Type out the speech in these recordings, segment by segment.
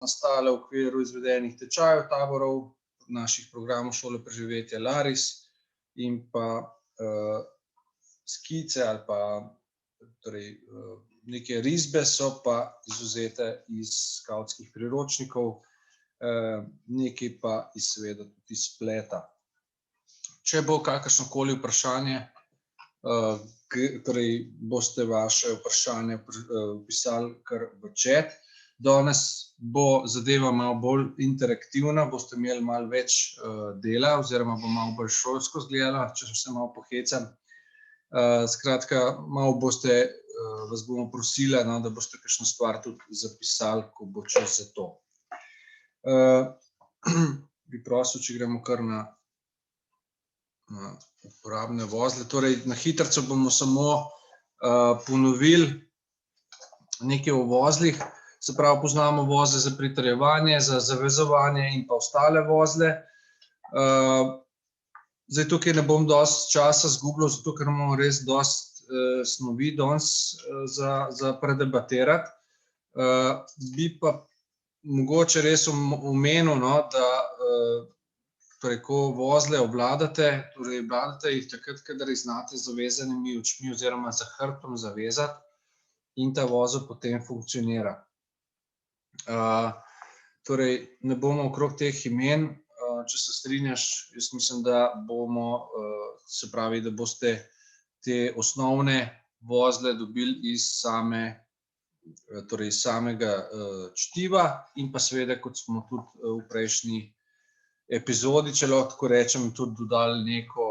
nastale v okviru izvedenih tečajev, taborov, naših programov šole preživetja Laris in pa skice ali pa torej, neke risbe so pa izvzete iz skavtskih priročnikov, nekaj pa seveda tudi iz spleta. Če bo kakršnokoli vprašanje, torej boste vaše vprašanje pisali kar v chat. Danes bo zadeva malo bolj interaktivna, boste imeli malo več dela oziroma bo malo bolj šolsko izgledala, če se malo pohecam. Skratka, malo vas bomo prosili, da boste kakšno stvar tudi zapisali, ko bo čas za to. Bi prosil, če gremo kar na uporabne vozle. Torej, na hitrico bomo samo ponovili nekaj o vozlih. Se pravi, poznamo vozle za pritrjevanje, za zavezovanje in pa ostale vozle. Zdaj, tukaj ne bom dosti časa izgubljal, zato ker imamo res dosti snovi danes za predebatirati. Bi pa mogoče res omenil, da torej, ko vozle obvladate, torej obvladate jih takrat, kadar jih znate z zavezanimi očmi oziroma za hrbtom zavezati in ta vozel potem funkcionira. Torej, ne bomo okrog teh imen, če se strinjaš, jaz mislim, da bomo, se pravi, da boste te osnovne vozle dobili iz samega čtiva in pa seveda, kot smo tudi v prejšnji epizodi, če lahko tako rečem, tudi dodali neko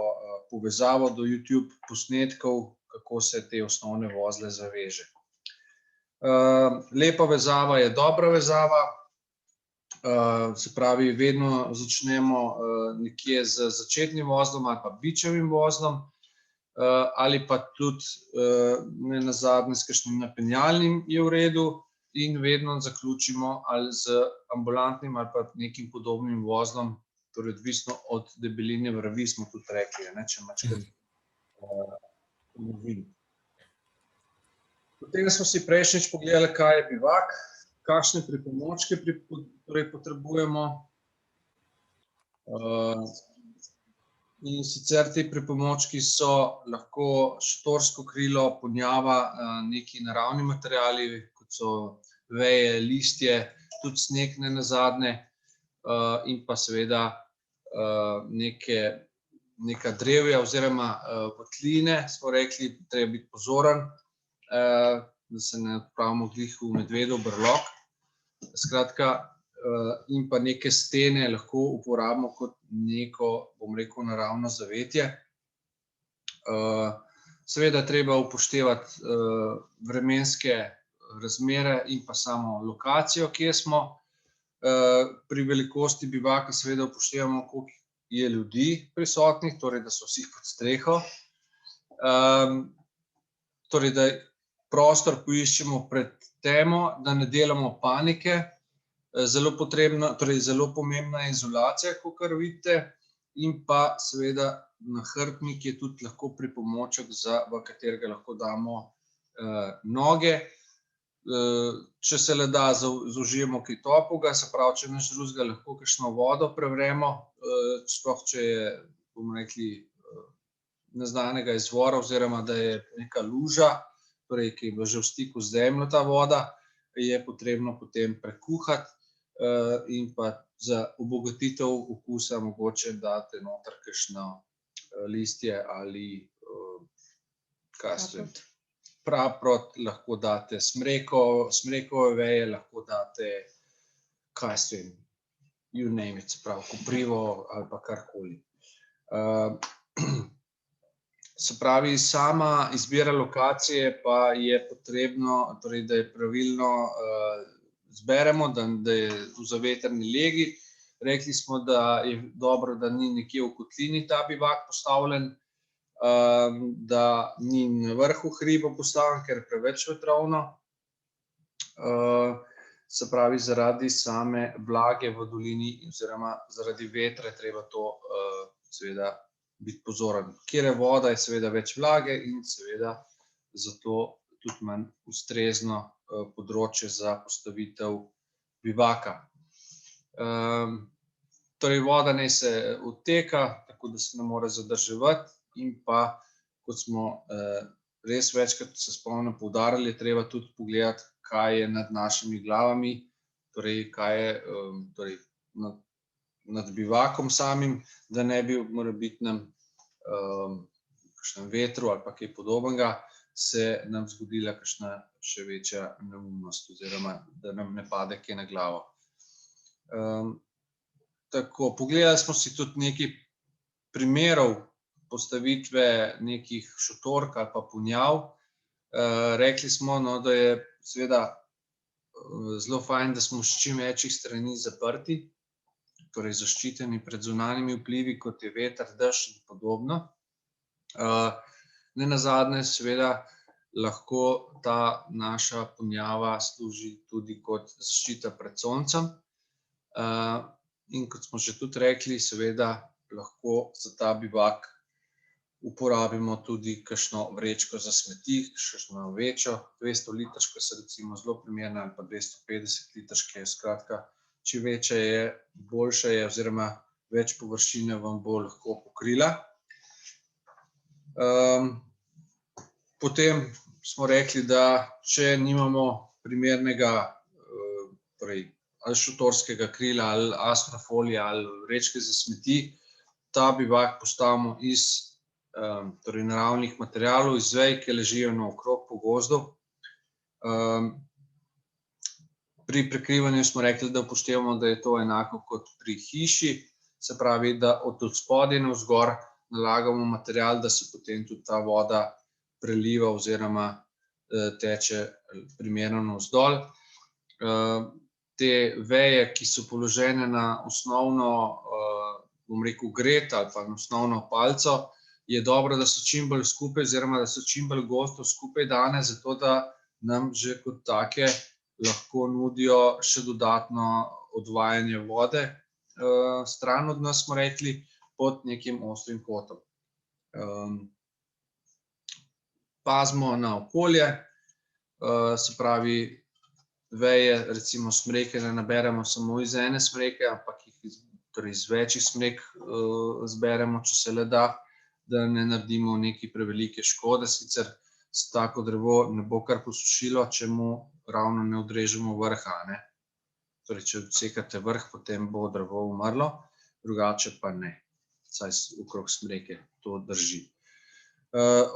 povezavo do YouTube posnetkov, kako se te osnovne vozle zaveže. Lepa vezava je dobra vezava, se pravi, vedno začnemo nekje z začetnim vozlom ali pa bičevim vozlom, ali pa tudi nenazadnje s kakšnim napenjalnim je v redu in vedno zaključimo ali z ambulantnim ali pa nekim podobnim vozlom, torej odvisno od debeline vrvi, smo tudi rekli, če mačkrat ponovim. Potem smo si prejšnjič pogledali, kaj je bivak, kakšne pripomočke potrebujemo. In sicer ti pripomočki so lahko štorsko krilo, ponjava, neki naravni materiali, kot so veje, listje, tudi sneg nenazadnje, in pa seveda neka drevja oziroma votline, smo rekli, treba biti pozoren, da se ne odpravimo glih v medvedov brlog. Skratka, in pa neke stene lahko uporabimo kot neko, bom rekel, naravno zavetje. Seveda treba upoštevati vremenske razmere in pa samo lokacijo, kje smo. Pri velikosti bivaka seveda upoštevamo, koliko je ljudi prisotnih, torej da so vsi pod streho. Torej, da prostor poiščemo pred temo, da ne delamo panike. Zelo pomembna je izolacija, kakor vidite, in pa seveda nahrbtnik je tudi lahko pripomoček, v katerega lahko damo noge. Če se le da, zaužijemo kaj toplega, se pravi, če nič drugega, lahko kakšno vodo prevremo, sploh če je, bomo rekli, neznanega izvora oziroma da je neka luža, torej, ki je bila že v stiku z zemljo ta voda, je potrebno potem prekuhati in pa za obogatitev okusa mogoče date noter kakšno listje ali praprot, lahko date smrekove veje, lahko date, you name it, se pravi, koprivo ali pa karkoli. Se pravi, sama izbira lokacije pa je potrebno, torej, da je pravilno zberemo, da je v zavetrni legi. Rekli smo, da je dobro, da ni nekje v kotlini ta bivak postavljen, da ni na vrhu hriba postavljen, ker je preveč vetrovno. Se pravi, zaradi same vlage v dolini oziroma zaradi vetra je treba to seveda biti pozoren. Kjer je voda, je seveda več vlage in seveda zato tudi manj ustrezno področje za postavitev bivaka. Torej, voda naj se odteka, tako da se ne more zadrževati, in pa, kot smo res večkrat se spomnim poudarjali, je treba tudi pogledati, kaj je nad našimi glavami, torej kaj je nad bivakom samim, da ne bi ob morebitnem kakšnem vetru ali pa kaj podobnega se nam zgodila kakšna še večja neumnost oziroma da nam ne pade kaj na glavo. Tako, pogledali smo si tudi nekaj primerov postavitve nekih šotork ali pa punjav. Rekli smo, da je seveda zelo fajn, da smo s čim večjih strani zaprti, torej zaščiteni pred zunanjimi vplivi, kot je veter, dež in podobno. Nenazadnje seveda lahko ta naša punjava služi tudi kot zaščita pred soncem. In kot smo že tudi rekli, seveda lahko za ta bivak uporabimo tudi kakšno vrečko za smeti, kakšno večjo, 200 litrška so recimo zelo primerna, ali pa 250 litrške, skratka, čim večja je, boljša je, oziroma več površine vam bo lahko pokrila. Potem smo rekli, da če nimamo primernega ali šotorskega krila, ali astrofolije, ali vrečke za smeti, ta bivak postavimo iz naravnih materialov, iz vej, ki ležijo naokrog po gozdu. Pri prekrivanju smo rekli, da upoštevamo, da je to enako kot pri hiši, se pravi, da od spodaj navzgor nalagamo material, da se potem tudi ta voda preliva oziroma teče primerno navzdol. Te veje, ki so položene na osnovno, bom rekel, gred ali pa na osnovno palico, je dobro, da so čim bolj skupaj oziroma da so čim bolj gosto skupaj dane, zato da nam že kot take lahko nudijo še dodatno odvajanje vode stran od nas, smo rekli, pod nekim ostrim kotom. Pazimo na okolje, se pravi, veje, recimo smreke, ne naberemo samo iz ene smreke, ampak jih torej iz večjih smrek zberemo, če se le da, da ne naredimo neke prevelike škode, sicer se tako drevo ne bo kar posušilo, če mu ravno ne odrežemo vrha, ne. Torej, če odsekate vrh, potem bo drevo umrlo, drugače pa ne, vsaj okrog smreke to drži.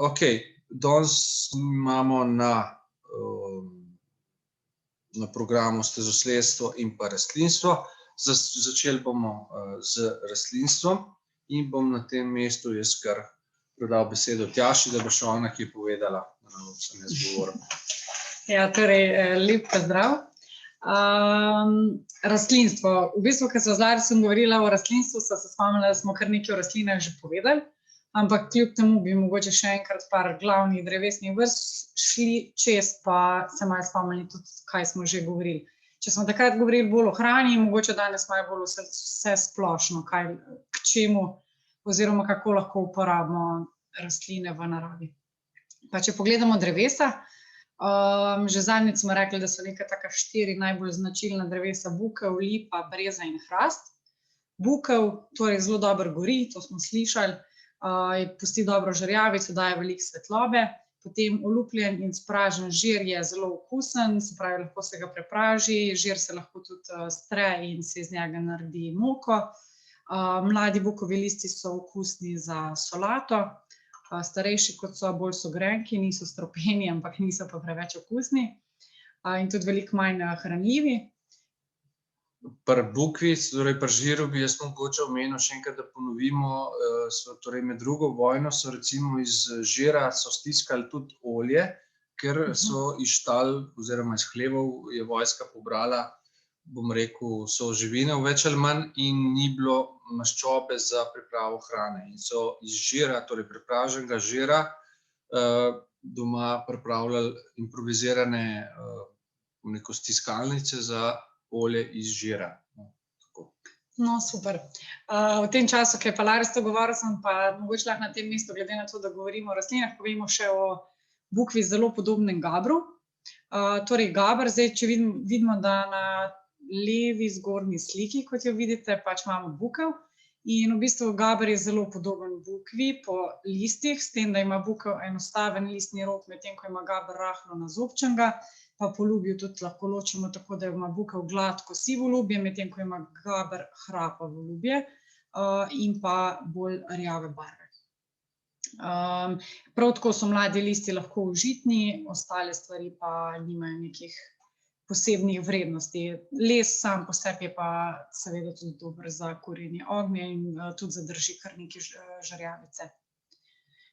Okej, danes imamo na programu stezosledstvo in pa rastlinstvo. Začeli bomo z rastlinstvom in bom na tem mestu jaz kar predal besedo Tjaši, da boš ona kaj povedala, da bom sem jaz govoril. Ja, torej, lep pozdrav. Rastlinstvo. V bistvu, ko sem z Larisom govorila o rastlinstvu, sem se spomnila, da smo kar nekaj o rastlinah že povedali, ampak kljub temu bi mogoče še enkrat par glavnih drevesnih vrst šli čez, pa se malo spomnili tudi, kaj smo že govorili. Če smo takrat govorili bolj o hrani, mogoče danes malo bolj vse splošno, kaj k čemu oziroma kako lahko uporabimo rastline v naravi. Pa če pogledamo drevesa, že zadnjič smo rekli, da so neka taka 4 najbolj značilna drevesa: bukev, lipa, breza in hrast. Bukev torej zelo dobro gori, to smo slišali, pusti dobro žerjavico, daje veliko svetlobe. Potem olupljen in spražen žir je zelo okusen, se pravi, lahko se ga prepraži, žir se lahko tudi stre in se iz njega naredi moko. Mladi bukovi listi so okusni za solato, starejši kot so, bolj so grenki, niso strupeni, ampak niso pa preveč okusni. In tudi veliko manj hranljivi. Pri bukvi, torej pri žiru, bi jaz mogoče omenil še enkrat, da ponovimo, torej med drugo vojno so recimo iz žira so stiskali tudi olje, ker so iz štal oziroma iz hlevov je vojska pobrala, bom rekel, so živine več ali manj in ni bilo maščobe za pripravo hrane. In so iz žira, torej prepraženega žira, doma pripravljali improvizirane, bom rekel, stiskalnice za olje iz žira. No, super. V tem času, ki je pa Laris to govoril, sem pa mogoče lahko na tem mestu, glede na to, da govorimo o rastlinah, povemo še o bukvi zelo podobnem gabru. Torej gaber, zdaj, če vidimo, da levi zgornji sliki, kot jo vidite, pač imamo bukev. In v bistvu gaber je zelo podoben bukvi po listih, s tem, da ima bukev enostaven listni rob, medtem ko ima gaber rahlo nazobčenega, pa po lubju tudi lahko ločimo tako, da ima bukev gladko sivo lubje, medtem ko ima gaber hrapavo lubje in pa bolj rjave barve. Prav tako so mladi listi lahko užitni, ostale stvari pa nimajo nekih posebnih vrednosti. Les sam po sebi je pa seveda tudi dober za kurjenje ognja in tudi zadrži kar nekaj žarjavice.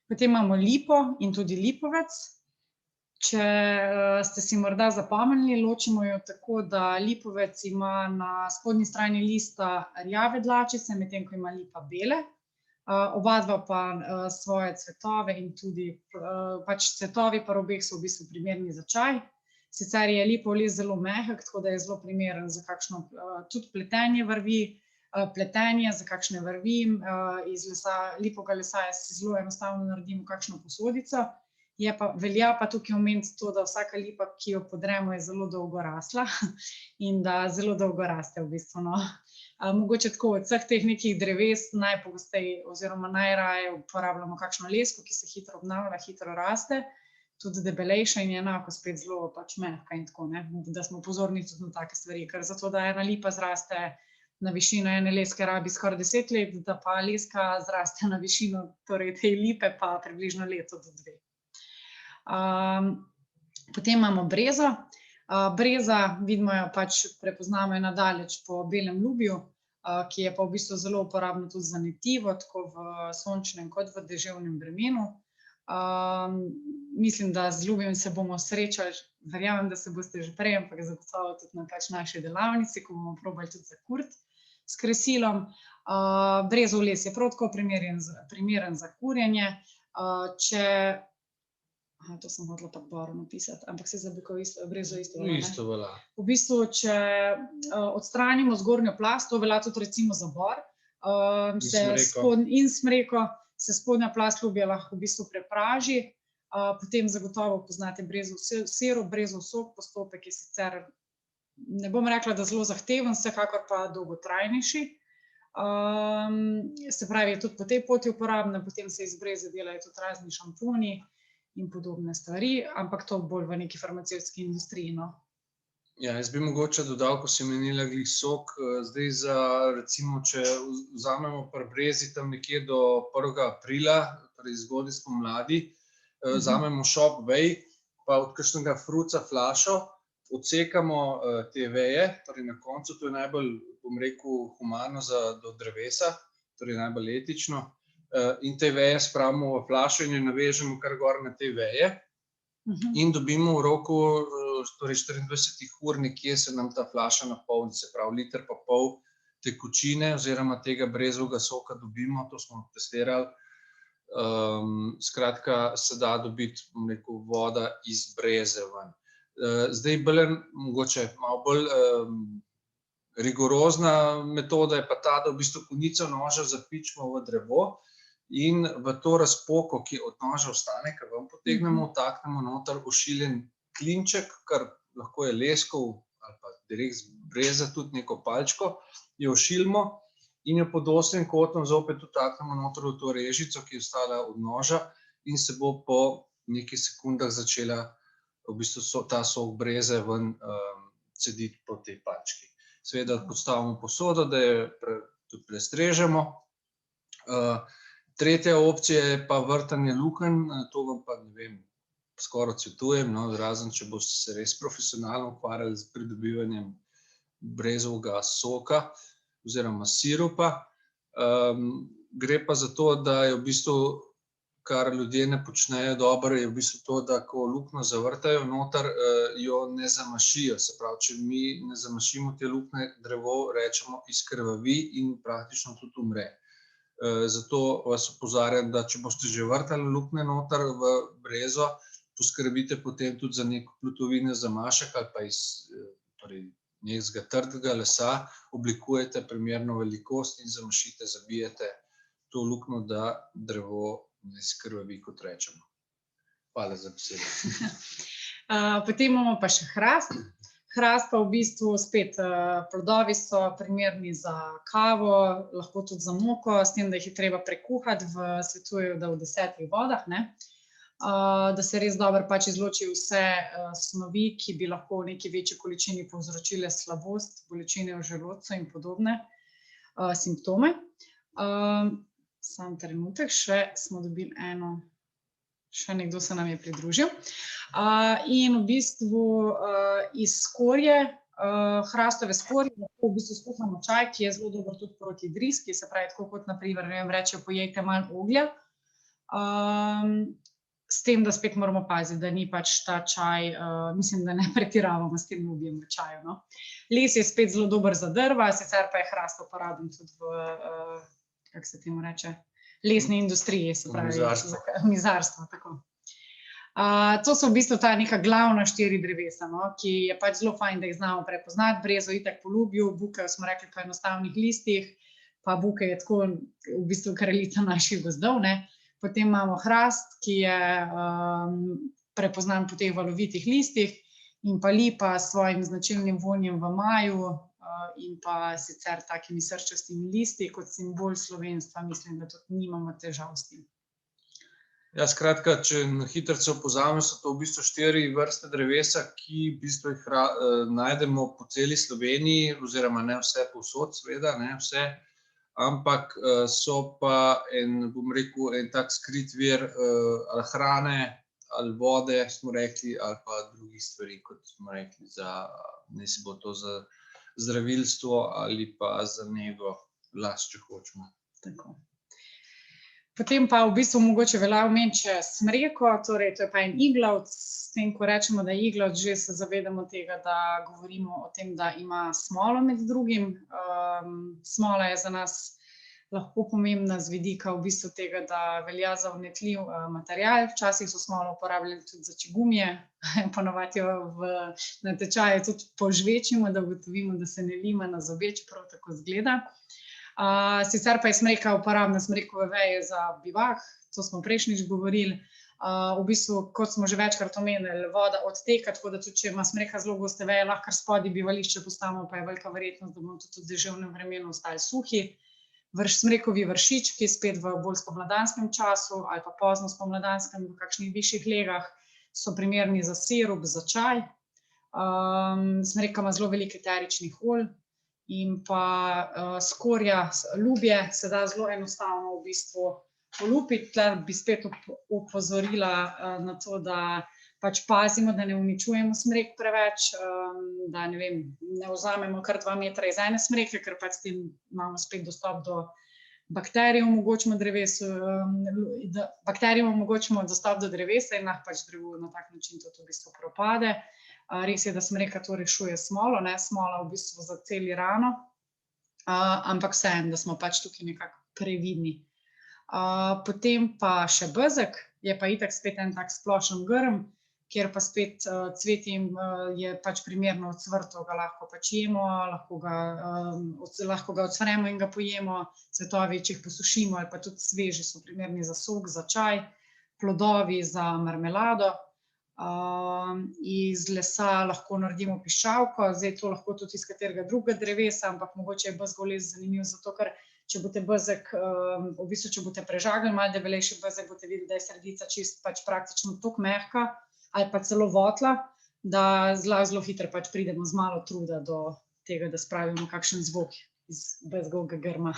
Potem imamo lipo in tudi lipovec. Če ste si morda zapomnili, ločimo jo tako, da lipovec ima na spodnji strani lista rjave dlačice, medtem ko ima lipa bele. Oba dva pa svoje cvetove in tudi pač cvetovi pa obeh so v bistvu primerni za čaj. Sicer je lipov les zelo mehek, tako da je zelo primeren za kakšno tudi pletenje vrvi, pletenje za kakšne vrvi. Iz lipovega lesa si zelo enostavno naredimo kakšno posodico. Velja pa tukaj omeniti to, da vsaka lipa, ki jo podremo, je zelo dolgo rasla in da zelo dolgo raste v bistvu. Mogoče tako od vseh teh nekih dreves najpogosteje oziroma najraje uporabljamo kakšno lesko, ki se hitro obnavlja, hitro raste, tudi debelejša in je enako spet zelo pač mehka in tako, da smo pozorni tudi na take stvari, ker zato, da ena lipa zraste na višino ene leske, rabi skoraj 10 let, da pa leska zraste na višino torej te lipe pa približno leto do 2. Potem imamo brezo. Breza, vidimo jo pač, prepoznamo jo na daleč po belem lubju, ki je pa v bistvu zelo uporabna tudi za netivo, tako v sončnem kot v deževnem vremenu. Mislim, da z ljubjem se bomo srečali, verjamem, da se boste že prej, ampak zagotovo tudi na pač naši delavnici, ko bomo probali tudi zakuriti s kresilom. Brezov les je prav tako primeren za kurjenje. To sem hotela pa boro napisati, ampak se za brezo isto velja. Isto velja. V bistvu, če odstranimo zgornjo plast, to velja tudi recimo za bor, in smreko, se spodnja plast lubja lahko v bistvu prepraži. Potem zagotovo poznate brezov sirup, brezov sok, postopek je sicer, ne bom rekla, da zelo zahteven, vsekakor pa dolgotrajnejši. Se pravi, je tudi po tej poti uporabna, potem se iz breze delajo tudi razni šamponi in podobne stvari, ampak to bolj v neki farmacevtski industriji. Ja, jaz bi mogoče dodal, ko si menila glih sok, zdaj za recimo, če vzamemo pri brezi tam nekje do 1. aprila, torej zgodaj spomladi, vzamemo šop vej, pa od kakšnega fruca flašo, odsekamo te veje, torej na koncu, to je najbolj, bom rekel, humano do drevesa, torej najbolj etično, in te veje spravimo v flašo in jo navežemo kar gor na te veje in dobimo v roku torej 24 ur nekje se nam ta flaša napolni, se pravi liter pa pol tekočine oziroma tega brezovega soka dobimo, to smo testirali. Skratka, se da dobiti, bom rekel, voda iz breze ven. Zdaj mogoče malo bolj rigorozna metoda je pa ta, da v bistvu konico noža zapičimo v drevo in v to razpoko, ki od noža ostane, ker ven potegnemo, vtaknemo noter ošiljen klinček, kar lahko je leskov ali pa direkt z breze, tudi neko palčko, jo ošilimo in jo pod ostrim kotom zopet vtaknemo noter v to režico, ki je ostala od noža in se bo po nekaj sekundah začela v bistvu ta sok breze ven cediti po tej palčki. Seveda podstavimo posodo, da jo tudi prestrežemo. Tretja opcija je pa vrtanje lukenj, to vam pa, ne vem, skoraj odsvetujem, razen če boste se res profesionalno ukvarjali z pridobivanjem brezovega soka oziroma sirupa. Gre pa za to, da je v bistvu, kar ljudje ne počnejo dobro, je v bistvu to, da ko luknjo zavrtajo noter, jo ne zamašijo. Se pravi, če mi ne zamašimo te luknje, drevo, rečemo, izkrvavi in praktično tudi umre. Zato vas opozarjam, da če boste že vrtali luknje noter v brezo, poskrbite potem tudi za nek plutovine zamašek ali pa iz nekega trdega lesa, oblikujete primerno velikost in zamašite, zabijete to luknjo, da drevo ne izkrvavi, kot rečemo. Hvala za besedo. Potem imamo pa še hrast. Hrast pa v bistvu spet plodovi so primerni za kavo, lahko tudi za moko, s tem, da jih je treba prekuhati, svetujejo, da v 10 vodah, ne. Da se res dobro pač izloči vse snovi, ki bi lahko v neki večji količini povzročile slabost, bolečine v želodcu in podobne simptome. Samo trenutek, še smo dobili še nekdo se nam je pridružil. In v bistvu iz skorje, hrastove skorje, lahko v bistvu skuhamo čaj, ki je zelo dober tudi proti driski, se pravi, tako kot na primer, ne vem, rečejo, pojejte malo oglja. S tem, da spet moramo paziti, da ni pač ta čaj, mislim, da ne pretiravamo s tem ogljem v čaju, no. Les je spet zelo dober za drva, sicer pa je hrast uporaben tudi v, kako se temu reče, lesni industriji, se pravi, mizarstvo, tako. To so v bistvu ta neka glavna 4 drevesa, no, ki je pač zelo fajn, da jih znamo prepoznati. Brezo itak po ljubju, bukev smo rekli po enostavnih listih, pa bukev je tako v bistvu kraljica naših gozdov, ne. Potem imamo hrast, ki je prepoznan po teh valovitih listih, in pa lipa s svojim značilnim vonjem v maju in pa sicer takimi srčastimi listi, kot simbol slovenstva, mislim, da tudi nimamo težav s tem. Ja, skratka, če na hitrico povzamem, so to v bistvu 4 vrste drevesa, ki v bistvu jih najdemo po celi Sloveniji, oziroma ne vse povsod, seveda, ne vse, ampak so pa bom rekel, en tak skrit vir ali hrane, ali vode, smo rekli, ali pa drugih stvari, kot smo rekli, naj si bo to za zdravilstvo ali pa za nego las, če hočemo. Tako. Potem pa v bistvu mogoče velja omeniti še smreko, torej to je pa en iglavc, s tem, ko rečemo, da je iglavc, že se zavedamo tega, da govorimo o tem, da ima smolo med drugim. Smola je za nas lahko pomembna z vidika v bistvu tega, da velja za vnetljiv material. Včasih so smolo uporabljali tudi za čigumije, ponavadi jo v natečaju tudi požvečimo, da ugotovimo, da se ne lima na zobe, čeprav tako izgleda. Sicer pa je smreka uporabna, smrekove veje za bivak, to smo prejšnjič govorili. V bistvu, kot smo že večkrat omenili, voda odteka, tako da tudi če ima smreka zelo goste veje, lahko kar spodaj bivališče postavimo, pa je velika verjetnost, da bomo tudi v deževnem vremenu ostali suhi. Smrekovi vršički, spet v bolj spomladanskem času ali pa pozno spomladanskem, v kakšnih višjih legah, so primerni za sirup, za čaj. Smreka ima zelo veliko eteričnih olj in pa skorja, lubje se da zelo enostavno v bistvu polupiti. Tule bi spet opozorila na to, da pač pazimo, da ne uničujemo smrek preveč, da ne vem, ne vzamemo kar 2 metra iz ene smreke, ker pač s tem imamo spet dostop do bakterij, omogočimo drevesu, bakterijam omogočimo dostop do drevesa in lahko pač drevo na tak način tudi v bistvu propade. Res je, da smreka to rešuje smolo, ne, smola v bistvu zaceli rano, ampak vseeno, da smo pač tukaj nekako previdni. Potem pa še bezeg, je pa itak spet en tak splošen grm, kjer pa spet cvetje je pač primerno ocvrto, ga lahko pač jemo, lahko ga ocvremo in ga pojemo, cvetovi, če jih posušimo, ali pa tudi sveži so primerni za sok, za čaj, plodovi za marmelado. Iz lesa lahko naredimo piščalko, zdaj to lahko tudi iz katerega drugega drevesa, ampak mogoče je bezgov les zanimiv zato, ker če boste bezeg, v bistvu, če boste prežagali malo debelejši bezeg, boste videli, da je sredica čisto pač praktično toliko mehka ali pa celo votla, da zelo hitro pač pridemo z malo truda do tega, da spravimo kakšen zvok iz bezgovega grma.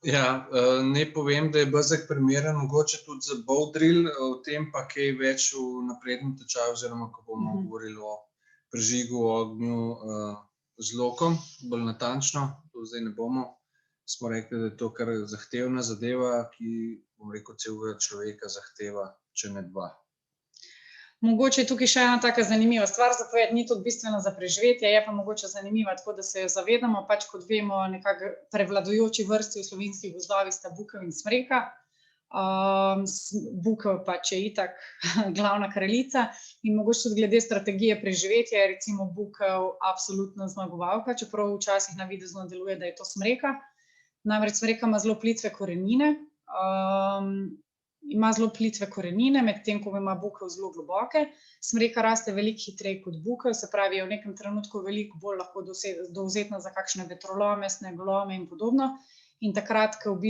Ja, naj povem, da je bezeg primeren mogoče tudi za boudril, o tem pa kaj več v naprednem tečaju, oziroma ko bomo govorili o prižigu, ognju z lokom, bolj natančno, to zdaj ne bomo. Smo rekli, da je to kar zahtevna zadeva, ki, bom rekel, celega človeka zahteva, če ne 2. Mogoče je tukaj še ena taka zanimiva stvar za povedati, ni tudi bistvena za preživetje, je pa mogoče zanimiva, tako da se jo zavedamo, pač kot vemo, nekako prevladujoči vrsti v slovenskih gozdovih sta bukev in smreka. Bukev pač je itak glavna kraljica in mogoče tudi glede strategije preživetja je recimo bukev absolutna zmagovalka, čeprav včasih navidezno deluje, da je to smreka. Namreč smreka ima zelo plitve korenine, ima zelo plitve korenine, medtem ko ima bukev zelo globoke. Smreka raste veliko hitreje kot bukev, se pravi, je v nekem trenutku veliko bolj lahko dovzetna za kakšne vetrolome, snegolome in podobno. In takrat, ko v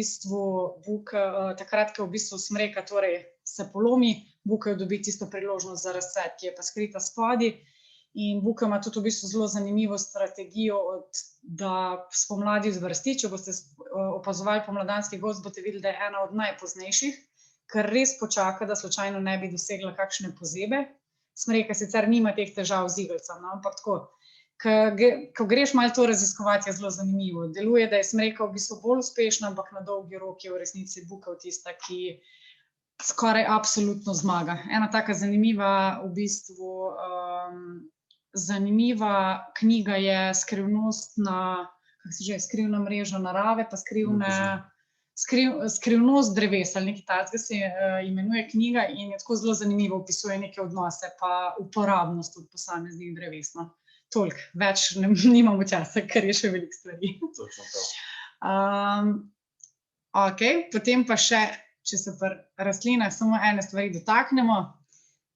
bistvu smreka torej se polomi, bukev dobi tisto priložnost za razcvet, ki je pa skrita spodaj. In bukev ima tudi v bistvu zelo zanimivo strategijo, da spomladi zvrsti. Če boste opazovali pomladanski gozd, boste videli, da je ena od najpoznejših, ker res počaka, da slučajno ne bi dosegla kakšne pozebe. Smreka sicer nima teh težav z igelcem, no, ampak tako, ko greš malo to raziskovati, je zelo zanimivo. Deluje, da je smreka v bistvu bolj uspešna, ampak na dolgi rok je v resnici bukev tista, ki skoraj absolutno zmaga. Ena taka zanimiva zanimiva knjiga je Skrivna mreža narave, pa Skrivnost dreves ali nekaj takega se imenuje knjiga in je tako zelo zanimivo, opisuje neke odnose pa uporabnost od posameznih dreves, no. Toliko, več nimamo časa, ker je še veliko stvari. Točno to. Okej, potem pa še, če se pri rastlinah samo ene stvari dotaknemo,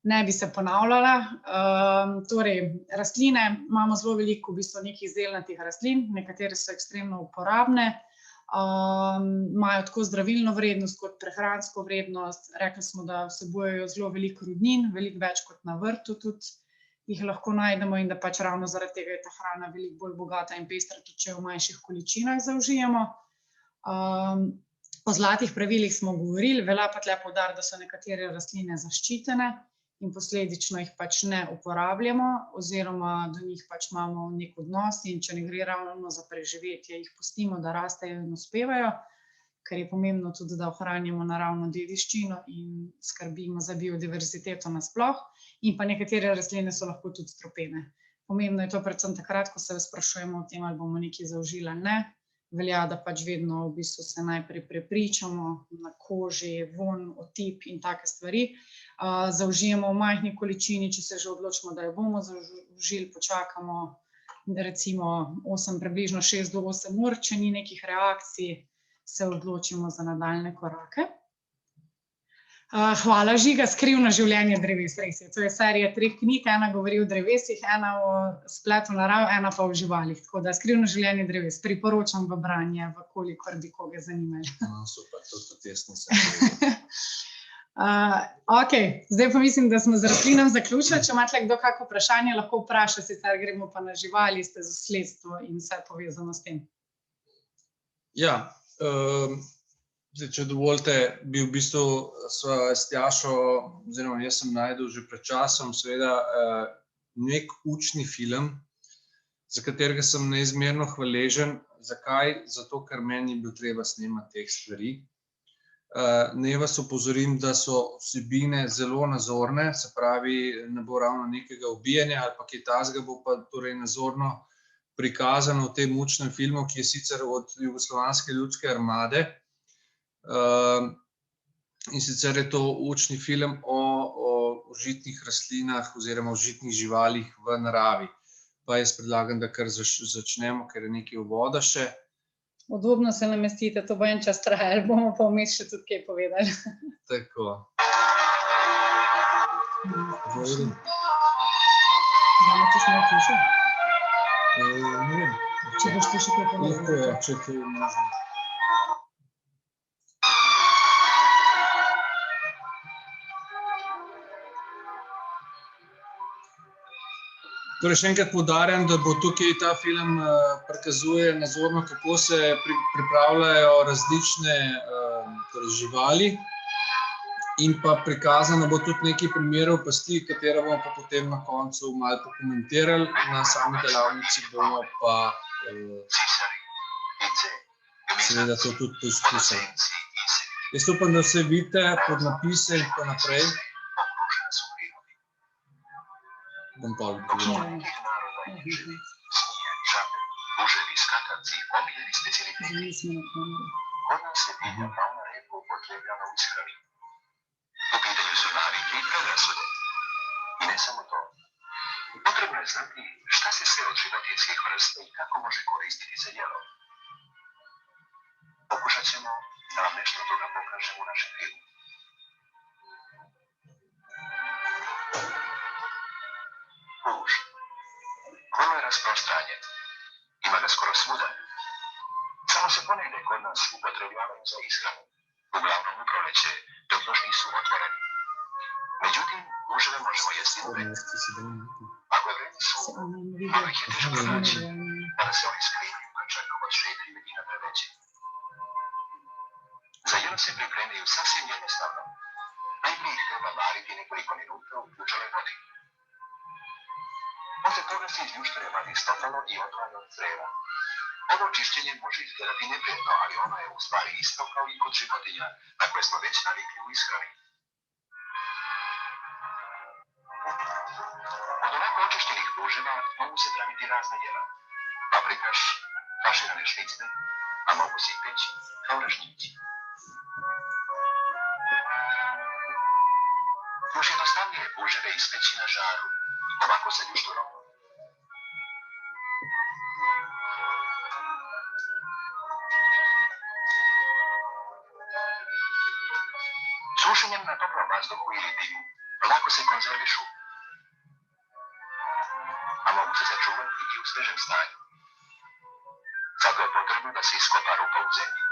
ne bi se ponavljala. Torej, rastline, imamo zelo veliko v bistvu nekih zelnatih rastlin, nekatere so ekstremno uporabne, imajo tako zdravilno vrednost kot prehransko vrednost. Rekli smo, da vsebujejo zelo veliko rudnin, veliko več kot na vrtu tudi jih lahko najdemo in da pač ravno zaradi tega je ta hrana veliko bolj bogata in pestra, tudi če jo v manjših količinah zaužijemo. O zlatih pravilih smo govorili, velja pa tule poudariti, da so nekatere rastline zaščitene in posledično jih pač ne uporabljamo oziroma do njih pač imamo nek odnos in če ne gre ravno za preživetje, jih pustimo, da rastejo in uspevajo, ker je pomembno tudi, da ohranjamo naravno dediščino in skrbimo za biodiverziteto nasploh. In pa nekatere rastline so lahko tudi strupene. Pomembno je to predvsem takrat, ko se sprašujemo o tem, ali bomo nekaj zaužili ali ne. Velja, da pač vedno v bistvu se najprej prepričamo na koži, vonj, otip in take stvari. Zaužijemo v majhni količini, če se že odločimo, da jo bomo zaužili, počakamo recimo približno 6 do 8 ur, če ni nekih reakcij, se odločimo za nadaljnje korake. Hvala, Žiga, Skrivno življenje dreves, res je. To je serija 3 knjig, ena govori o drevesih, ena o spletu narave, ena pa o živalih. Tako da Skrivno življenje dreves priporočam v branje, v kolikor bi koga zanimali. Super, tudi jaz nisem. Okej, zdaj pa mislim, da smo z rastlinami zaključili. Če imate kdo kako vprašanje, lahko vpraša, sicer gremo pa na živali, stezosledstvo in vse povezano s tem. Ja, zdaj, če dovolite, bi v bistvu sva s Tjašo, oziroma jaz sem našel že pred časom, seveda nek učni film, za katerega sem neizmerno hvaležen. Zakaj? Zato, ker meni ni bilo treba snemati teh stvari. Naj vas opozorim, da so vsebine zelo nazorne, se pravi, ne bo ravno nekega ubijanja ali pa kaj takega, bo pa torej nazorno prikazano v tem učnem filmu, ki je sicer od Jugoslovanske ljudske armade. In sicer je to učni film o užitnih rastlinah oziroma užitnih živalih v naravi. Pa jaz predlagam, da kar začnemo, ker je nekaj uvoda še. Udobno se namestite, to bo en čas trajalo, bomo pa vmes še tudi kaj povedali. Tako. Dajmo ti smo tiše. Ne vem. Če boš ti še kaj povedal. Lahko je, če ti je možno. Torej, še enkrat poudarjam, da bo tukaj ta film prikazuje nazorno, kako se pripravljajo različne živali in pa prikazano bo tudi nekaj primerov pasti, katera bomo pa potem na koncu malo pokomentirali. Na sami delavnici bomo pa seveda to tudi poskusili. Jaz upam, da vse vidite pod napise in tako naprej. Bom pa odgovoril. Potrebno je znati šta se sve od životinjskih vrsta i kako može koristiti za jelo. Pokušat ćemo da vam nešto toga pokažemo u našem filmu. vrlo je rasprostranjen. Ima ga skoro svuda. Samo se ponegdje kod nas upotrebljavaju za ishranu. Uglavnom u proljeće, dok još nisu otvoreni. Međutim, puževe možemo jesti uvijek. Ako je vreme suvo, malo ih je teško pronaći, kada se oni skrivaju, pa čak odšetaju i na drveće. Za jelo se pripremaju sasvim jednostavno. Najprije ih treba variti nekoliko minuta u pučanoj vodi. Poslije toga se iz ljušture vadi stopalo i odvaja od creva. Ovo čišćenje može izgledati neprijatno, ali ono je u stvari isto kao i kod životinja, na koje smo već navikli u ishrani. Od ovako očišćenih puževa mogu se praviti razna jela. Paprikaš, faširane šnicne, a mogu se i peći kao ražnjici. Još jednostavnije je puževe ispeći na žaru, ovako sa ljušturom. Sušenjem na toplom vazduhu ili dimu lako se konzervišu, a mogu se začuvati i u svežem stanju. Zato je potrebno da se iskopa rupa u zemlji,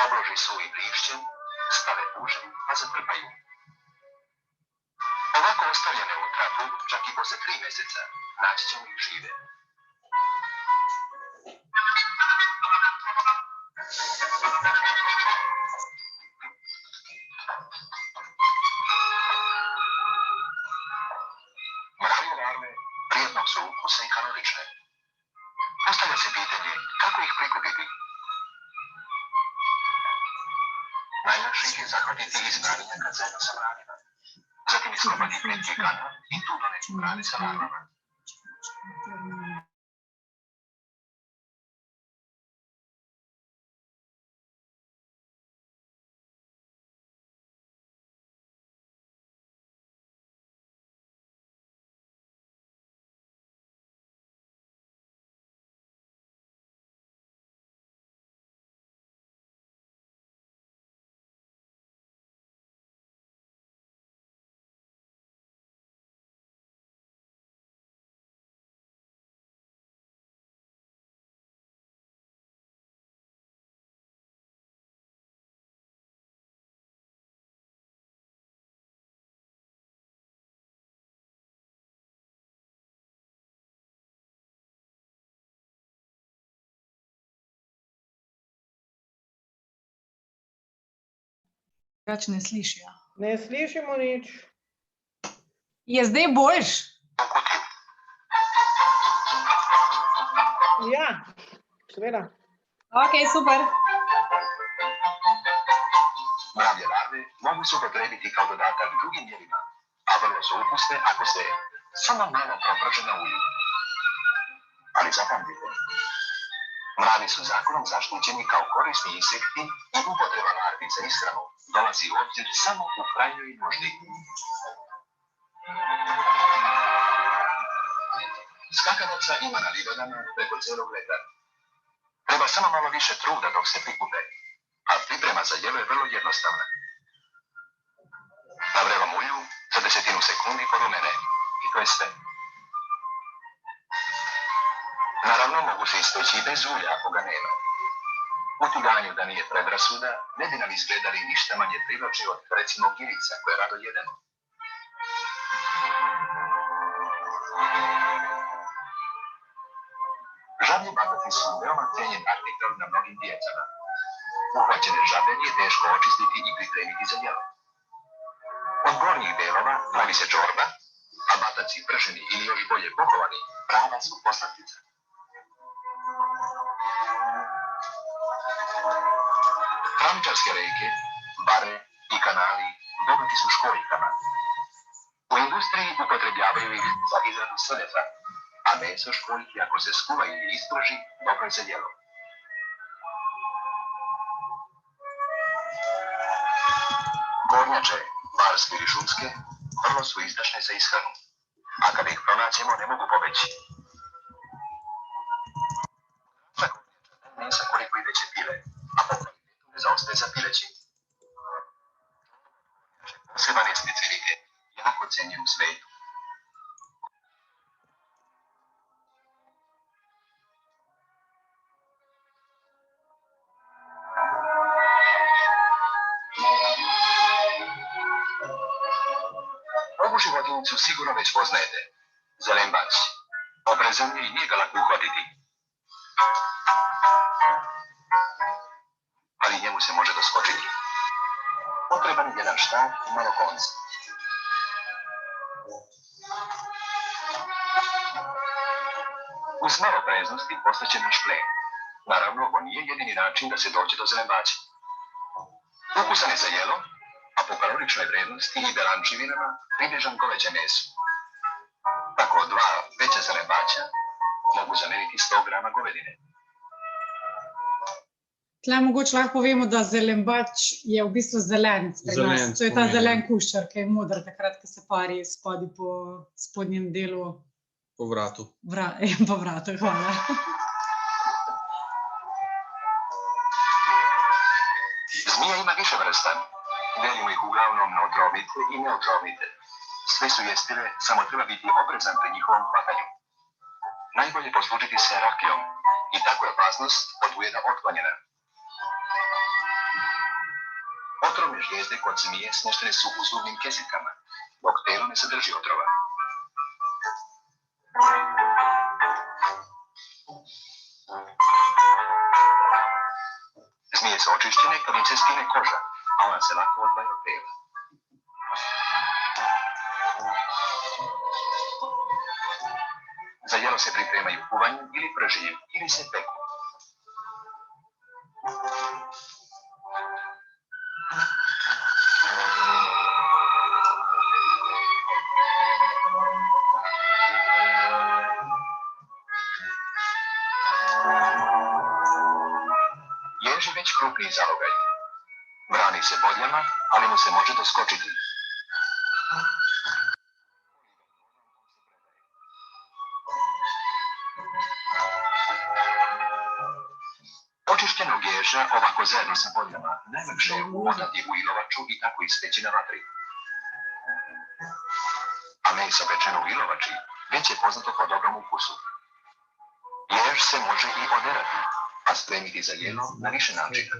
obloži suvim lišćem, stave puževu pa zatrpaju. Ovako ostavljene u trapu, čak i posle 3 mjeseca, naći ćemo ih žive. Mravlje larve prijetnog su ukusa i kalorične. Postavlja se pitanje kako ih prikupiti. Najlakše ih je zahvatiti iz mravinjaka zajedno sa mravima. Zatim iskopati petke kanal i tu doneti mrave sa larvama. Drugače ne slišijo. Ne slišimo nič. Je zdaj boljš? Ja, seveda. Ok, super. Mravlje larve mogu se upotrebiti kao dodatak drugim jelima, a vrlo su ukusne ako se samo malo proprže na ulju. Ali zapamtite, mravi su zakonom zaštićeni kao korisni insekti i upotreba larvi za ishranu dolazi u obzir samo u krajnjoj nuždi. Skakavaca ima na livadama preko cijelog leta. Treba samo malo više truda dok se prikupe, a priprema za jelo je vrlo jednostavna. Na vrelom ulju za 10 sekundi porumene i to je sve. Naravno, mogu se ispeći i bez ulja ako ga nema. U tuganju da nije predrasuda, ne bi nam izgledali ništa manje privlačni od, recimo, girica koje rado jedemo. Žablji batati su veoma cijenjen artikl na mnogim dijetama. Uhvaćene žabe nije teško očistiti i pripremiti za jelo. Od gornjih delova pravi se čorba, a bataci prženi ili još bolje pokovani prava su poslastica. Travničarske reke, bare i kanali bogati su školjkama. U industriji upotrebljavaju ih za izradu sodefa, a meso školjki ako se skuva ili ispraži, dobro je za jelo. Kornjače, barske ili šumske, vrlo su izdašne za ishranu, a kada ih pronađemo ne mogu pobeći. Mesa koliko i veće pile, a po kvalitetu ne zaostaje za pilećim. Poseban je specialitet, jako cenjen u svetu. funkciju sigurno već poznajete. Zelenbac. Oprezan je i nije ga lako uhvatiti. Ali njemu se može doskočiti. Potreban je jedan štap i malo konca. Uz malo preznosti postaće naš plen. Naravno, ovo nije jedini način da se dođe do zelenbaća. Ukusan je za jelo, a po kaloričnoj vrednosti i belančivinama približan goveđe meso. Tako dva veća zelenbaća mogu zameniti 100 grama govedine. Tle mogoče lahko povemo, da zelenbač je v bistvu zelenc pri nas. Zelenc To je ta pomeni. zelen kuščar, ki je moder takrat, ko se pari spodi po spodnjem delu Po vratu. po vratu. Hvala. Zmija ima više vrsta. Delimo ih uglavnom na otrovite i neotrovite. Sve su jestive, samo treba biti oprezan pri njihovom hvatanju. Najbolje poslužiti se rakijom i tako je opasnost od ujeda otklonjena. Otrovne žlijezde kod zmije smještene su u zubnim kesicama, dok telo ne sadrži otrova. Zmije su očišćene kad im se skine koža, a ona se lako odvaja od tela. Za jelo se pripremaju kuvanjem ili prženjem, ili se peku. Jež je već krupniji zalogaj. Brani se bodljama, ali mu se može doskočiti. Očišćenog ježa ovako zajedno sa bodljama najlakše je umotati u ilovaču i tako ispeći na vatri. A meso pečeno u ilovači već je poznato po dobrom ukusu. Jež se može i oderati, a spremiti za jelo na više načina.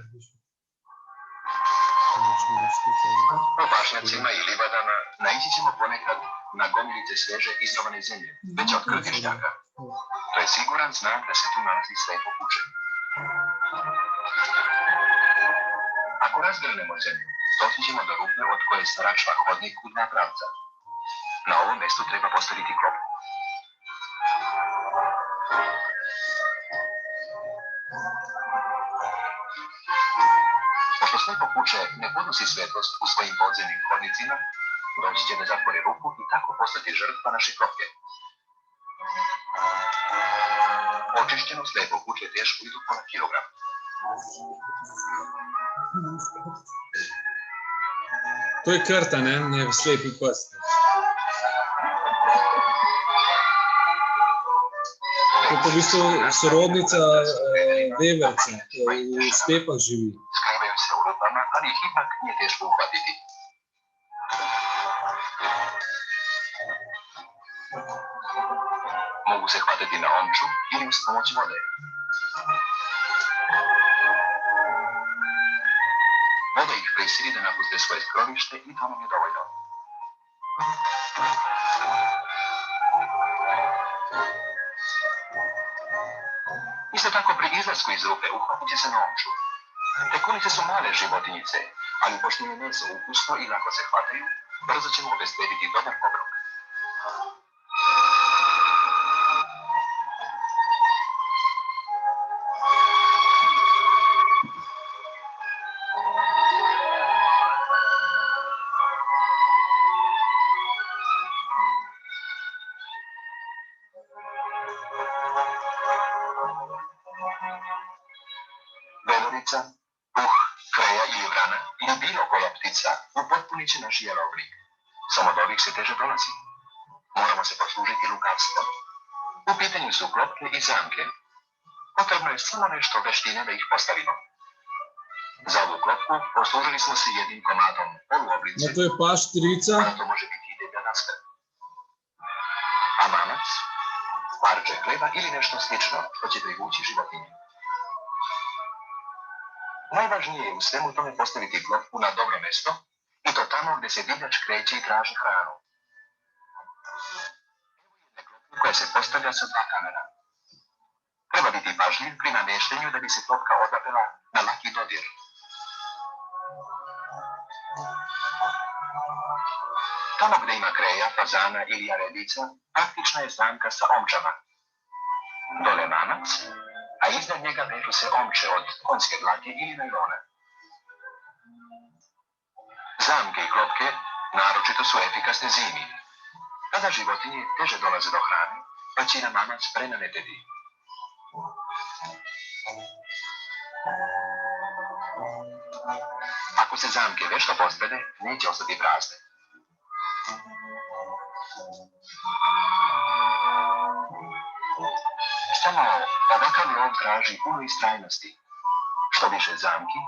Po pašnjacima i livadama naići ćemo ponekad na gomilice sveže izrovane zemlje, već od krtišnjaka. To je siguran znak da se tu nalazi slepo kuće. Ako razgrnemo zemlju, doći ćemo do rupe od koje se račva hodnik u dva pravca. Na ovom mjestu treba postaviti klopku. Pošto slepo kuće ne podnosi svetlost u svojim podzemnim hodnicima, doći će da zatvori rupu i tako postati žrtva naše klopke. Očišćeno slepo kuće teško i do pola kilograma. To je krta, ne slepi kost. To je pa v bistvu sorodnica veverca, ki v stepah živi. Skrivaju se u rupama, ali ih ipak nije teško uhvatiti. Mogu se hvatiti na omču ili uz pomoć vode. Voda ih prisili da napuste svoje skrovište i to nam je dovoljno. Isto tako pri izlasku iz rupe uhvatit će se na omču. Tekunice su male životinjice, ali pošto im je meso ukusno i lako se hvataju, brzo ćemo obezbediti dobar obrok. Veverica, kreja ili vrana ili bilo koja ptica upotpunit će naš jelovnik. Samo do ovih se teže dolazi. Moramo se poslužiti lukavstvom. U pitanju su klopke i zamke. Potrebno je samo nešto veštine da ih postavimo. Za ovu klopku poslužili smo se jednim komadom poluoblice. No, to je paštrica. To može biti i deblja daska. A mamac, parče hleba ili nešto slično što će privući životinje. Najvažnije je u svemu tome postaviti klopku na dobro mjesto i to tamo gdje se divljač kreće i traži hranu. se postavlja sa 2 kamena. Treba biti pažljiv pri namještenju da bi se topka odapela na laki dodir. Tamo gdje ima kreja, fazana ili jarebica, praktična je zamka sa omčama. Dole mamac, a iznad njega vežu se omče od konjske dlake ili najlona. Zamke i klopke naročito su efikasne zimi. Kada životinje teže dolaze do hrane, pa će na mamac prenameteti. Ako se zamke vešta postave, neće ostati prazne. Samo ovakav lov traži puno istrajnosti. Što više zamki,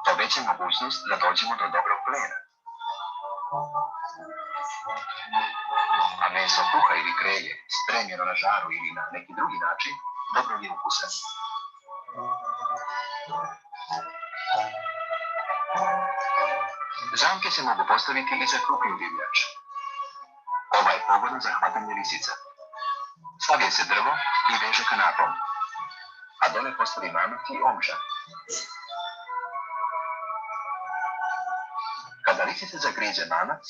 to veća mogućnost da dođemo do dobrog plena. A meso puha ili kreje, spremljeno na žaru ili na neki drugi način, dobro je ukusa. Zamke se mogu postaviti i za krupniju divljač. Ova je pogodna za hvatanje lisica. Stavlja se drvo i veže kanapom, a dole postavi mamac i omča. Kada lisica zagrize mamac,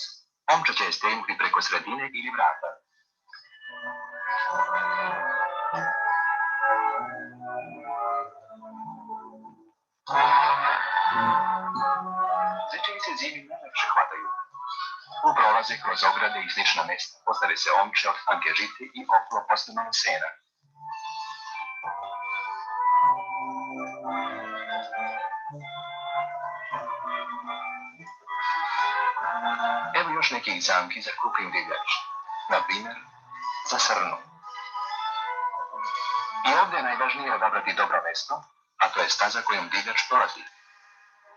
omča će je stegnuti preko sredine ili vrata. Zečevi se zimi najlakše hvataju. Prolaze kroz ograde i slična mjesta, postave se omče od tanke žite i okolo postavljena sena. Evo još nekih zamki za krupniju divljač, na primjer za srnu. I ovdje je najvažnije odabrati dobro mjesto, a to je staza kojom divljač prolazi.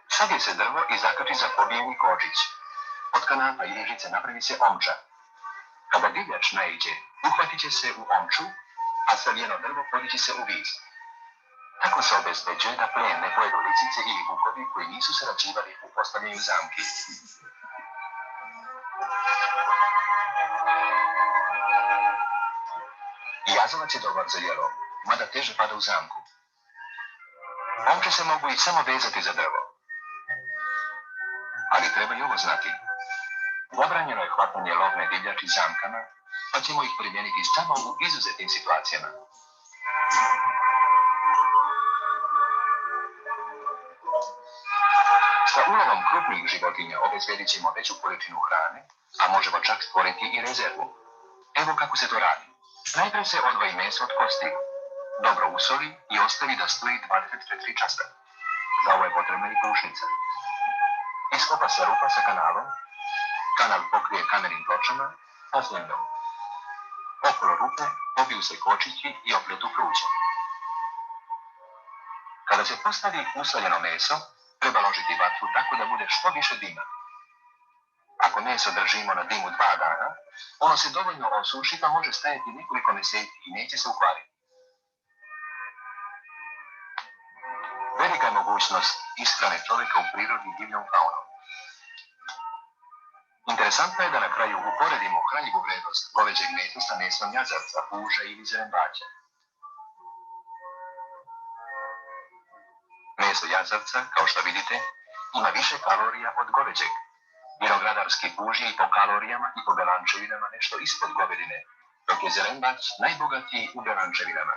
Savije se drvo i zakači za pobijeni kočić. Od kanapa ili žice napravi se omča. Kada divljač naiđe, uhvatit će se u omču, a savijeno drvo podići se u vis. Tako se obezbeđuje da plen ne pojedu lisice ili vukovi koji nisu sarađivali u postavljanju zamki. Jazavac je dobar za jelo, mada teže pada u zamku. Omče se mogu i samo vezati za drvo. Ali treba i ovo znati. Zabranjeno je hvatanje lovne divljači zamkama, pa ćemo ih primijeniti samo u izuzetnim situacijama. Sa ulovom krupnih životinja obezbedit ćemo veću količinu hrane, a možemo čak stvoriti i rezervu. Evo kako se to radi. Najprije se odvoji meso od kosti, dobro usoli i ostavi da stoji 24 časa. Za ovo je potrebna i krušnica. Iskopa se rupa sa kanalom, kanal pokrije kamenim pločama, a zemljom. Okolo rupe pobiju se kočići i opletu kruće. Kada se postavi usoljeno meso, treba ložiti vatru tako da bude što više dima. Ako meso držimo na dimu 2 dana, ono se dovoljno osuši pa može stajati nekoliko mjeseci i neće se ukvariti. Velika je mogućnost ishrane čovjeka u prirodi divljom faunom. Interesantno je da na kraju uporedimo hranjivu vrednost goveđeg mesa sa mesom jazavca, puža ili zrembača. Meso jazavca, kao što vidite, ima više kalorija od goveđeg. Vinogradarski puž je i po kalorijama i po belančevinama nešto ispod govedine, dok je zrembač najbogatiji u belančevinama.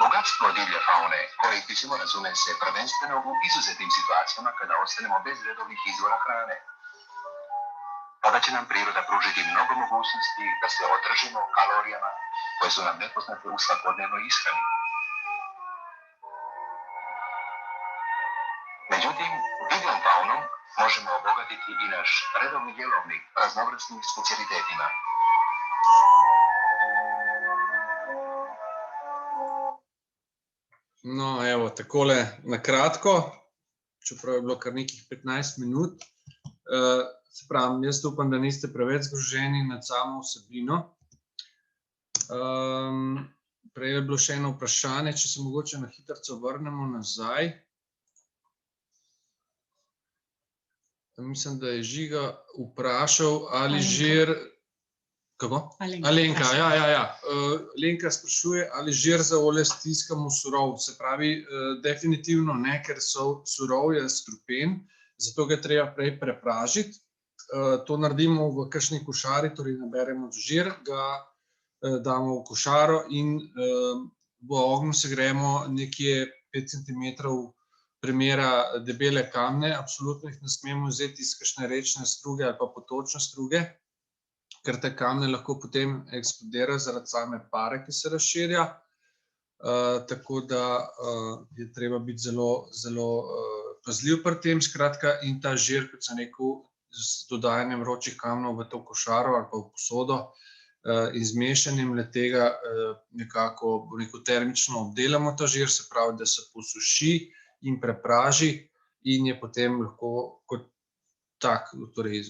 Bogatstvo divlje faune koristit ćemo, razume se, prvenstveno u izuzetnim situacijama kada ostanemo bez redovnih izvora hrane. Tada će nam priroda pružiti mnogo mogućnosti da se održimo kalorijama koje su nam nepoznate u svakodnevnoj ishrani. Međutim, divljom faunom možemo obogatiti i naš redovni jelovnik raznovrsnim specijalitetima. No, evo, takole na kratko, čeprav je bilo kar nekih 15 minut. Se pravim, jaz upam, da niste preveč zgroženi nad samo vsebino. Prej je bilo še eno vprašanje, če se mogoče na hitrico vrnemo nazaj. mislim, da je Žiga vprašal, ali žir... Kako? Alenka. Ja. Alenka sprašuje, ali žir za olje stiskamo surov. Se pravi, definitivno ne, ker surov je strupen, zato ga treba prej prepražiti. To naredimo v kakšni košari, torej naberemo žir, ga damo v košaro in v ognju segrejemo nekje 5 centimetrov premera debele kamne. Absolutno jih ne smemo vzeti iz kakšne rečne struge ali pa potočne struge, ker te kamne lahko potem eksplodirajo zaradi same pare, ki se razširja. Tako da je treba biti zelo pazljiv pri tem, skratka, in ta žir, kot sem rekel, z dodajanjem vročih kamnov v to košaro ali pa v posodo in z mešanjem le-tega nekako, bom rekel, termično obdelamo ta žir, se pravi, da se posuši in prepraži in je potem lahko kot tak, torej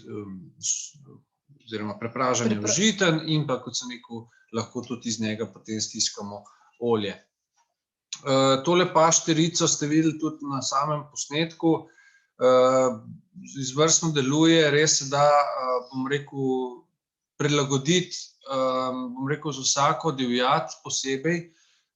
oziroma prepražanje užiten in pa, kot sem rekel, lahko tudi iz njega potem stiskamo olje. Tole pašterico ste videli tudi na samem posnetku. Izvrstno deluje, res se da, bom rekel, prilagoditi, bom rekel, za vsako divjad posebej.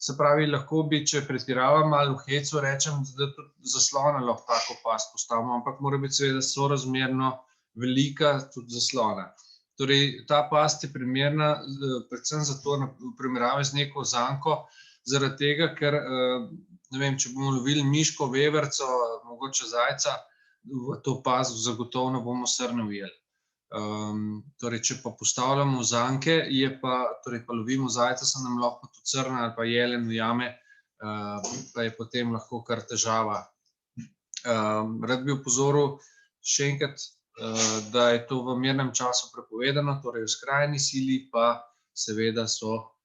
Se pravi, lahko bi, če pretiravam malo v hecu, rečem, da tudi zaslona lahko tako past postavimo, ampak mora biti seveda sorazmerno velika tudi zaslona. Torej, ta past je primerna predvsem zato v primerjavi z neko zanko, zaradi tega, ker, ne vem, če bomo lovili miško, veverco, mogoče zajca, v to past zagotovo ne bomo srne ujeli. Torej, če pa postavljamo zanke, torej pa lovimo zajca, se nam lahko tudi srna ali pa jelen ujame, pa je potem lahko kar težava. Rad bi opozoril še enkrat, da je to v mirnem času prepovedano, torej v skrajni sili, pa seveda so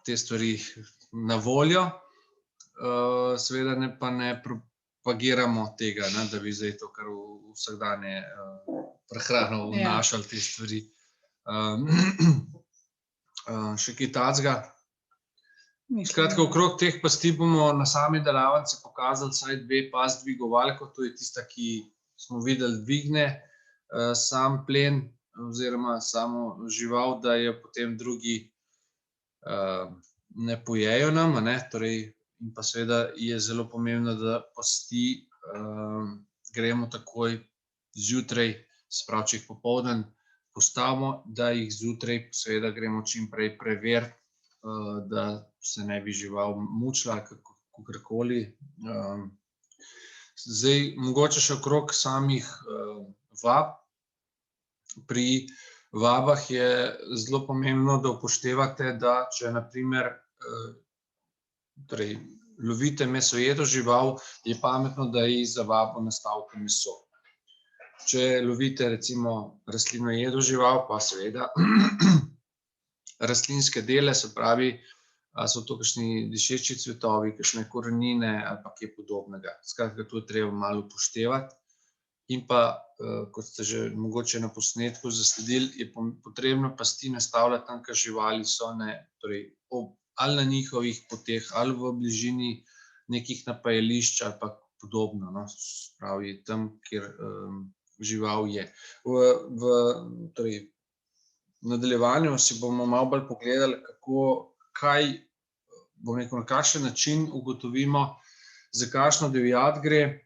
te stvari na voljo. Seveda pa ne propagiramo tega, da bi zdaj to kar v vsakdanje prehrano vnašali te stvari. Še kaj takega? Skratka, okrog teh pasti bomo na sami delavnici pokazali vsaj 2 past dvigovalko, to je tista, ki smo videli dvigne sam plen oziroma samo žival, da jo potem drugi ne pojejo nam, torej in pa seveda je zelo pomembno, da pasti gremo takoj zjutraj, se pravi, če jih popoldan postavimo, da jih zjutraj seveda gremo čim prej preveriti, da se ne bi žival mučila, kakorkoli. Zdaj, mogoče še okrog samih vab. Pri vabah je zelo pomembno, da upoštevate, da če na primer lovite mesojedo žival, je pametno, da ji za vabo nastavite meso. Če lovite recimo rastlinojedo žival, pa seveda rastlinske dele, se pravi, so to kakšni dišeči cvetovi, kakšne korenine ali pa kaj podobnega. Skratka, to je treba malo upoštevati. In pa, kot ste že mogoče na posnetku zasledili, je potrebno pasti nastavljati tam, kjer živali so, torej ali na njihovih poteh, ali v bližini nekih napajališč ali pa podobno, se pravi, tam, kjer žival je. V nadaljevanju si bomo malo bolj pogledali, na kakšen način ugotovimo, za kakšno divjad gre.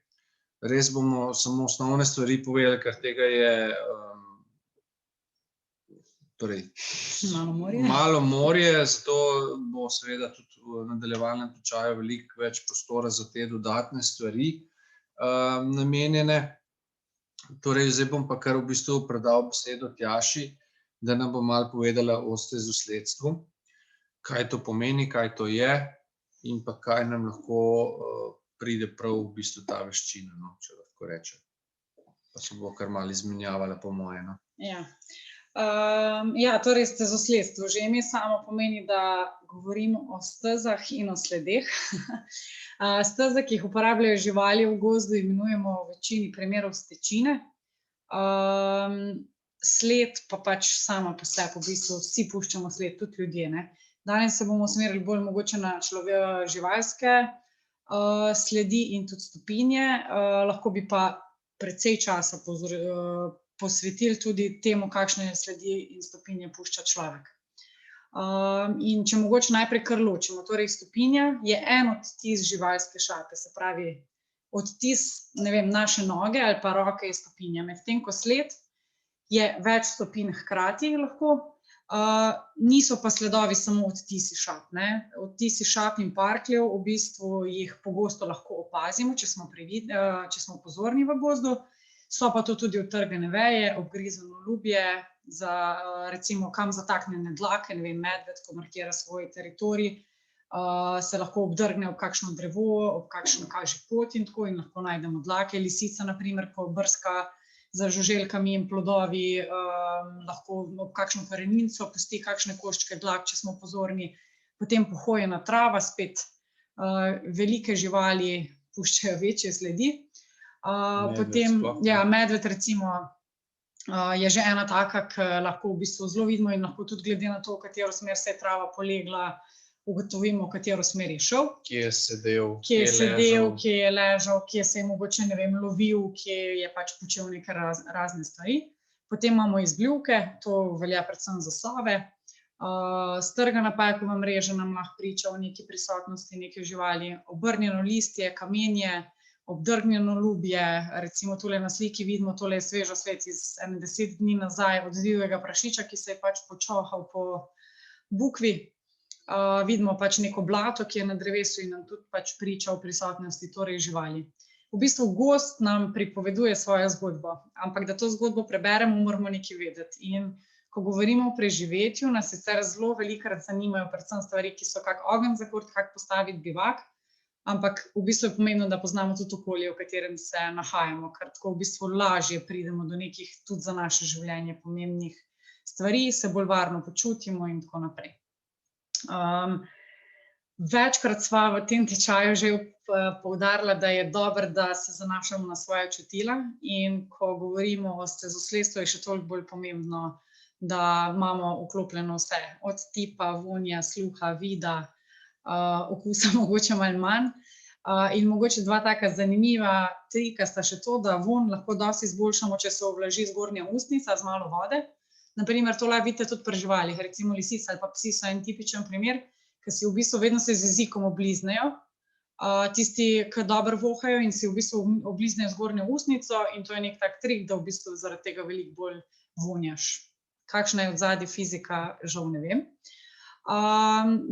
Res bomo samo osnovne stvari povedali, ker tega je malo morje, zato bo seveda tudi v nadaljevalnem tečaju veliko več prostora za te dodatne stvari namenjene. Torej, zdaj bom pa kar v bistvu predal besedo Tjaši, da nam bo malo povedala o stezosledstvu, kaj to pomeni, kaj to je in pa kaj nam lahko pride prav v bistvu ta veščina, če lahko rečem. Pa se bo kar malo izmenjavala po moje. Torej stezosledstvo. Že ime samo pomeni, da govorimo o stezah in o sledeh. Steze, ki jih uporabljajo živali v gozdu, imenujemo v večini primerov stečine. Sled pa pač sama po sebi, v bistvu vsi puščamo sled, tudi ljudje. Danes se bomo usmerili bolj mogoče na živalske sledi in tudi stopinje. Lahko bi pa precej časa posvetili tudi temu, kakšne sledi in stopinje pušča človek. In če mogoče najprej kar ločimo, torej stopinja je en odtis živalske šape, se pravi odtis, ne vem, naše noge ali pa roke je stopinja, medtem ko sled je več stopinj hkrati lahko, niso pa sledovi samo odtisi šap, ne. Odtisi šap in parkljev v bistvu jih pogosto lahko opazimo, če smo pozorni v gozdu, so pa to tudi utrgane veje, obgrizano lubje, recimo kam zataknjene dlake, ne vem, medved, ko markira svoj teritorij, se lahko obdrgne ob kakšno drevo, ob kakšno kaži pot in tako, in lahko najdemo dlake, lisica na primer, ko brska za žuželkami in plodovi, lahko ob kakšno koreninico pusti kakšne koščke dlak, če smo pozorni, potem pohojena trava, spet velike živali puščajo večje sledi. Potem, ja, medved recimo je že ena taka, ki lahko v bistvu zelo vidimo in lahko tudi glede na to, v katero smer se je trava polegla, ugotovimo, v katero smer je šel. Kje je sedel, kje je ležal, kje se je mogoče, ne vem, lovil, kje je pač počel neke razne stvari. Potem imamo izbljuvke, to velja predvsem za sove. Strgana pajkova mreža nam lahko priča o neki prisotnosti neke živali, obrnjeno listje, kamenje, obdrgnjeno lubje, recimo tule na sliki vidimo, tole je sveža sled iz 10 dni nazaj od divjega prašiča, ki se je pač počohal po bukvi. Vidimo pač neko blato, ki je na drevesu in nam tudi pač priča o prisotnosti torej živali. V bistvu gozd nam pripoveduje svojo zgodbo, ampak da to zgodbo preberemo, moramo nekaj vedeti. In ko govorimo o preživetju, nas sicer zelo velikokrat zanimajo predvsem stvari, ki so kak ogenj zakuriti, kak postaviti bivak, ampak v bistvu je pomembno, da poznamo tudi okolje, v katerem se nahajamo, ker tako v bistvu lažje pridemo do nekih tudi za naše življenje pomembnih stvari, se bolj varno počutimo in tako naprej. Večkrat sva v tem tečaju že poudarila, da je dobro, da se zanašamo na svoja čutila, in ko govorimo o stezosledstvu, je še toliko bolj pomembno, da imamo vklopljeno vse, od tipa, vonja, sluha, vida, okusa mogoče malo manj. In mogoče dva taka zanimiva trika sta še to, da vonj lahko dosti izboljšamo, če se ovlaži zgornja ustnica z malo vode. Na primer, to lahko vidite tudi pri živalih, recimo lisica ali pa psi so en tipičen primer, ki si v bistvu vedno se z jezikom obliznejo. Tisti, ki dobro vohajo in si v bistvu obliznejo zgornjo ustnico, in to je nek tak trik, da v bistvu zaradi tega veliko bolj vonjaš. Kakšna je odzadaj fizika, žal ne vem.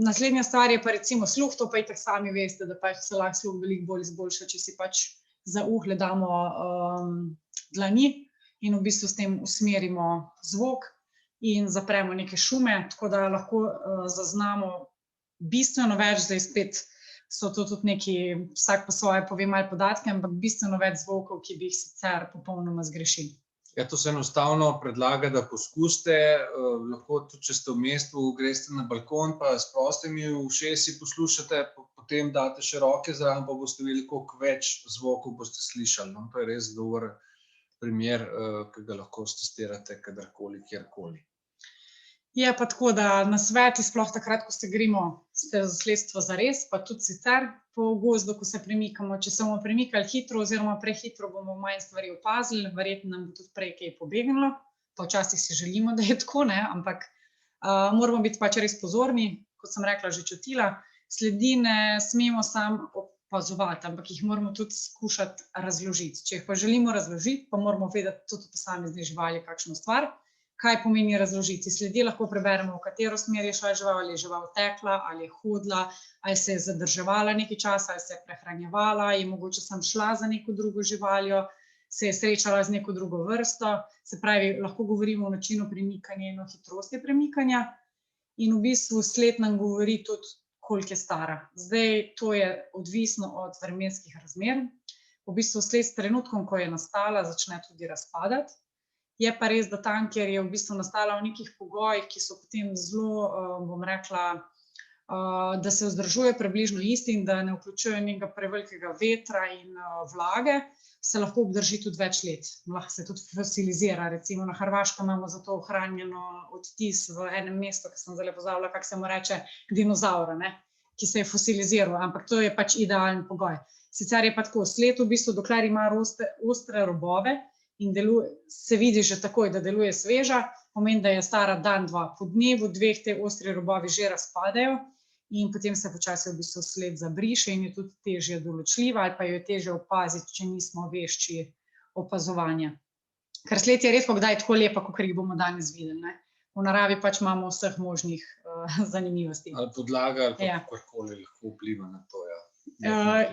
Naslednja stvar je pa recimo sluh, to pa itak sami veste, da pač se lahko sluh veliko bolj izboljša, če si pač za uhlje damo dlani in v bistvu s tem usmerimo zvok in zapremo neke šume, tako da lahko zaznamo bistveno več, zdaj spet so to tudi neki, vsak po svoje pove malo podatke, ampak bistveno več zvokov, ki bi jih sicer popolnoma zgrešili. Ja, to se enostavno predlaga, da poskusite, lahko tudi, če ste v mestu, greste na balkon, pa s prostimi ušesi poslušate, potem date še roke zraven, pa boste videli, koliko več zvokov boste slišali. No, to je res dober primer, ki ga lahko stestirate kadarkoli, kjerkoli. Je pa tako, da nasveti, sploh takrat, ko se gremo stezosledstvo zares, pa tudi sicer po gozdu, ko se premikamo, če se bomo premikali hitro oziroma prehitro, bomo manj stvari opazili, verjetno nam bo tudi prej kaj pobegnilo, pa včasih si želimo, da je tako, ne, ampak moramo biti pač res pozorni, kot sem rekla, že čutila, sledi ne smemo samo opazovati, ampak jih moramo tudi skušati razložiti. Če jih pa želimo razložiti, pa moramo vedeti tudi o posamezni živali kakšno stvar. Kaj pomeni razložiti? Sledi lahko preberemo, v katero smer je šla žival, ali je žival tekla, ali je hodila, ali se je zadrževala nekaj časa, ali se je prehranjevala, je mogoče samo šla za neko drugo živaljo, se je srečala z neko drugo vrsto, se pravi, lahko govorimo o načinu premikanja in o hitrosti premikanja, in v bistvu sled nam govori tudi, koliko je stara. Zdaj, to je odvisno od vremenskih razmer. V bistvu sled s trenutkom, ko je nastala, začne tudi razpadati. Je pa res, da tam, kjer je v bistvu nastala v nekih pogojih, ki so potem zelo, bom rekla, da se vzdržuje približno isti in da ne vključuje nekega prevelikega vetra in vlage, se lahko obdrži tudi več let. Lahko se tudi fosilizira, recimo na Hrvaškem imamo zato ohranjeno odtis v enem mestu, ki sem zdajle pozabila, kako se mu reče, dinozavra, ne, ki se je fosiliziral, ampak to je pač idealen pogoj. Sicer je pa tako, sled v bistvu, dokler ima ostre robove in se vidi že takoj, da deluje sveža, pomeni, da je stara dan, dva. Po dnevu, dveh te ostri robovi že razpadajo in potem se počasi v bistvu sled zabriše in je tudi težje določljiva ali pa jo je težje opaziti, če nismo vešči opazovanja. Ker sled je redko kdaj tako lepa, kot jih bomo danes videli, ne. V naravi pač imamo vseh možnih zanimivosti. Ali podlaga, ali pa kakorkoli lahko vpliva na to, ja.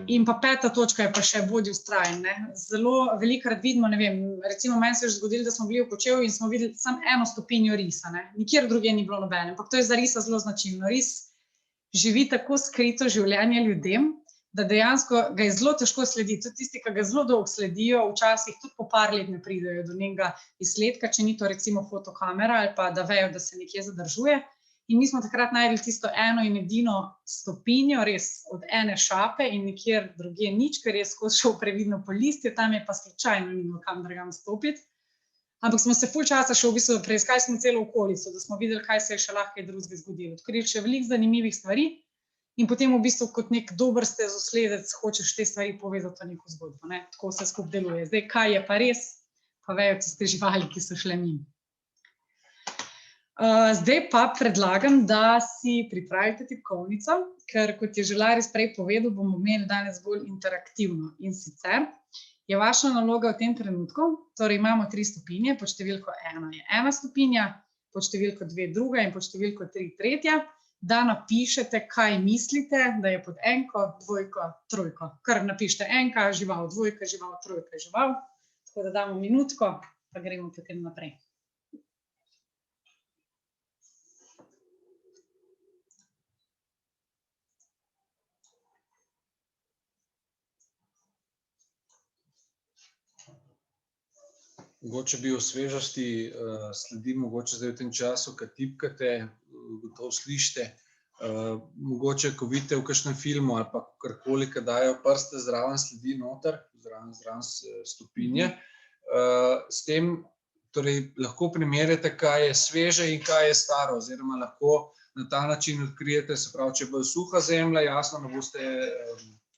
In pa 5. točka je pa še bodi vztrajen, ne. Zelo velikokrat vidimo, ne vem, recimo meni se je že zgodilo, da smo bili v Kočevju in smo videli samo 1 stopinjo risa, ne. Nikjer drugje ni bilo nobene, ampak to je za risa zelo značilno. Ris živi tako skrito življenje ljudem, da dejansko ga je zelo težko slediti. Tudi tisti, ki ga zelo dolgo sledijo, včasih tudi po par let ne pridejo do njega izsledka, če ni to recimo fotokamera ali pa da vejo, da se nekje zadržuje. In mi smo takrat najdli tisto eno in edino stopinjo, res od ene šape in nikjer drugje nič, ker je skozi šel previdno po listju, tam je pa slučajno nimalo kam drugam stopiti. Ampak smo se ful časa še v bistvu preiskali smo celo okolico, da smo videli, kaj se je še lahko kaj drugega zgodilo. Odkrili še veliko zanimivih stvari in potem v bistvu kot nek dober stezosledec hočeš te stvari povezati v neko zgodbo, ne. Tako vse skupaj deluje. Zdaj, kaj je pa res, pa vejo tiste živali, ki so šle mimo. Zdaj pa predlagam, da si pripravite tipkovnico, ker kot je že Laris prej povedal, bomo imeli danes bolj interaktivno. In sicer je vaša naloga v tem trenutku, torej imamo 3 stopinje, pod številko 1 je 1 stopinja, pod številko 2 druga in pod številko 3 tretja, da napišete, kaj mislite, da je pod 1, 2, 3. Kar napišete 1 žival, 2 žival, 3 žival. Tako da damo minutko, pa gremo potem naprej. Mogoče bi v svežosti sledi, mogoče zdaj v tem času, ko tipkate, gotovo slišite, mogoče, ko vidite v kakšnem filmu ali pa kakorkoli, ko dajo prste zraven sledi noter, zraven stopinje. S tem torej lahko primerjate, kaj je sveže in kaj je staro, oziroma lahko na ta način odkrijete, se pravi, če je bolj suha zemlja, jasno, ne boste,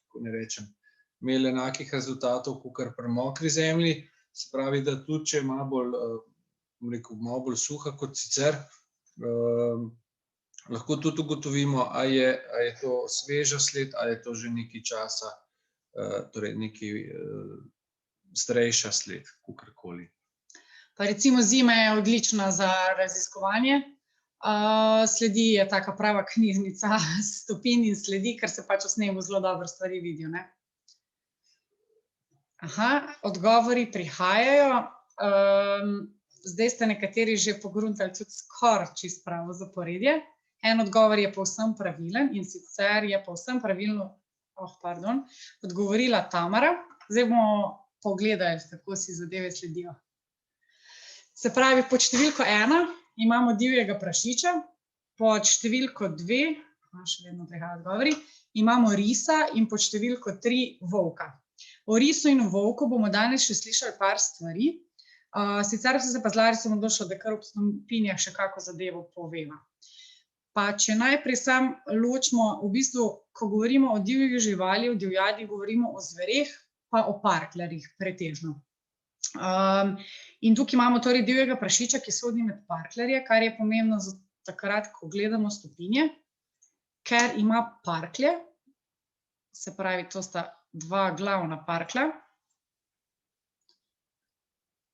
kako naj rečem, imeli enakih rezultatov kakor pri mokri zemlji. Se pravi, da tudi, če je malo bolj, bom rekel, malo bolj suha kot sicer, lahko tudi ugotovimo, a je to sveža sled, ali je to že nekaj časa, torej nekaj starejša sled, kakorkoli. Pa recimo zima je odlična za raziskovanje. Sledi je taka prava knjižnica stopinj in sledi, ker se pač v snegu zelo dobro stvari vidijo, ne. Odgovori prihajajo. Zdaj ste nekateri že pogruntali tudi skoraj čisto pravo zaporedje. En odgovor je povsem pravilen, in sicer je povsem pravilno, odgovorila Tamara. Zdaj bomo pogledali, kako si zadeve sledijo. Se pravi, pod številko 1 imamo divjega prašiča, pod številko 2, še vedno prihajajo odgovori, imamo risa in pod številko 3 volka. O risu in o volku bomo danes še slišali par stvari, sicer so se pa z Larisom odločili, da kar ob stopinjah še kako zadevo poveva. Pa če najprej sam ločimo, v bistvu, ko govorimo o divjih živali, o divjadi, govorimo o zvereh pa o parkljarjih pretežno. In tukaj imamo torej divjega prašiča, ki sodi med parkljarje, kar je pomembno za takrat, ko gledamo stopinje, ker ima parklje, se pravi, to sta 2 glavna parklja,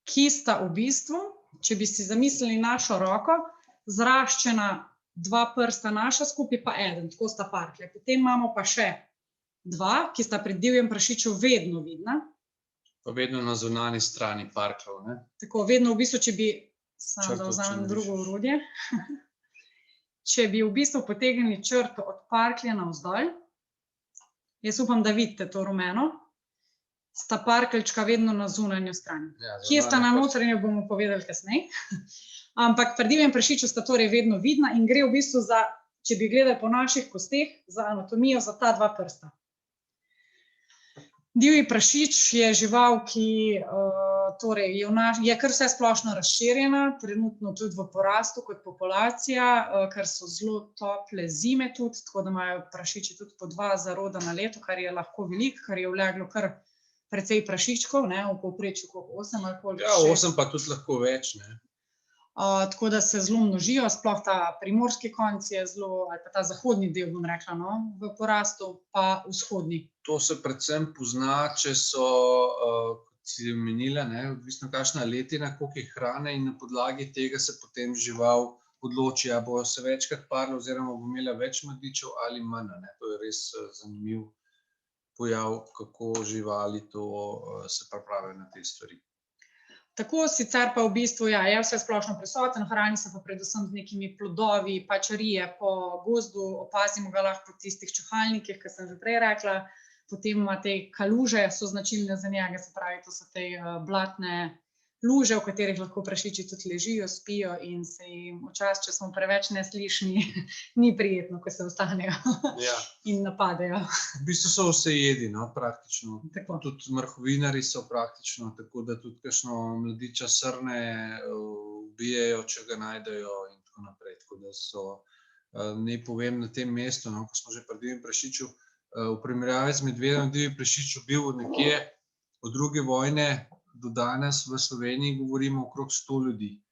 ki sta v bistvu, če bi si zamislili našo roko, zraščena 2 prsta naša skupaj pa 1, tako sta parklje. Potem imamo pa še 2, ki sta pri divjem prašiču vedno vidna. Pa vedno na zunanji strani parkljev, ne? Tako, vedno v bistvu, če bi, samo da vzamem drugo orodje, če bi v bistvu potegnili črto od parklja navzdol, jaz upam, da vidite to rumeno, sta parkeljčka vedno na zunanjo stran. Kje sta na notranjo, bomo povedali kasneje. Ampak pri divjem prašiču sta torej vedno vidna in gre v bistvu za, če bi gledali po naših kosteh, za anatomijo, za ta 2 prsta. Divji prašič je žival, ki torej je kar vse splošno razširjena, trenutno tudi v porastu kot populacija, ker so zelo tople zime tudi, tako da imajo prašiči tudi po 2 zaroda na leto, kar je lahko veliko, ker je vleglo kar precej prašičkov, ne, v povprečju koliko 8 ali koliko? Ja, 8 pa tudi lahko več, ne. Tako da se zelo množijo, sploh ta primorski konec je zelo, ali pa ta zahodni del, bom rekla, no, v porastu, pa vzhodni. To se predvsem pozna, če so, kot si omenila, ne, odvisno kakšna letina, koliko je hrane in na podlagi tega se potem žival odloči, a bo se večkrat parila oziroma bo imela več mladičev ali manj, ne. To je res zanimiv pojav, kako živali to se pripravijo na te stvari. Tako, sicer pa v bistvu, ja, je vse splošno prisoten, hrani se pa predvsem z nekimi plodovi, pač rije po gozdu, opazimo ga lahko po tistih čuhalnikih, ki sem že prej rekla, potem ima te kaluže, so značilne za njega, se pravi, to so te blatne luže, v katerih lahko prašiči tudi ležijo, spijo in se jim včasih, če smo preveč neslišni, ni prijetno, ko se vstanejo in napadejo. V bistvu so vsejedi, no, praktično. Tako. Tudi mrhovinarji so praktično, tako da tudi kakšno mladiča srne ubijejo, če ga najdejo in tako naprej. Tako da so, naj povem na tem mestu, no, ko smo že pri divjem prašiču, v primerjavi z medvedom divji prašič ubil nekje od 2. vojne do danes v Sloveniji govorimo okrog 100 ljudi.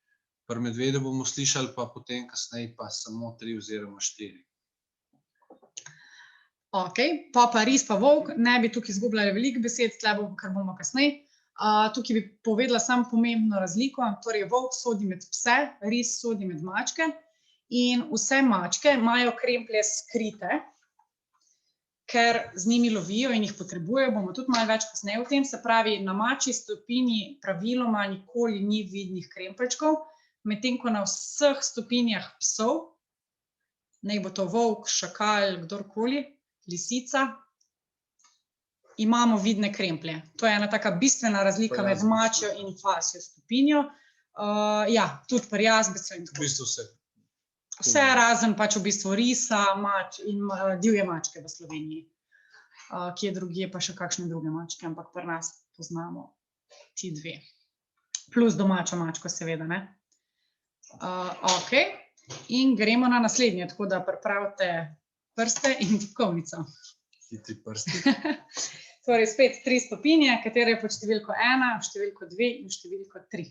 Pri medvedu bomo slišali pa potem kasneje pa samo 3 oziroma 4. Okej, pa ris pa volk, ne bi tukaj izgubljali veliko besed, kar bomo kasneje. Tukaj bi povedala samo pomembno razliko, torej volk sodi med pse, ris sodi med mačke in vse mačke imajo kremplje skrite, ker z njimi lovijo in jih potrebujejo, bomo tudi malo več kasneje o tem, se pravi, na mačji stopinji praviloma nikoli ni vidnih krempeljčkov, medtem ko na vseh stopinjah psov, naj bo to volk, šakal, kdorkoli, lisica, imamo vidne kremplje. To je ena taka bistvena razlika med mačjo in pasjo stopinjo. Ja, tudi pri jazbecu in tako. V bistvu vse. Vse razen pač v bistvu risa, mač in divje mačke v Sloveniji. Kje drugje pa še kakšne druge mačke, ampak pri nas poznamo ti 2. Plus domačo mačko seveda, ne. Okej, in gremo na naslednje, tako da pripravite prste in tipkovnico. Hitri prsti. Torej spet 3 stopinje, katere je pod številko 1, številko 2 in številko 3.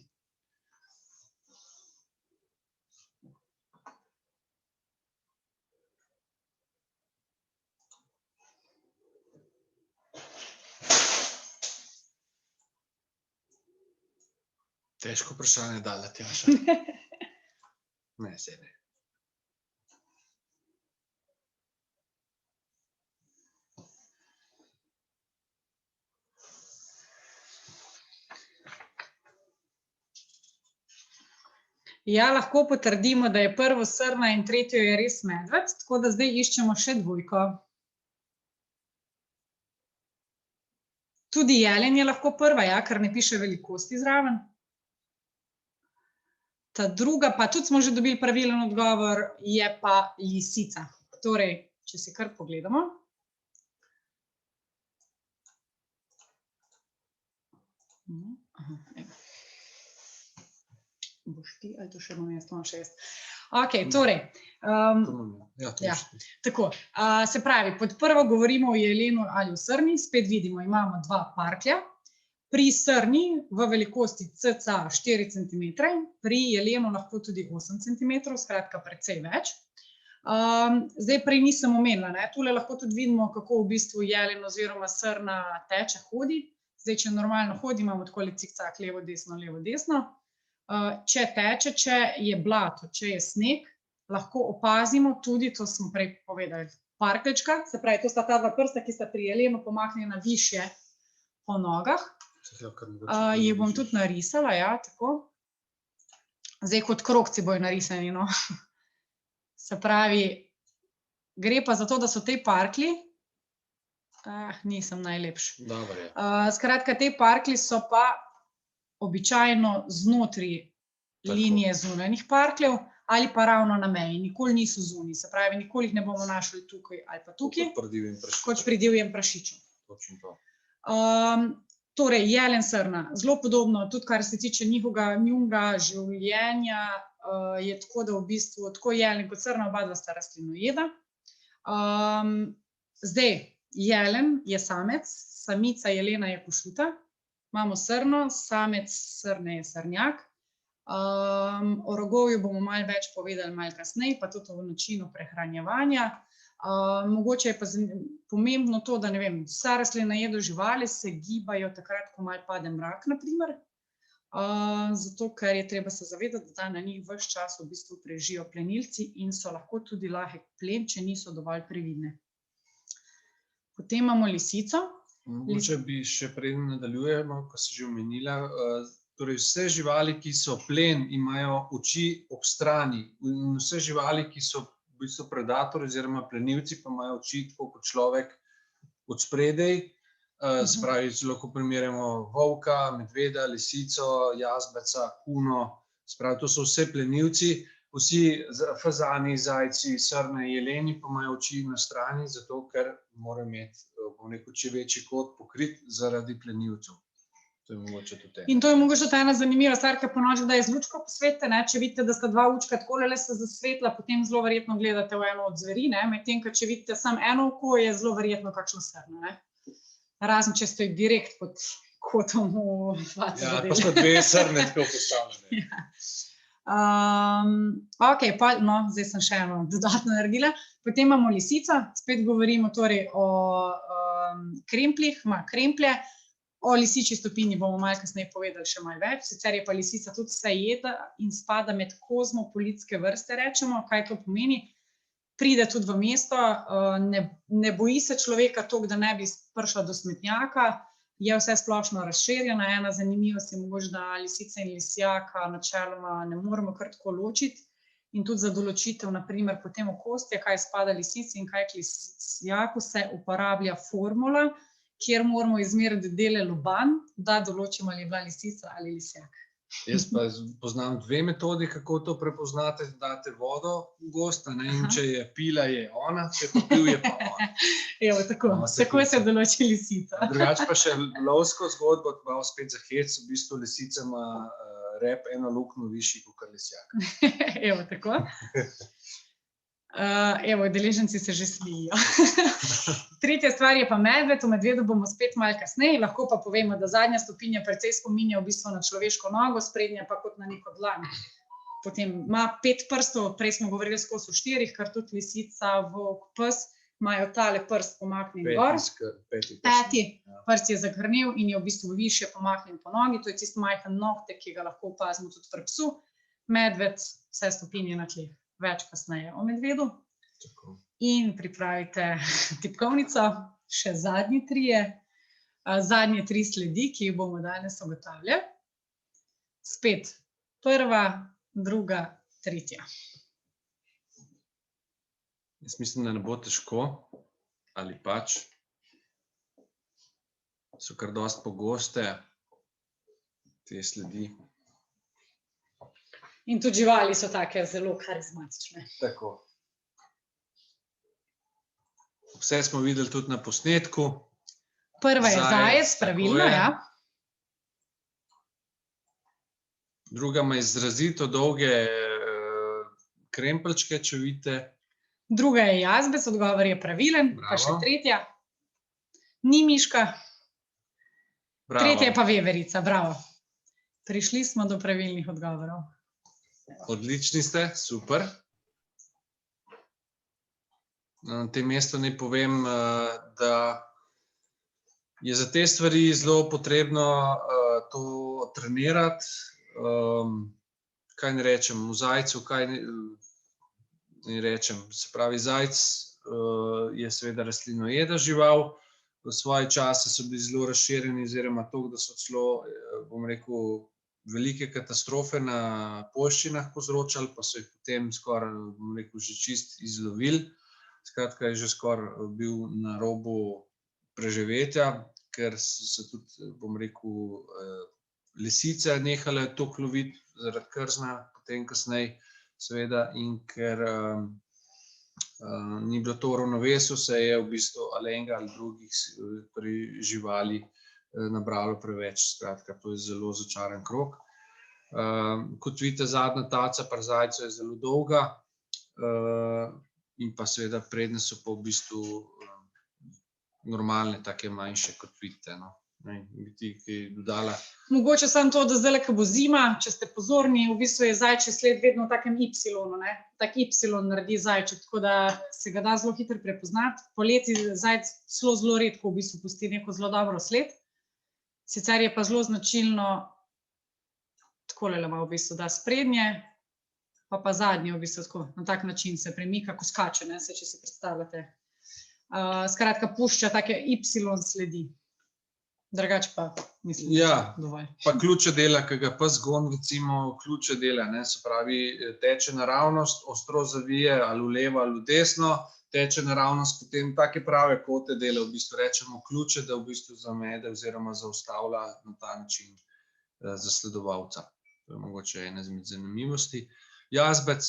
Težko vprašanje dala, Tjaša. Ne, saj ne. Ja, lahko potrdimo, da je prvo srna in tretjo je res medved, tako da zdaj iščemo še 2. Tudi jelen je lahko prva, ja, ker ne piše velikosti zraven. Ta druga, pa tudi smo že dobili pravilen odgovor, je pa lisica. Torej, če si kar pogledamo. Boš ti, ali to še bom jaz, to imam še jaz. Okej, torej. Tako, se pravi, pod prvo govorimo o jelenu ali o srni, spet vidimo, imamo 2 parklja. Pri srni v velikosti cca 4 cm, pri jelenu lahko tudi 8 cm, skratka precej več. Zdaj prej nisem omenila, ne, tule lahko tudi vidimo, kako v bistvu jelen oziroma srna teče, hodi. Zdaj, če normalno hodi, imamo takole cikcak, levo, desno. Če teče, če je blato, če je sneg, lahko opazimo tudi, to smo prej povedali, parkeljčka, se pravi, to sta ta 2 prsta, ki sta pri jelenu pomaknjena višje po nogah. Jih bom tudi narisala, ja, tako. Zdaj kot krogci bojo narisani, no. Se pravi, gre pa za to, da so te parklji, nisem najlepši. Dobro je. Skratka, te parklji so pa običajno znotraj linije zunanjih parkljev ali pa ravno na meji, nikoli niso zunaj, se pravi, nikoli jih ne bomo našli tukaj ali pa tukaj, kot pri divjem prašiču. Točno to. Torej, jelen srna, zelo podobno, tudi kar se tiče njunega življenja, je tako, da v bistvu tako jelen kot srna, oba dva sta rastlinojeda. Zdaj, jelen je samec, samica jelena je košuta, imamo srno, samec srne je srnjak. O rogovju bomo malo več povedali malo kasneje, pa tudi o načinu prehranjevanja. Mogoče je pa pomembno to, da ne vem, vsa rastlinojeda živali se gibajo takrat, ko malo pade mrak, na primer. Zato, ker je treba se zavedati, da na njih ves čas v bistvu prežijo plenilci in so lahko tudi lahek plen, če niso dovolj previdne. Potem imamo lisico. Mogoče bi še preden nadaljujemo, ko si že omenila, torej vse živali, ki so plen, imajo oči ob strani, in vse živali, ki so v bistvu predatorji oziroma plenilci, pa imajo oči tako kot človek od spredaj. Se pravi, lahko primerjamo volka, medveda, lisico, jazbeca, kuno. Se pravi, to so vse plenilci. Vsi fazani, zajci, srne, jeleni pa imajo oči na strani, zato ker morajo imeti, bom rekel, čim večji kot pokrit zaradi plenilcev. To je mogoče tudi In to je mogoče tudi ena zanimiva stvar, ker ponoči, da je z lučko posvetite, ne, če vidite, da sta dva lučka takole le se zasvetla, potem zelo verjetno gledate v eno od zveri, ne, medtem, ker če vidite samo eno oko, je zelo verjetno kakšno srno, ne. Razen, če ste direkt pod kotom v faci Ja, zadeli. pa so dve srne tako postavljene. Okej, no, zdaj sem še eno dodatno naredila. Potem imamo lisico, spet govorimo torej o krempljih, ima kremplje. O lisičji stopinji bomo malo kasneje povedali še malo več, sicer je pa lisica tudi vsejeda in spada med kozmopolitske vrste, rečemo. Kaj to pomeni? Pride tudi v mesto, ne boji se človeka toliko, da ne bi prišla do smetnjaka, je vse splošno razširjena. Ena zanimivost je mogoče, da lisice in lisjaka načeloma ne moremo kar tako ločiti in tudi za določitev, na primer, potem okostja, kaj spada lisici in kaj k lisjaku, se uporablja formula, kjer moramo izmeriti dele lobanj, da določimo, ali je bila lisica ali lisjak. Jaz pa poznam dve metodi, kako to prepoznate, date vodo v gost, ne, in če je pila, je ona, če pa pil, je pa on. Evo, tako, tako se določi lisica. Drugače pa še lovsko zgodbo, malo spet za hec, v bistvu lisica ima rep eno luknjo višji kakor lisjak. Evo, tako. Evo, udeleženci se že smejijo. Tretja stvar je pa medved, o medvedu bomo spet malo kasneje, lahko pa povemo, da zadnja stopinja precej spominja v bistvu na človeško nogo, sprednja pa kot na neko dlan. Potem ima 5 prstov, prej smo govorili skozi o 4, kar tudi lisica, volk, pes, imajo tale prst pomaknjen gor. Peti prst je zagrnel in je v bistvu višje pomaknjen po nogi, to je tisti majhen nohtek, ki ga lahko opazimo tudi pri psu. Medved, vse stopinje na tleh. Več kasneje o medvedu. In pripravite tipkovnico, še zadnji 3, zadnje 3 sledi, ki jih bomo danes ugotavljali. Spet prva, druga, tretja. Jaz mislim, da ne bo težko, ali pač. So kar dosti pogoste te sledi. In tudi živali so take zelo karizmatične. Tako. Vse smo videli tudi na posnetku. Prva je zajec, pravilno, ja. Druga ima izrazito dolge krempeljčke, če vidite. Druga je jazbec, odgovor je pravilen. Bravo. Pa še tretja. Ni miška. Bravo. Tretja je pa veverica, bravo. Prišli smo do pravilnih odgovorov. Odlični ste, super. Na tem mestu naj povem, da je za te stvari zelo potrebno to trenirati. Kaj ne rečem, v zajcu, kaj ne rečem. Se pravi, zajec je seveda rastlinojeda žival. V svoje čase so bili zelo razširjeni, oziroma toliko, da so celo, bom rekel, velike katastrofe na poljščinah povzročali, pa so jih potem skoraj, bom rekel, že čist izlovili. Skratka, je že skoraj bil na robu preživetja, ker so se tudi, bom rekel, lisice nehale toliko loviti zaradi krzna, potem kasneje, seveda, in ker ni bilo to v ravnovesju, se je v bistvu ali enega ali drugih živali nabralo preveč. Skratka, to je zelo začaran krog. Kot vidite, zadnja taca pri zajcu je zelo dolga in pa seveda prednje so pa v bistvu normalne, take manjše, kot vidite. No. Bi ti kaj dodala? Mogoče samo to, da zdaj, ko bo zima, če ste pozorni, v bistvu je zajčji sled vedno v takem Y-u, ne? Tak Y naredi zajček, tako da se ga da zelo hitro prepoznati. Poleti zajec zelo redko v bistvu pusti neko zelo dobro sled. Sicer je pa zelo značilno, takole malo v bistvu da sprednje, pa zadnje v bistvu tako, na tak način se premika, ko skače, ne, če si predstavljate. Skratka, pušča take Y sledi. Drugače pa mislim, Ja, dovolj. pa ključe dela, ki ga pes gon, recimo, ključe dela, ne, se pravi, teče naravnost, ostro zavije ali v levo ali v desno, teče naravnost, potem take prave kote dela, v bistvu rečemo ključe, da v bistvu zamede oziroma zaustavlja na ta način zasledovalca. To je mogoče ena izmed zanimivosti. Jazbec,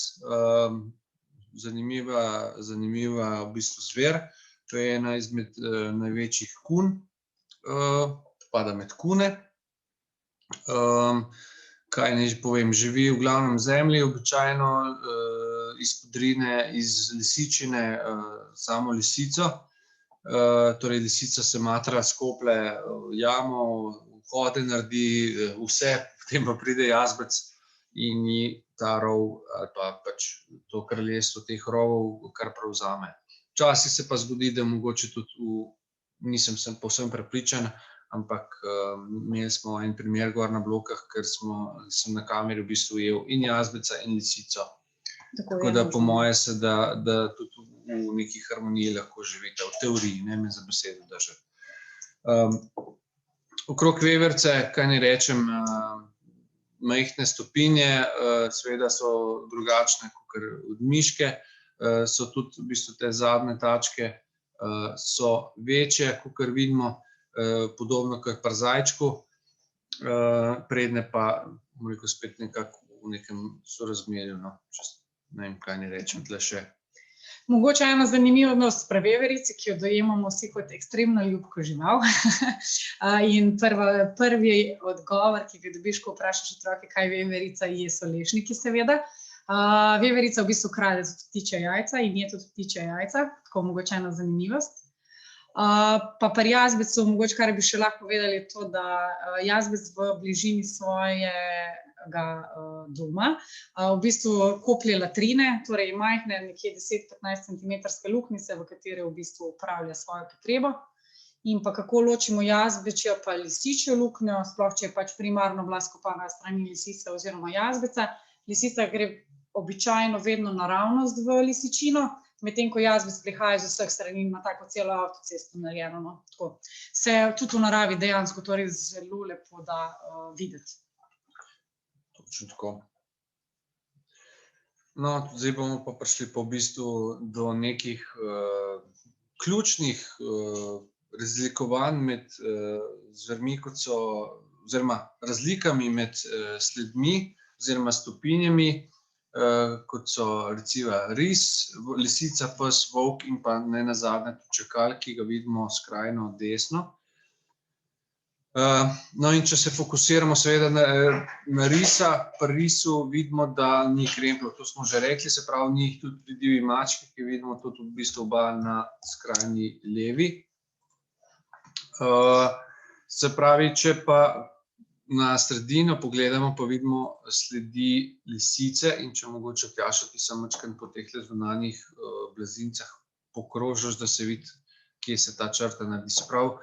zanimiva v bistvu zver, to je ena izmed največjih kun, pada med kune. Kaj naj povem, živi v glavnem zemlji, običajno iz podrine, iz lisičine, samo lisico. Torej lisica se matra, skoplje jamo, vhode naredi, vse, potem pa pride jazbec in ji ta rov ali pa pač to kraljestvo teh rovov kar prevzame. Včasih se pa zgodi, da mogoče tudi nisem povsem prepričan, ampak imeli smo en primer gor na Blokah, ker sem na kameri v bistvu ujel in jazbeca in lisico. Tako da po moje se da tudi v neki harmoniji lahko živite, v teoriji, ne me za besedo držati. Okrog veverce, kaj naj rečem, majhne stopinje, seveda so drugačne kakor od miške, so tudi v bistvu te zadnje tačke, so večje, kakor vidimo, podobno kot pri zajčku, prednje pa, bom rekel, spet nekako v nekem sorazmerju, no, ne vem, kaj naj rečem tule še. Mogoče ena zanimivost pri veverici, ki jo dojemamo vsi kot ekstremno ljubko žival. In prvi odgovor, ki ga dobiš, ko vprašaš otroke, kaj veverica je, so lešniki, seveda. Veverica v bistvu krade tudi ptičja jajca in je tudi ptičja jajca, tako mogoče ena zanimivost. Pa pri jazbecu, mogoče kar bi še lahko povedali, je to, da jazbec v bližini svojega doma v bistvu koplje latrine, torej majhne, nekje 10-15 centimetrske luknjice, v katere v bistvu upravlja svojo potrebo. In pa kako ločimo jazbečjo pa lisičjo luknjo, sploh če je pač primarno bila skopana strani lisice oziroma jazbeca. Lisica gre običajno vedno naravnost v lisičino, medtem ko jazbec prihaja z vseh strani, ima tako celo avtocesto narejeno, no, tako. Se tudi v naravi dejansko to res zelo lepo da videti. Točno tako. No, zdaj bomo pa prišli pa v bistvu do nekih ključnih razlikovanj med zvermi, kot so, oziroma razlikami med sledmi oziroma stopinjami, kot so recimo ris, lisica, pes, volk in pa nenazadnje tudi čakal, ki ga vidimo skrajno desno. No, in če se fokusiramo seveda na risa, pri risu vidimo, da ni krempljev, to smo že rekli, se pravi, ni tudi pri divji mački, ki vidimo tudi v bistvu oba na skrajni levi. Se pravi, če pa na sredino pogledamo, pa vidimo sledi lisice in če mogoče vprašati samo majčkeno po teh zunanjih blazincah pokrožiš, da se vidi, kje se ta črta naredi. Se pravi,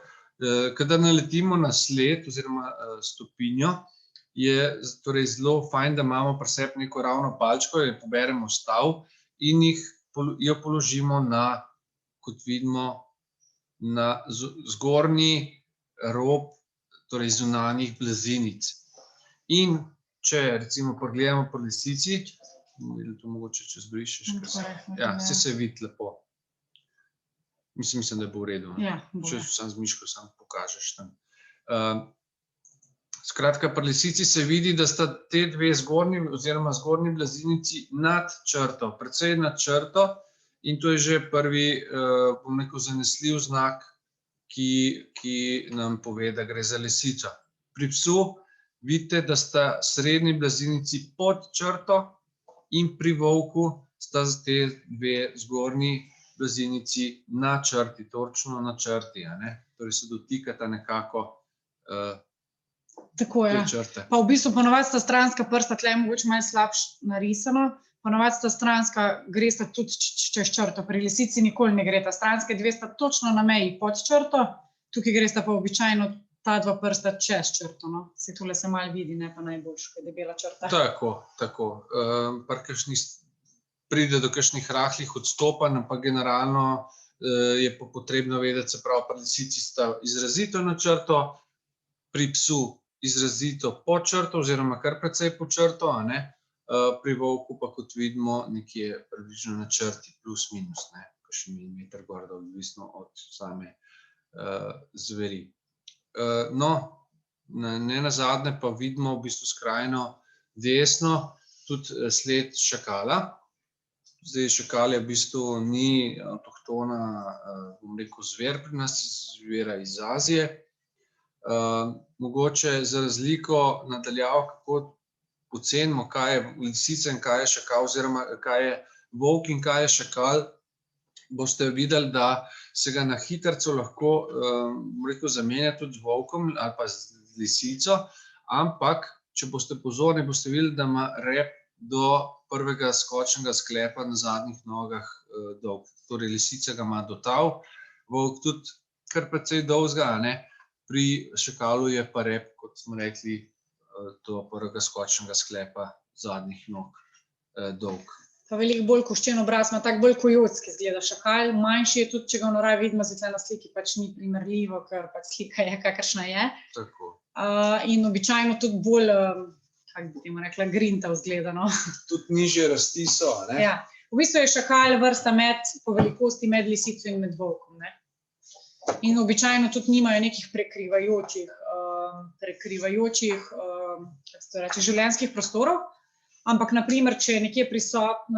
kadar naletimo na sled oziroma stopinjo, je torej zelo fajn, da imamo pri sebi neko ravno palčko, jo poberemo stav in jo položimo na, kot vidimo, na zgornji rob, torej zunanjih blazinic. In če recimo pogledamo po lisici, bomo videli to mogoče, če zbrišeš, ja, se vidi lepo. Mislim, da bo v redu. Če sam z miško samo pokažeš tam. Skratka, pri lisici se vidi, da sta te dve zgornji oziroma zgornji blazinici nad črto, precej nad črto in to je že prvi, bom rekel, zanesljiv znak, ki nam pove, da gre za lisico. Pri psu vidite, da sta srednji blazinici pod črto in pri volku sta te dve zgornji blazinici na črti, točno na črti, a ne? Torej se dotikata nekako Tako je. te črte. Pa v bistvu ponovadi sta stranska prsta, tle je mogoče malo slabše narisano, ponovadi sta stranska, gresta tudi čez črto, pri lisici nikoli ne gresta, stranske dve sta točno na meji pod črto, tukaj gresta pa običajno ta dva prsta čez črto, no. Se tule se malo vidi, ne pa najboljš, ko je debela črta. Tako. Pride do kakšnih rahlih odstopanj, ampak generalno je pa potrebno vedeti, se pravi, pri lisici sta izrazito na črto, pri psu izrazito pod črto oziroma kar precej pod črto, a ne? Pri volku pa, kot vidimo, nekje približno na črti, plus minus, ne? Kakšen milimeter gor, da odvisno od same zveri. No, ne nazadnje pa vidimo v bistvu skrajno desno tudi sled šakala. Zdaj, šakal je v bistvu ni avtohtona, bom rekel, zver pri nas, izvira iz Azije. Mogoče za razliko nadaljavo, kako ocenimo, kaj je lisica in kaj je šakal, oziroma kaj je volk in kaj je šakal, boste videli, da se ga na hitrco lahko, bom rekel, zamenja tudi z volkom ali pa z lisico, ampak, če boste pozorni, boste videli, da ima rep do prvega skočnega sklepa na zadnjih nogah dolg. Torej, lisica ga ima do tav, volk tudi kar precej dolgega, a ne? Pri šakalu je pa rep, kot smo rekli, do prvega skočnega sklepa zadnjih nog dolg. Pa veliko bolj koščen obraz, ima tako bolj kojotski izgleda šakal, manjši je tudi, če ga v vidimo, zdaj na sliki pač ni primerljivo, ker pač slika je, kakršna je. Tako. In običajno tudi bolj, kako bi temu rekla, grintav izgleda, no. Tudi nižje rasti so, a ne? Ja. V bistvu je šakal vrsta po velikosti med lisico in med volkom, ne. In običajno tudi nimajo nekih prekrivajočih, kako se to reče, življenjskih prostorov, ampak na primer, če je nekje prisoten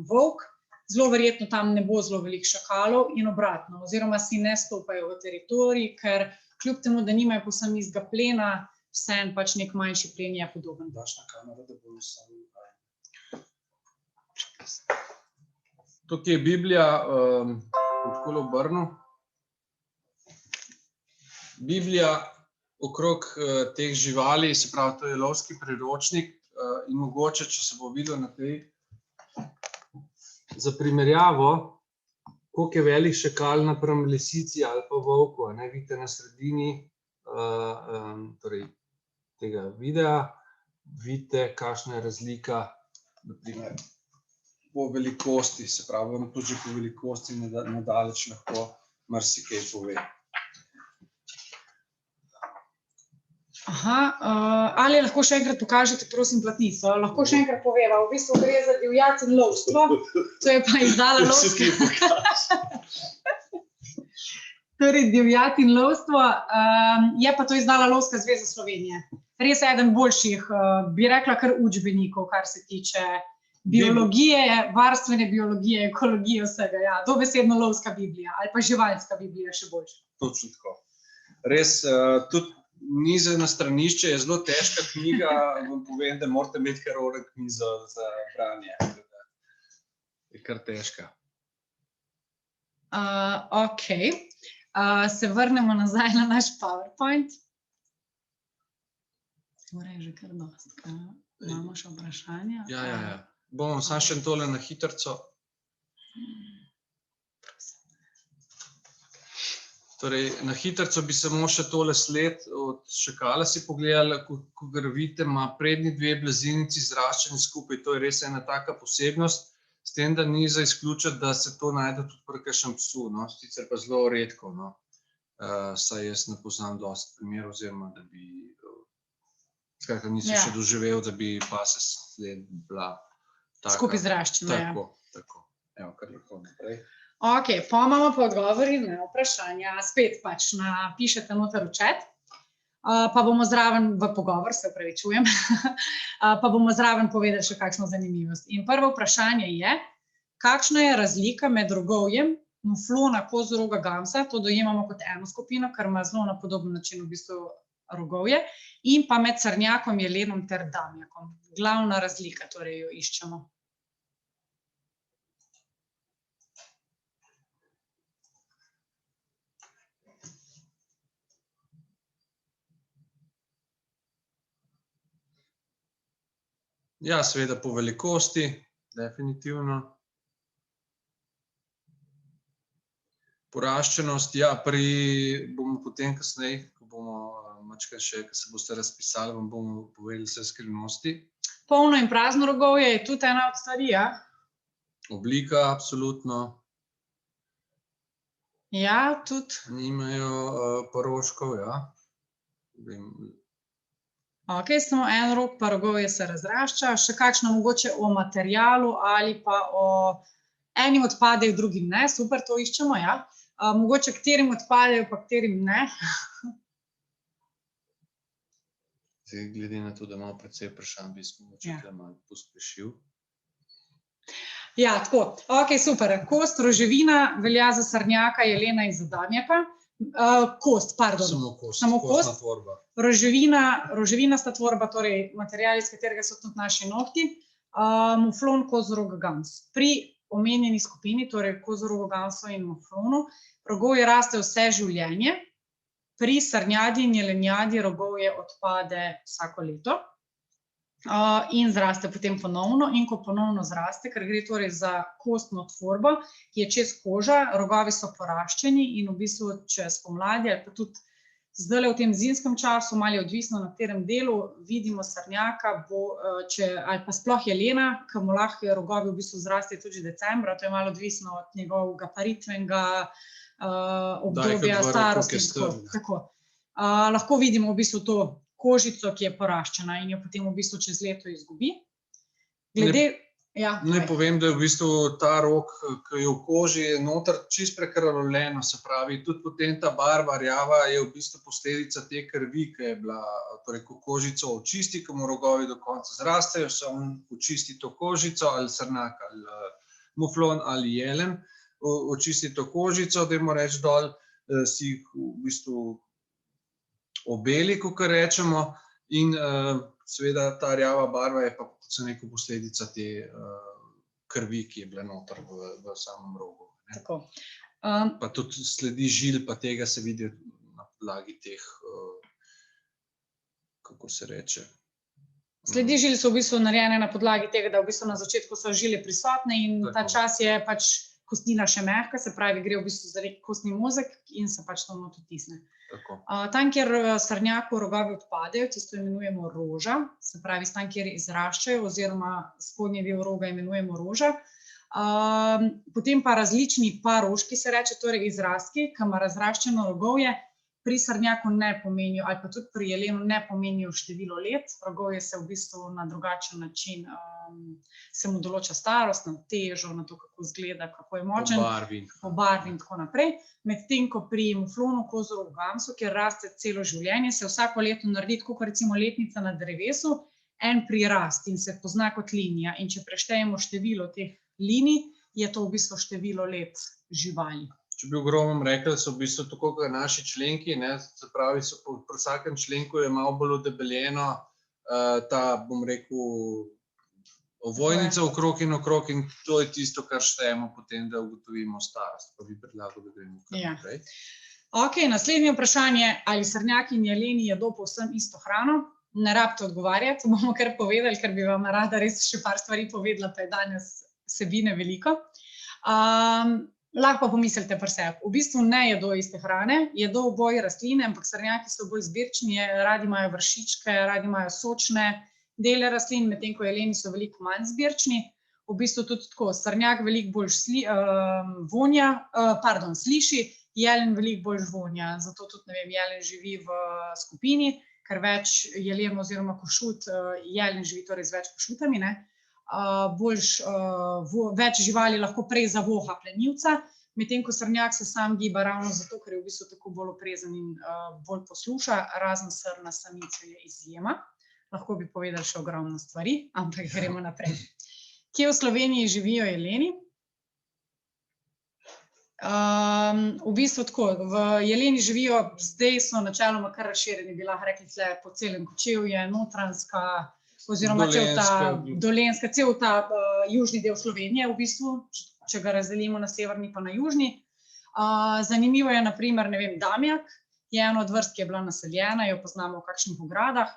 volk, zelo verjetno tam ne bo zelo veliko šakalov in obratno, oziroma si ne stopajo v teritorij, ker kljub temu, da nimajo povsem istega plena, vseeno pač nek manjši plen je podoben. Daš na kamero, da bo vsem. Tukaj je Biblija, takole obrnil. Biblija okrog teh živali, se pravi, to je lovski priročnik, in mogoče, če se bo videl na tej, za primerjavo, koliko je velik šakal napram lisici ali pa volku, a ne, vidite na sredini torej tega videa, vidite, kakšna je razlika, na primer, po velikosti, se pravi, vam tudi po velikosti nadaleč lahko marsikaj pove. Ali lahko še enkrat pokažete, prosim, platnico? Lahko še enkrat poveva, v bistvu gre za divjad in lovstvo, to je pa izdala lovstvo. Torej, divjad in lovstvo, je pa to izdala Lovska zveza Slovenije. Res eden boljših, bi rekla, kar učbenikov, kar se tiče biologije, varstvene biologije, ekologije, vsega, ja. Dobesedno lovska biblija, ali pa živalska biblija še boljša. Točno tako. Res, tudi niza na stranišče je zelo težka knjiga, vam povem, da morate imeti kar oren knjizo za branje. Je kar težka. Okej. Se vrnemo nazaj na naš PowerPoint. Moram že kar dosti, imamo še vprašanja? Ja. Bomo samo še tole na hitrco. Torej, na hitrco bi samo še tole sled od šakala si pogledali, ko ga vidite, ima prednji dve blazinici zraščeni skupaj, to je res ena taka posebnost, s tem, da ni za izključiti, da se to najde tudi pri kakšnem psu, no, sicer pa zelo redko, no, saj jaz ne poznam dosti primerov, oziroma, da bi, skratka, nisem še doživel, da bi pasja sled bila taka. Skupaj zraščena, ja. Tako. Evo, kar lahko naprej. Okej, pa imamo pa odgovori na vprašanja, spet pač napišete noter v chat, pa bomo zraven v pogovor, se opravičujem, pa bomo zraven povedali še kakšno zanimivost. In prvo vprašanje je, kakšna je razlika med rogovjem muflona, kozoroga, gamsa, to dojemamo kot eno skupino, ker ima zelo na podoben način v bistvu rogovje, in pa med srnjakom, jelenom ter damjakom. Glavna razlika, torej jo iščemo. Ja, seveda po velikosti, definitivno. Poraščenost, ja, bomo potem kasneje, ko bomo mačkaj še, ko se boste razpisali, vam bomo povedali vse skrivnosti. Polno in prazno rogovje je tudi ena od stvari, ja? Oblika, absolutno. Ja, tudi. Nimajo poroškov, ja. Ok, samo en rog pa rogovje se razrašča. Še kakšno mogoče o materialu ali pa o enim odpadejo, drugim ne. Super, to iščemo, ja. Mogoče katerim odpadejo, pa katerim ne. Glede na to, da imamo precej vprašanj, bi smo mogoče tukaj malo pospešil. Ja, tako. Ok, super. Kost, roževina velja za srnjaka, jelena in za damjaka. Kost, pardon. Samo kost, kostna tvorba. Roževinasta tvorba, torej material, iz katerega so tudi naši nohti. Muflon, kozorog, gams. Pri omenjeni skupini, torej kozorogu, gamsu in muflonu, rogovje raste vse življenje. Pri srnjadi in jelenjadi rogovje odpade vsako leto in zraste potem ponovno. In ko ponovno zraste, ker gre torej za kostno tvorbo, ki je čez koža, rogovi so poraščeni in v bistvu čez pomladi ali pa tudi zdajle v tem zimskem času, malo je odvisno na katerem delu, vidimo srnjaka, ali pa sploh jelena, ki mu lahko rogovi v bistvu zraste tudi decembra, to je malo odvisno od njegovega paritvenega obdobja, starosti. Tako. Lahko vidimo v bistvu to kožico, ki je poraščena in jo potem v bistvu čez leto izgubi. Naj povem, da je v bistvu ta rog, ki je v koži, noter čist prekrvavljeno, se pravi, tudi potem ta barva rjava je v bistvu posledica te krvi, ki je bila, torej ko kožico očisti, ko mu rogovi do konca zrastejo, se on očisti to kožico, ali srnak, ali muflon, ali jelen, očisti to kožico, dajmo reči dol, si jih v bistvu obeli, kakor rečemo, in seveda ta rjava barva je pa neko posledica te krvi, ki je bila noter v samem rogu. Tako. Pa tudi sledi žil, pa tega se vidi na podlagi teh, kako se reče. Sledi žil so v bistvu narejene na podlagi tega, da v bistvu na začetku so žile prisotne in ta čas je pač kostnina še mehka, se pravi, gre v bistvu za kostni mozek in se pač to noter tisne. Tam, kjer srnjaku rogovi odpadejo, tisto imenujemo roža, se pravi, tam, kjer izraščajo oziroma spodnji del roga imenujemo roža. Potem pa različni paroški, se reče, torej izrastki, ki ima razraščeno rogovje, pri srnjaku ne pomenijo, ali pa tudi pri jelenu ne pomenijo število let, rogovje se v bistvu na drugačen način, se mu določa starost, na težo, na to, kako izgleda, kako je močen, po barvi in tako naprej. Medtem ko pri muflonu, kozorogu, gamsu, kjer raste celo življenje, se vsako leto naredi, tako kot recimo letnica na drevesu, en prirast in se pozna kot linija. In če preštejemo število teh linij, je to v bistvu število let živali. Če bi ogromno rekli, so v bistvu tako kot naši členki, se pravi, pri vsakem členku je malo bolj odebeljeno ta, bom rekel, ovojnica okrog in to je tisto, kar štejemo potem, da ugotovimo starost. Pa bi predlagal, da gremo kar naprej. Ok, naslednje vprašanje, ali srnjaki in jeleni jedo povsem isto hrano? Ne rabite odgovarjati, bomo kar povedali, ker bi vam rada res še par stvari povedala, pa je danes vsebine veliko. Lahko pa pomislite pri sebi. V bistvu ne jedo iste hrane, jedo oboji rastline, ampak srnjaki so bolj izbirčni, radi imajo vršičke, radi imajo sočne dele rastlin, medtem ko jeleni so veliko manj izbirčni. V bistvu tudi tako, srnjak veliko bolj sliši, jelen veliko bolj vonja, zato tudi, ne vem, jelen živi v skupini, ker več jelen oziroma košut, jelen živi torej z več košutami, ne. Več živali lahko prej zavoha plenilca, medtem ko srnjak se sam giba ravno zato, ker je v bistvu tako bolj oprezen in bolj posluša, razen srna samica je izjema. Lahko bi povedali še ogromno stvari, ampak gremo naprej. Kje v Sloveniji živijo jeleni? V bistvu tako, v jeleni živijo, zdaj so načeloma kar razširjeni, bi lahko rekli tle po celem Kočevje, Notranjska, oziroma Dolenjska, cel ta južni del Slovenije v bistvu, če ga razdelimo na severni pa na južni. Zanimivo je na primer, ne vem, Damjak, je ena od vrst, ki je bila naseljena, jo poznamo v kakšnih ogradah.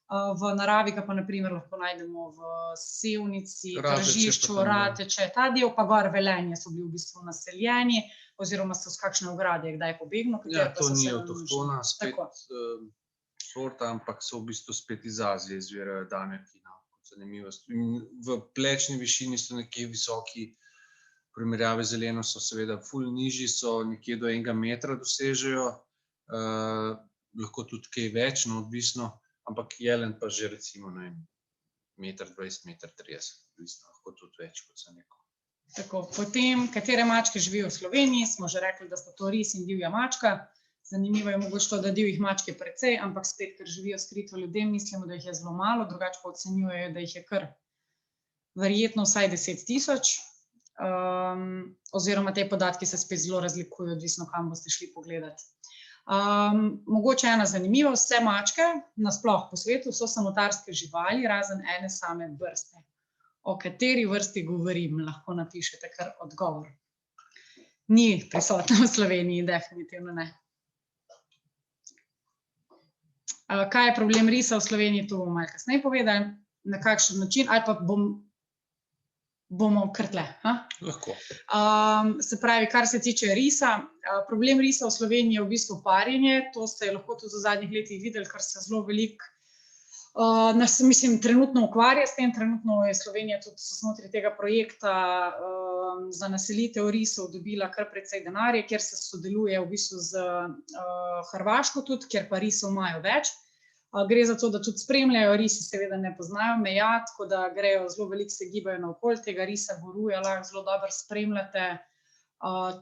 V naravi ga pa na primer lahko najdemo v Sevnici, Tržišču, Rateče, ta del pa gor Velenje so bili v bistvu naseljeni, oziroma so s kakšne ograde kdaj pobegnili. Ja, to ni avtohtona spet sorta, ampak so v bistvu spet iz Azije izvirajo Damjaki, kot zanimivost. V plečni višini so nekje visoki, v primerjavi z jeleno so seveda ful nižji, so nekje do 1 metra dosežejo, lahko tudi kaj več, no, odvisno. Ampak jelen pa že recimo, ne vem, 1,20 m, 1,30 m, odvisno, lahko tudi več, kot sem rekel. Tako, potem, katere mačke živijo v Sloveniji, smo že rekli, da sta to ris in divja mačka. Zanimivo je mogoče to, da divjih mačk je precej, ampak spet, ker živijo skrito ljudem, mislimo, da jih je zelo malo, drugače pa ocenjujejo, da jih je kar verjetno vsaj 10 000, oziroma te podatki se spet zelo razlikujejo, odvisno kam boste šli pogledati. Mogoče ena zanimiva, vse mačke nasploh po svetu so samotarske živali, razen ene same vrste. O kateri vrsti govorim, lahko napišete kar odgovor. Ni prisotna v Sloveniji, definitivno ne. Kaj je problem risa v Sloveniji, to bomo malo kasneje povedali, na kakšen način, ali pa bomo kar tle. Lahko. Se pravi, kar se tiče risa, problem risa v Sloveniji je v bistvu parjenje, to ste lahko tudi v zadnjih letih videli, ker se zelo veliko, mislim, trenutno ukvarja s tem, trenutno je Slovenija tudi znotraj tega projekta za naselitev risov dobila kar precej denarja, kjer se sodeluje v bistvu z Hrvaško tudi, kjer pa risov imajo več. Gre za to, da tudi spremljajo, risi seveda ne poznajo meja, tako da grejo zelo veliko se gibajo naokoli tega risa, goruja, lahko zelo dobro spremljate.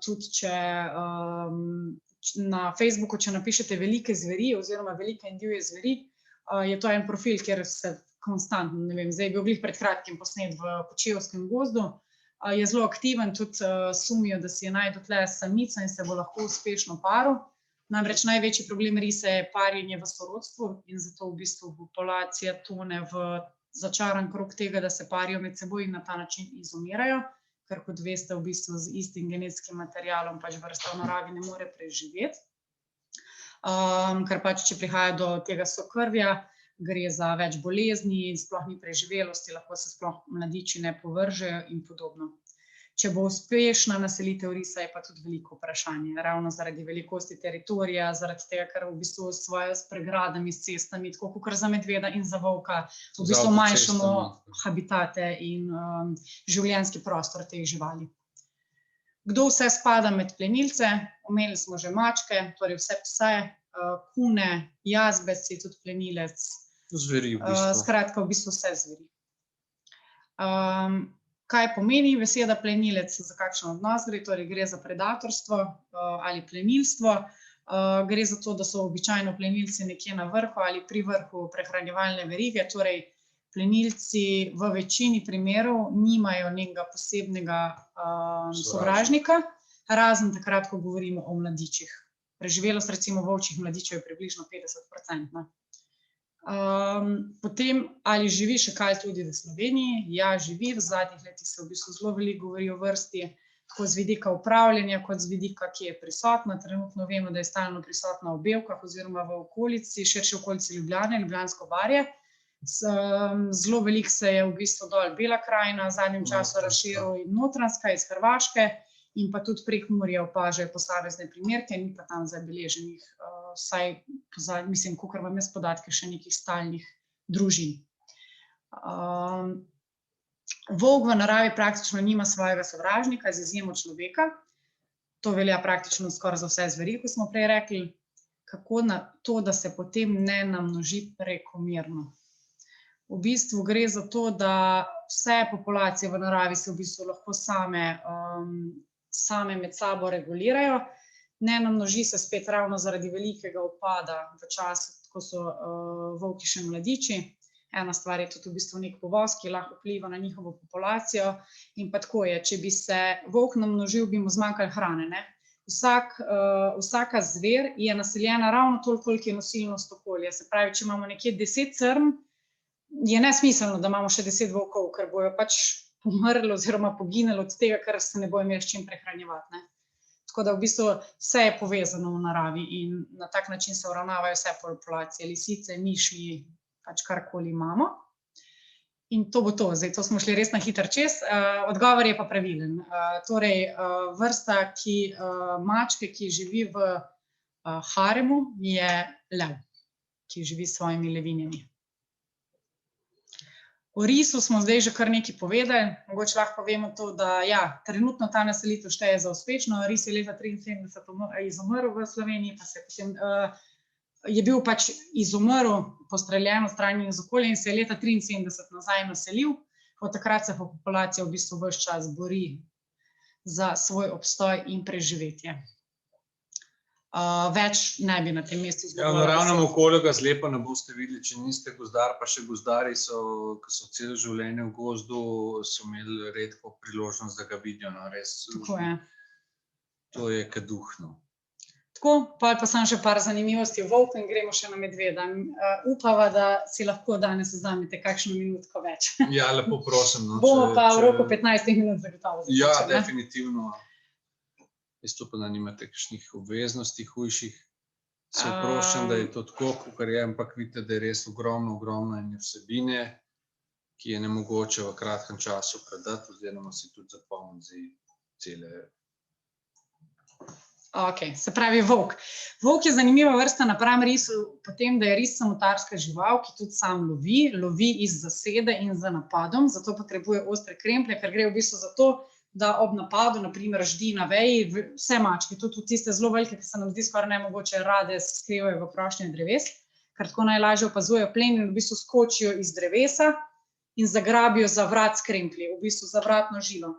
Tudi če na Facebooku, če napišete velike zveri oziroma velike in divje zveri, je to en profil, kjer se konstantno, ne vem, zdaj je bil glih pred kratkim posnet v Kočevskem gozdu, je zelo aktiven, tudi sumijo, da si je našel tle samica in se bo lahko uspešno paril. Namreč največji problem risa je parjenje v sorodstvu in zato v bistvu populacija tone v začaran krog tega, da se parijo med seboj in na ta način izumirajo, ker kot veste, v bistvu z istim genetskim materialom pač vrsta v naravi ne more preživeti. Ker pač, če prihaja do tega sokrvja, gre za več bolezni, sploh ni preživelosti, lahko se sploh mladiči ne povržejo in podobno. Če bo uspešna naselitev risa, je pa tudi veliko vprašanje, ravno zaradi velikosti teritorija, zaradi tega, ker v bistvu s pregradami, s cestami, tako kakor za medveda in za volka, v bistvu manjšamo habitate in življenjski prostor teh živali. Kdo vse spada med plenilce? Omenili smo že mačke, torej vse pse, kune, jazbec je tudi plenilec. Zveri v bistvu. Skratka, v bistvu vse zveri. Kaj pomeni beseda plenilec, za kakšen odnos gre, torej gre za predatorstvo ali plenilstvo. Gre za to, da so običajno plenilci nekje na vrhu ali pri vrhu prehranjevalne verige, torej plenilci v večini primerov nimajo nekega posebnega sovražnika, razen takrat, ko govorimo o mladičih. Preživelost recimo volčjih mladičev je približno 50%. Potem, ali živi še kaj tudi v Sloveniji? Ja, živi, v zadnjih letih se v bistvu zelo veliko govori o vrsti, tako z vidika upravljanja, kot z vidika, ki je prisotna. Trenutno vemo, da je stalno prisotna v Bevkah oziroma v okolici, širši okolici Ljubljane, Ljubljansko barje. Zelo veliko se je v bistvu dol Bela krajina v zadnjem času razširil in Notranjska iz Hrvaške in pa tudi Prekmurje opažajo posamezne primerke, ni pa tam zabeleženih, vsaj, mislim, kakor vam jaz podatke, še nekih stalnih družin. Volk v naravi praktično nima svojega sovražnika, z izjemo človeka. To velja praktično skoraj za vse zveri, kot smo prej rekli. Kako na to, da se potem ne namnoži prekomerno? V bistvu gre za to, da vse populacije v naravi se v bistvu lahko same med sabo regulirajo. Ne namnoži se spet ravno zaradi velikega upada v času, ko so volki še mladiči. Ena stvar je tudi v bistvu nek povoz, ki lahko vpliva na njihovo populacijo. In pa tako je, če bi se volk namnožil, bi mu zmanjkalo hrane, ne? vsaka zver je naseljena ravno toliko, koliko je nosilnost okolja. Se pravi, če imamo nekje 10 srn, je nesmiselno, da imamo še 10 volkov, ker bojo pač pomrli oziroma poginili od tega, ker se ne bojo imeli s čim prehranjevati, ne. Tako da v bistvu vse je povezano v naravi in na tak način se uravnavajo vse populacije, lisice, miši, pač karkoli imamo. In to bo to, zdaj to smo šli res na hitro čez. Odgovor je pa pravilen. Torej, vrsta mačke, ki živi v haremu, je lev, ki živi s svojimi levinjami. O risu smo zdaj že kar nekaj povedali, mogoče lahko povemo to, da ja, trenutno ta naselitev šteje za uspešno, ris je leta 1973 izumrl v Sloveniji, pa se potem je bil pač izumrl, postreljen, odstranjen iz okolja in se je leta 1973 nazaj naselil. Od takrat se populacija v bistvu ves čas bori za svoj obstoj in preživetje. Več ne bi na tem mestu zgodilo. Ja, v naravnem okolju ga zlepa ne boste videli, če niste gozdar, pa še gozdarji ki so celo življenje v gozdu, so imeli redko priložnost, da ga vidijo, no, res. Tako je. To je kot duh, no. Tako, pa sem še par zanimivosti o volku in gremo še na medveda. Upava, da si lahko danes vzamete kakšno minutko več. Ja, lepo prosim. No, bomo pa v roku 15 minut zagotovo zaključili. Ja, definitivno. Jaz to pa da nimate kakšnih obveznosti hujših. Se oproščam, da je to tako, kakor je, ampak vidite, da je res ogromno ene vsebine, ki je nemogoče v kratkem času predati, oziroma si tudi zapomniti cele. Ok, se pravi volk. Volk je zanimiva vrsta napram risu, potem, da je ris samotarska žival, ki tudi sam lovi iz zasede in z napadom, zato potrebuje ostre kremplje, ker gre v bistvu za to, da ob napadu, na primer, ždi na veji, vse mačke, tudi tiste zelo velike, ki se nam zdi skoraj nemogoče, rade se skrivajo v krošnje dreves, ker tako najlažje opazujejo plen in v bistvu skočijo iz drevesa in zagrabijo za vrat s kremplji, v bistvu za vratno žilo.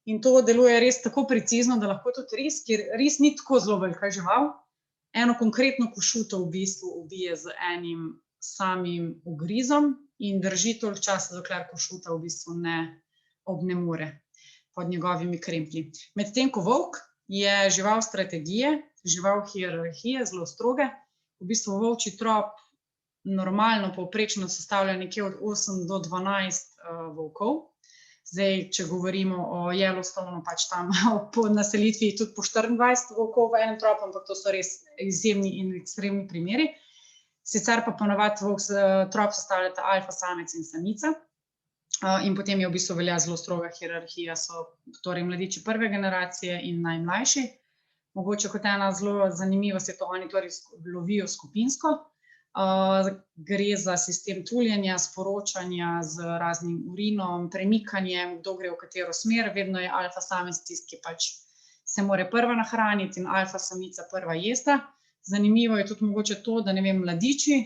In to deluje res tako precizno, da lahko tudi ris, ker ris ni tako zelo velika žival, eno konkretno košuto v bistvu ubije z enim samim ugrizom in drži toliko časa, dokler košuta v bistvu ne obnemore pod njegovimi kremplji. Medtem ko volk je žival strategije, žival hierarhije, zelo stroge, v bistvu volčji trop normalno povprečno sestavlja nekje od 8 do 12 volkov. Zdaj, če govorimo o Yellowstonu, pač tam po naselitvi tudi po 24 volkov v enem tropu, ampak to so res izjemni in ekstremni primeri. Sicer pa ponavadi trop sestavljata alfa samec in samica. In potem je v bistvu velja zelo stroga hierarhija, so torej mladiči prve generacije in najmlajši. Mogoče kot ena zelo zanimivost je to, oni torej lovijo skupinsko. Gre za sistem tuljenja, sporočanja z raznim urinom, premikanjem, kdo gre v katero smer, vedno je alfa samec tisti, ki pač se mora prva nahraniti in alfa samica prva jesta. Zanimivo je tudi mogoče to, da ne vem, mladiči,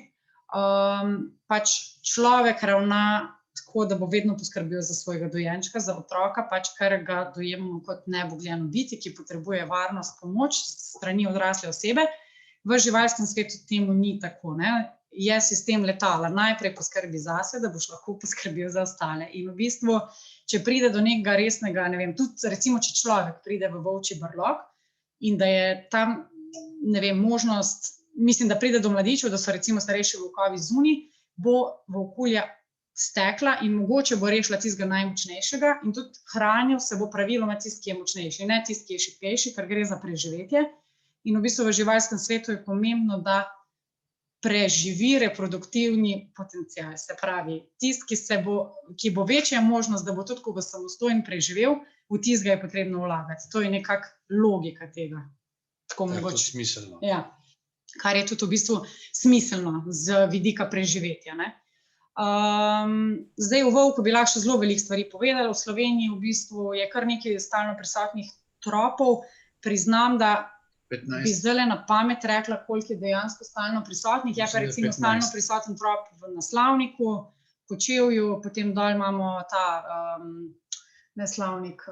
pač človek ravna tako, da bo vedno poskrbel za svojega dojenčka, za otroka, pač ker ga dojemamo kot nebogljeno bitje, ki potrebuje varnost, pomoč strani odrasle osebe. V živalskem svetu temu ni tako, ne. Je sistem letala, najprej poskrbi zase, da boš lahko poskrbel za ostale. In v bistvu, če pride do nekega resnega, ne vem, tudi recimo, če človek pride v volčji brlog in da je tam, ne vem, možnost, mislim, da pride do mladičev, da so recimo starejši volkovi zunaj, bo volkulja stekla in mogoče bo rešila tistega najmočnejšega in tudi hranil se bo praviloma tisti, ki je močnejši, ne tisti, ki je šibkejši, ker gre za preživetje. In v bistvu v živalskem svetu je pomembno, da preživi reproduktivni potencial. Se pravi, tisti, ki bo večja možnost, da bo tudi, ko bo samostojen preživel, v tistega je potrebno vlagati. To je nekako logika tega. Tako mogoče. To je smiselno. Ja, kar je tudi v bistvu smiselno z vidika preživetja, ne. Zdaj v volku bi lahko še zelo veliko stvari povedali. V Sloveniji v bistvu je kar nekaj stalno prisotnih tropov. Priznam, da 15. bi zdajle na pamet rekla, koliko je dejansko stalno prisotnih. Je pa recimo 15. stalno prisoten trop v Naslavniku, Kočevju, potem dol imamo ta Naslavnik,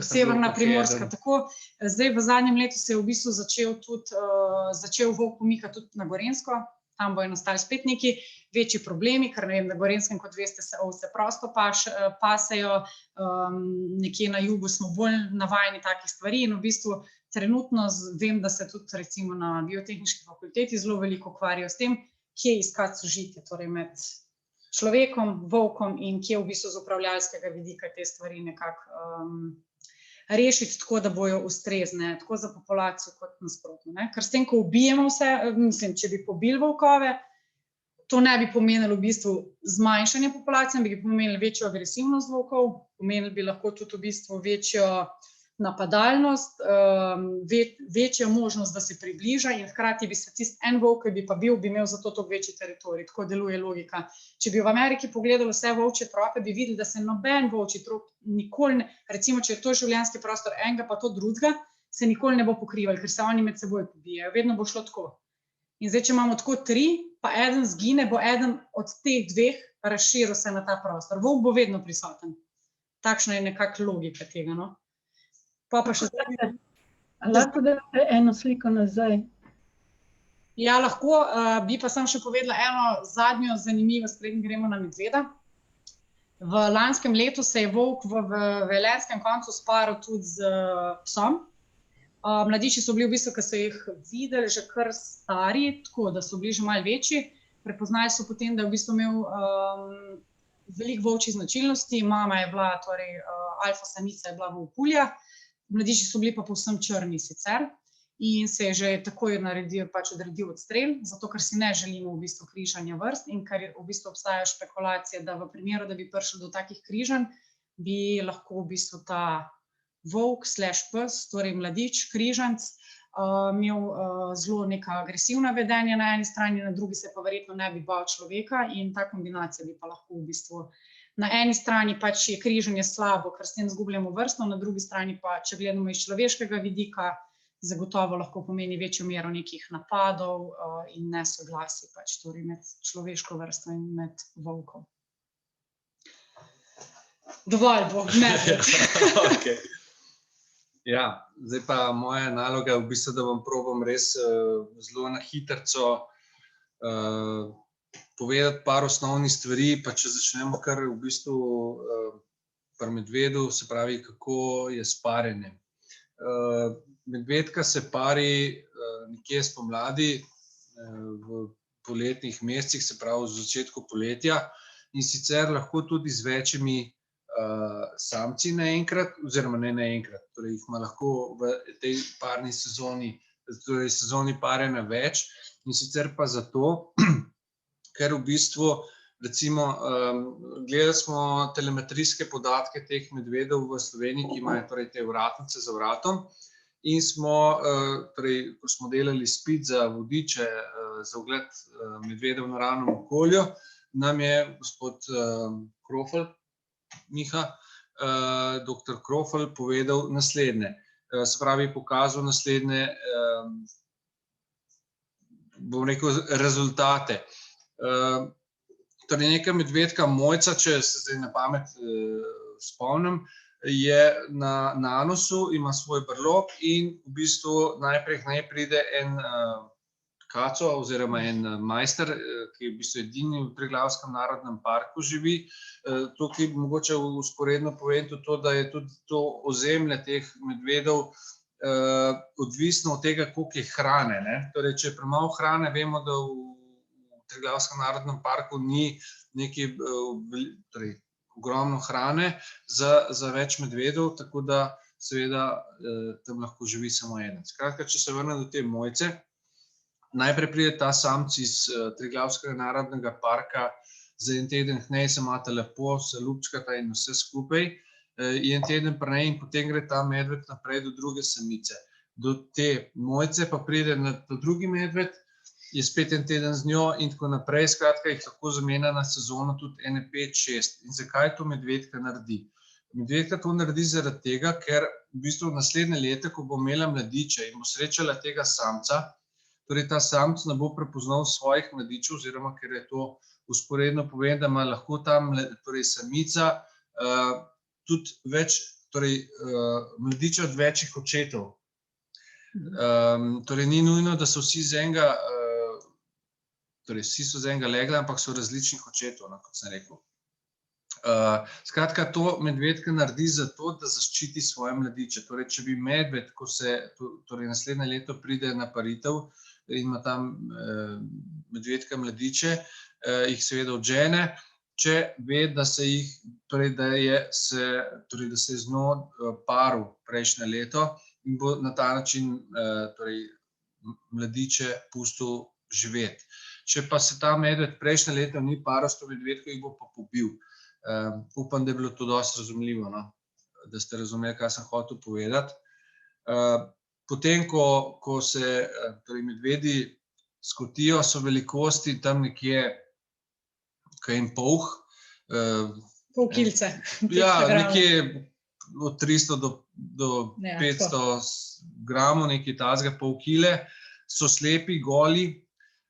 Severna Primorska, tako. Zdaj v zadnjem letu se je v bistvu začel volk pomikati tudi na Gorenjsko. Tam bojo nastali spet neki večji problemi, ker ne vem, na Gorenjskem, kot veste, se ovce prosto pasejo, nekje na jugu smo bolj navajeni takih stvari in v bistvu Trenutno vem, da se tudi recimo na biotehniški fakulteti zelo veliko ukvarjajo s tem, kje iskati sožitje, torej med človekom, volkom in kje v bistvu z upravljalskega vidika te stvari nekako rešiti tako, da bojo ustrezne, tako za populacijo kot nasprotno. Ker s tem, ko ubijemo vse, mislim, če bi pobili volkove, to ne bi pomenilo v bistvu zmanjšanje populacije, bi pomenilo večjo agresivnost volkov, pomenilo bi lahko tudi v bistvu večjo napadalnost, večjo možnost, da se približa in hkrati bi se tisti en volk, ki bi pa bi imel zato toliko večji teritorij. Tako deluje logika. Če bi v Ameriki pogledali vse volčje trope, bi videli, da se noben volčji trop nikoli ne, recimo, če je to življenjski prostor enega pa to drugega, se nikoli ne bo pokrival, ker se oni med seboj pobijajo. Vedno bo šlo tako. In zdaj, če imamo tako 3, pa eden zgine, bo eden od teh 2 razširil se na ta prostor. Volk bo vedno prisoten. Takšna je nekako logika tega, no. Pa še zdaj. Lahko date eno sliko nazaj. Ja, lahko, bi pa sem še povedala eno zadnjo zanimivost, preden gremo na medveda. V lanskem letu se je volk v Velenjskem koncu sparal tudi z psom. Mladiči so bili v bistvu, ki so jih videli, že kar stari, tako da so bili že malo večji. Prepoznali so potem, da je v bistvu imel veliko volčjih značilnosti. Mama je bila, torej alfa samica je bila volkulja. Mladiči so bili pa povsem črni sicer in se je že takoj odredil odstrel, zato ker si ne želimo v bistvu križanja vrst in ker v bistvu obstajajo špekulacije, da v primeru, da bi prišlo do takih križanj, bi lahko v bistvu ta volk / pes, torej mladič, križanc, imel zelo neka agresivna vedenja na eni strani, na drugi se pa verjetno ne bi bal človeka in ta kombinacija bi pa lahko v bistvu na eni strani pač je križanje slabo, ker s tem izgubljamo vrsto, na drugi strani pa, če gledamo iz človeškega vidika, zagotovo lahko pomeni večjo mero nekih napadov in nesoglasij pač, torej med človeško vrsto in med volkom. Dovolj bo, Okay. Ja, zdaj pa moja naloga je v bistvu, da vam probam res zelo na hitrico povedati par osnovnih stvari, pa če začnemo kar v bistvu pri medvedu, se pravi, kako je s parjenjem. Medvedka se pari nekje spomladi, v poletnih mesecih, se pravi v začetku poletja, in sicer lahko tudi z večjimi samci naenkrat, oziroma ne naenkrat, torej jih ima lahko v tej parni sezoni, torej sezoni parjenja več, in sicer pa zato, ker v bistvu, recimo, gledali smo telemetrijske podatke teh medvedov v Sloveniji, ki imajo torej te vratnice za vratom, in smo, torej, ko smo delali izpit za vodiče za ogled medvedov v naravnem okolju, nam je gospod Krofl, Miha, doktor Krofl povedal naslednje, se pravi, pokazal naslednje, bom rekel, rezultate. Torej neka medvedka Mojca, če se zdaj na pamet spomnim, je na nanosu, ima svoj brlog in v bistvu najprej k njej pride en kaco oziroma en majster, ki je v bistvu edini v Triglavskem narodnem parku živi. Tukaj mogoče vzporedno povem tudi to, da je tudi to ozemlje teh medvedov odvisno od tega, koliko je hrane, ne. Torej, če je premalo hrane, vemo, da v Triglavskem narodnem parku ni nekaj, torej ogromno hrane za več medvedov, tako da seveda tam lahko živi samo eden. Skratka, če se vrnem do te Mojce, najprej pride ta samec iz Triglavskega narodnega parka, za en teden k njej se imata lepo, se ljubčkata in vse skupaj, en teden pri njej in potem gre ta medved naprej do druge samice. Do te Mojce pa pride do drugi medved, je spet en teden z njo in tako naprej, skratka jih lahko zamenja na sezono tudi ene 5-6. In zakaj to medvedka naredi? Medvedka to naredi zaradi tega, ker v bistvu naslednje leto, ko bo imela mladiče in bo srečala tega samca, torej ta samec ne bo prepoznal svojih mladičev, oziroma ker je to vzporedno povem, da ima lahko ta torej samica tudi več, torej mladiče od večjih očetov. Torej ni nujno, da so vsi z enega, torej vsi so z enega legla, ampak so različnih očetov, kot sem rekel. Skratka, to medvedka naredi zato, da zaščiti svoje mladiče. Torej, če bi medved, ko torej naslednje leto pride na paritev in ima tam medvedka mladiče, jih seveda odžene, če ve, da se je z njo paril prejšnje leto in bo na ta način mladiče pustil živeti. Če pa se ta medved prejšnje leto ni paral s to medvedko, jih bo pa pobil. Upam, da je bilo to dosti razumljivo, no? Da ste razumeli, kaj sem hotel povedati. Potem, ko se medvedi skotijo, so velikosti tam nekje, kaj jim polh. Pol kilce. Ja, nekje od 300 do 500 gramov, nekaj tazga, pol kile, so slepi, goli.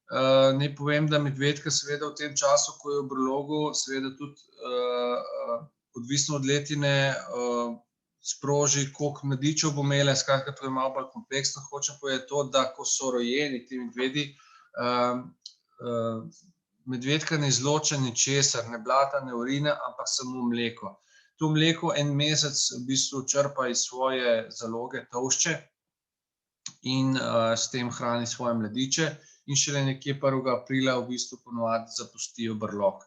Naj povem, da medvedka seveda v tem času, ko je v brlogu, seveda tudi odvisno od letine sproži, koliko mladičev bo imela, skratka, to je malo bolj kompleksno. Hočem povedati to, da ko so rojeni ti medvedi, medvedka ne izloča ničesar, ne blata, ne urine, ampak samo mleko. To mleko en mesec v bistvu črpa iz svoje zaloge tolšče in s tem hrani svoje mladiče. In šele nekje 1. aprila v bistvu ponovadi zapustijo brlog.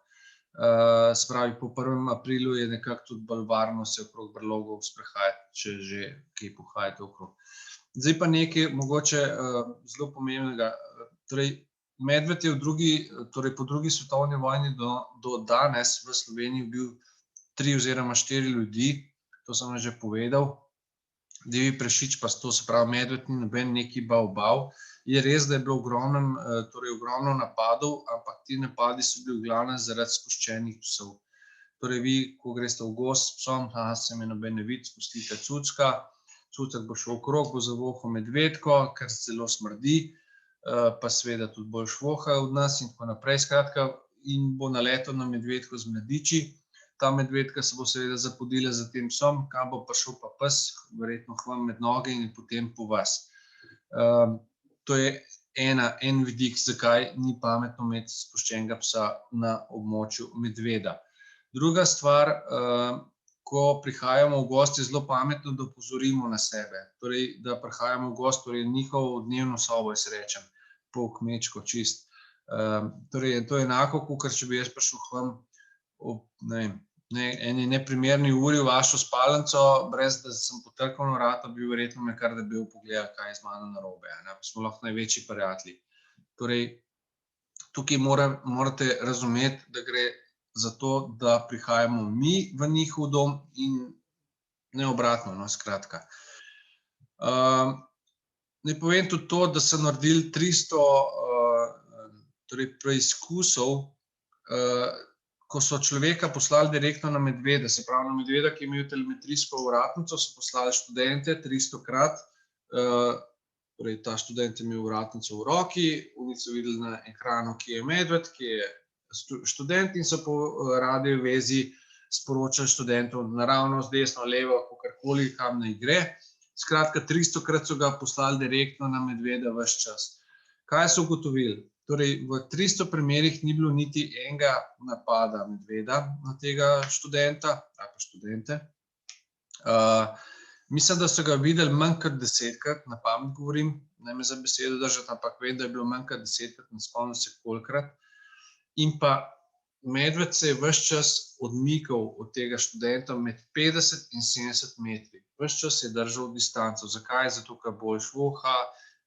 Se pravi, po 1. aprilu je nekako tudi bolj varno se okrog brlogov sprehajati, če že kaj pohajate okrog. Zdaj pa nekaj mogoče zelo pomembnega. Torej, medved je po drugi svetovni vojni do danes v Sloveniji bil 3 oziroma 4 ljudi, to sem že povedal. Divji prašič pa to, se pravi, medved ni noben neki bav. Je res, da je bilo ogromno napadov, ampak ti napadi so bili v glavnem zaradi spuščenih psov. Torej, vi, ko greste v gozd s psom, se me noben ne vidi, spustite cucka, cucek bo šel okrog, bo zavohal medvedko, ker zelo smrdi, pa seveda tudi bolj švoha od nas in tako naprej, skratka, in bo naletel na medvedko z mladiči. Ta medvedka se bo seveda zapodila za tem psom, kam bo prišel pa pes, verjetno k vam med noge in potem po vas. To je en vidik, zakaj ni pametno imeti spuščenega psa na območju medveda. Druga stvar, ko prihajamo v gost, je zelo pametno, da opozorimo na sebe. Torej, da prihajamo v gost, torej njihovo dnevno sobo, jaz rečem, po kmečko čist. Torej, to je enako, kakor če bi jaz prišel k vam ob eni neprimerni uri v vašo spalnico, brez da sem potrkal na vrata, bi verjetno me kar debel pogledal, kaj je z mano narobe. Smo lahko največji prijatelji. Torej, tukaj morate razumeti, da gre za to, da prihajamo mi v njihov dom in ne obratno, no, skratka. Naj povem tudi to, da so naredili 300 preizkusov, ko so človeka poslali direktno na medveda, se pravi na medveda, ki je imel telemetrijsko ovratnico, so poslali študente 300-krat, torej ta študent je imel ovratnico v roki, oni so videli na ekranu, kje je medved, kje je študent in so po radio vezi sporočali študentom naravnost, desno, levo, kakorkoli, kam naj gre. Skratka, 300-krat so ga poslali direktno na medveda ves čas. Kaj so ugotovili? Torej, v 300 primerih ni bilo niti enega napada medveda na tega študenta ali pa študente. Mislim, da so ga videli manj kot 10-krat, na pamet govorim, ne me za besedo držati, ampak vem, da je bilo manj kot 10-krat, ne spomnim se kolikrat. In pa medved se je ves čas odmikal od tega študenta med 50 in 70 metri. Ves čas je držal distanco. Zakaj? Zato, ker bolj švoha,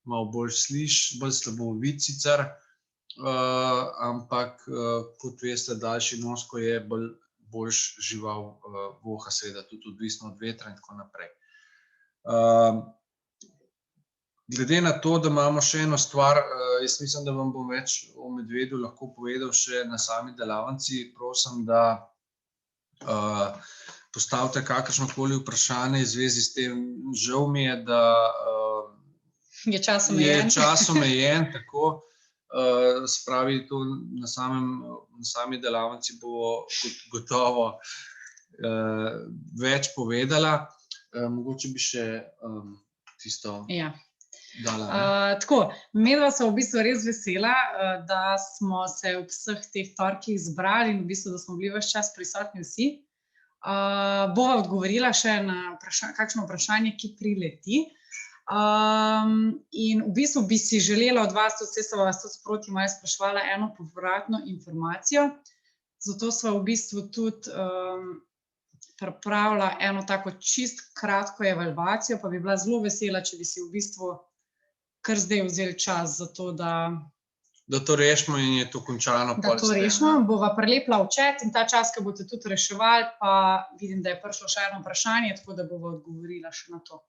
malo bolj sliši, bolj slabo vidi sicer, ampak kot veste, daljši nos, ko je bolj žival voha, seveda tudi odvisno od vetra in tako naprej. Glede na to, da imamo še eno stvar, jaz mislim, da vam bom več o medvedu lahko povedal še na sami delavnici. Prosim, da postavite kakršnokoli vprašanje v zvezi s tem. Žal mi je, da je čas omejen, tako. Se pravi, to na sami delavnici bo gotovo več povedala. Mogoče bi še tisto... Ja. dala. Tako, medva so v bistvu res vesela, da smo se ob vseh teh torkih zbrali in v bistvu, da smo bili ves čas prisotni vsi. Bova odgovorila še na kakšno vprašanje, ki prileti. In v bistvu bi si želela od vas, tudi sva vas tudi sproti malo spraševala, eno povratno informacijo. Zato sva v bistvu tudi pripravila eno tako čist kratko evalvacijo, pa bi bila zelo vesela, če bi si v bistvu kar zdaj vzeli čas za to, da to rešimo in je to končano. Da to rešimo. Bova prilepila v chat in ta čas, ko boste tudi reševali, pa vidim, da je prišlo še eno vprašanje, tako da bova odgovorila še na to.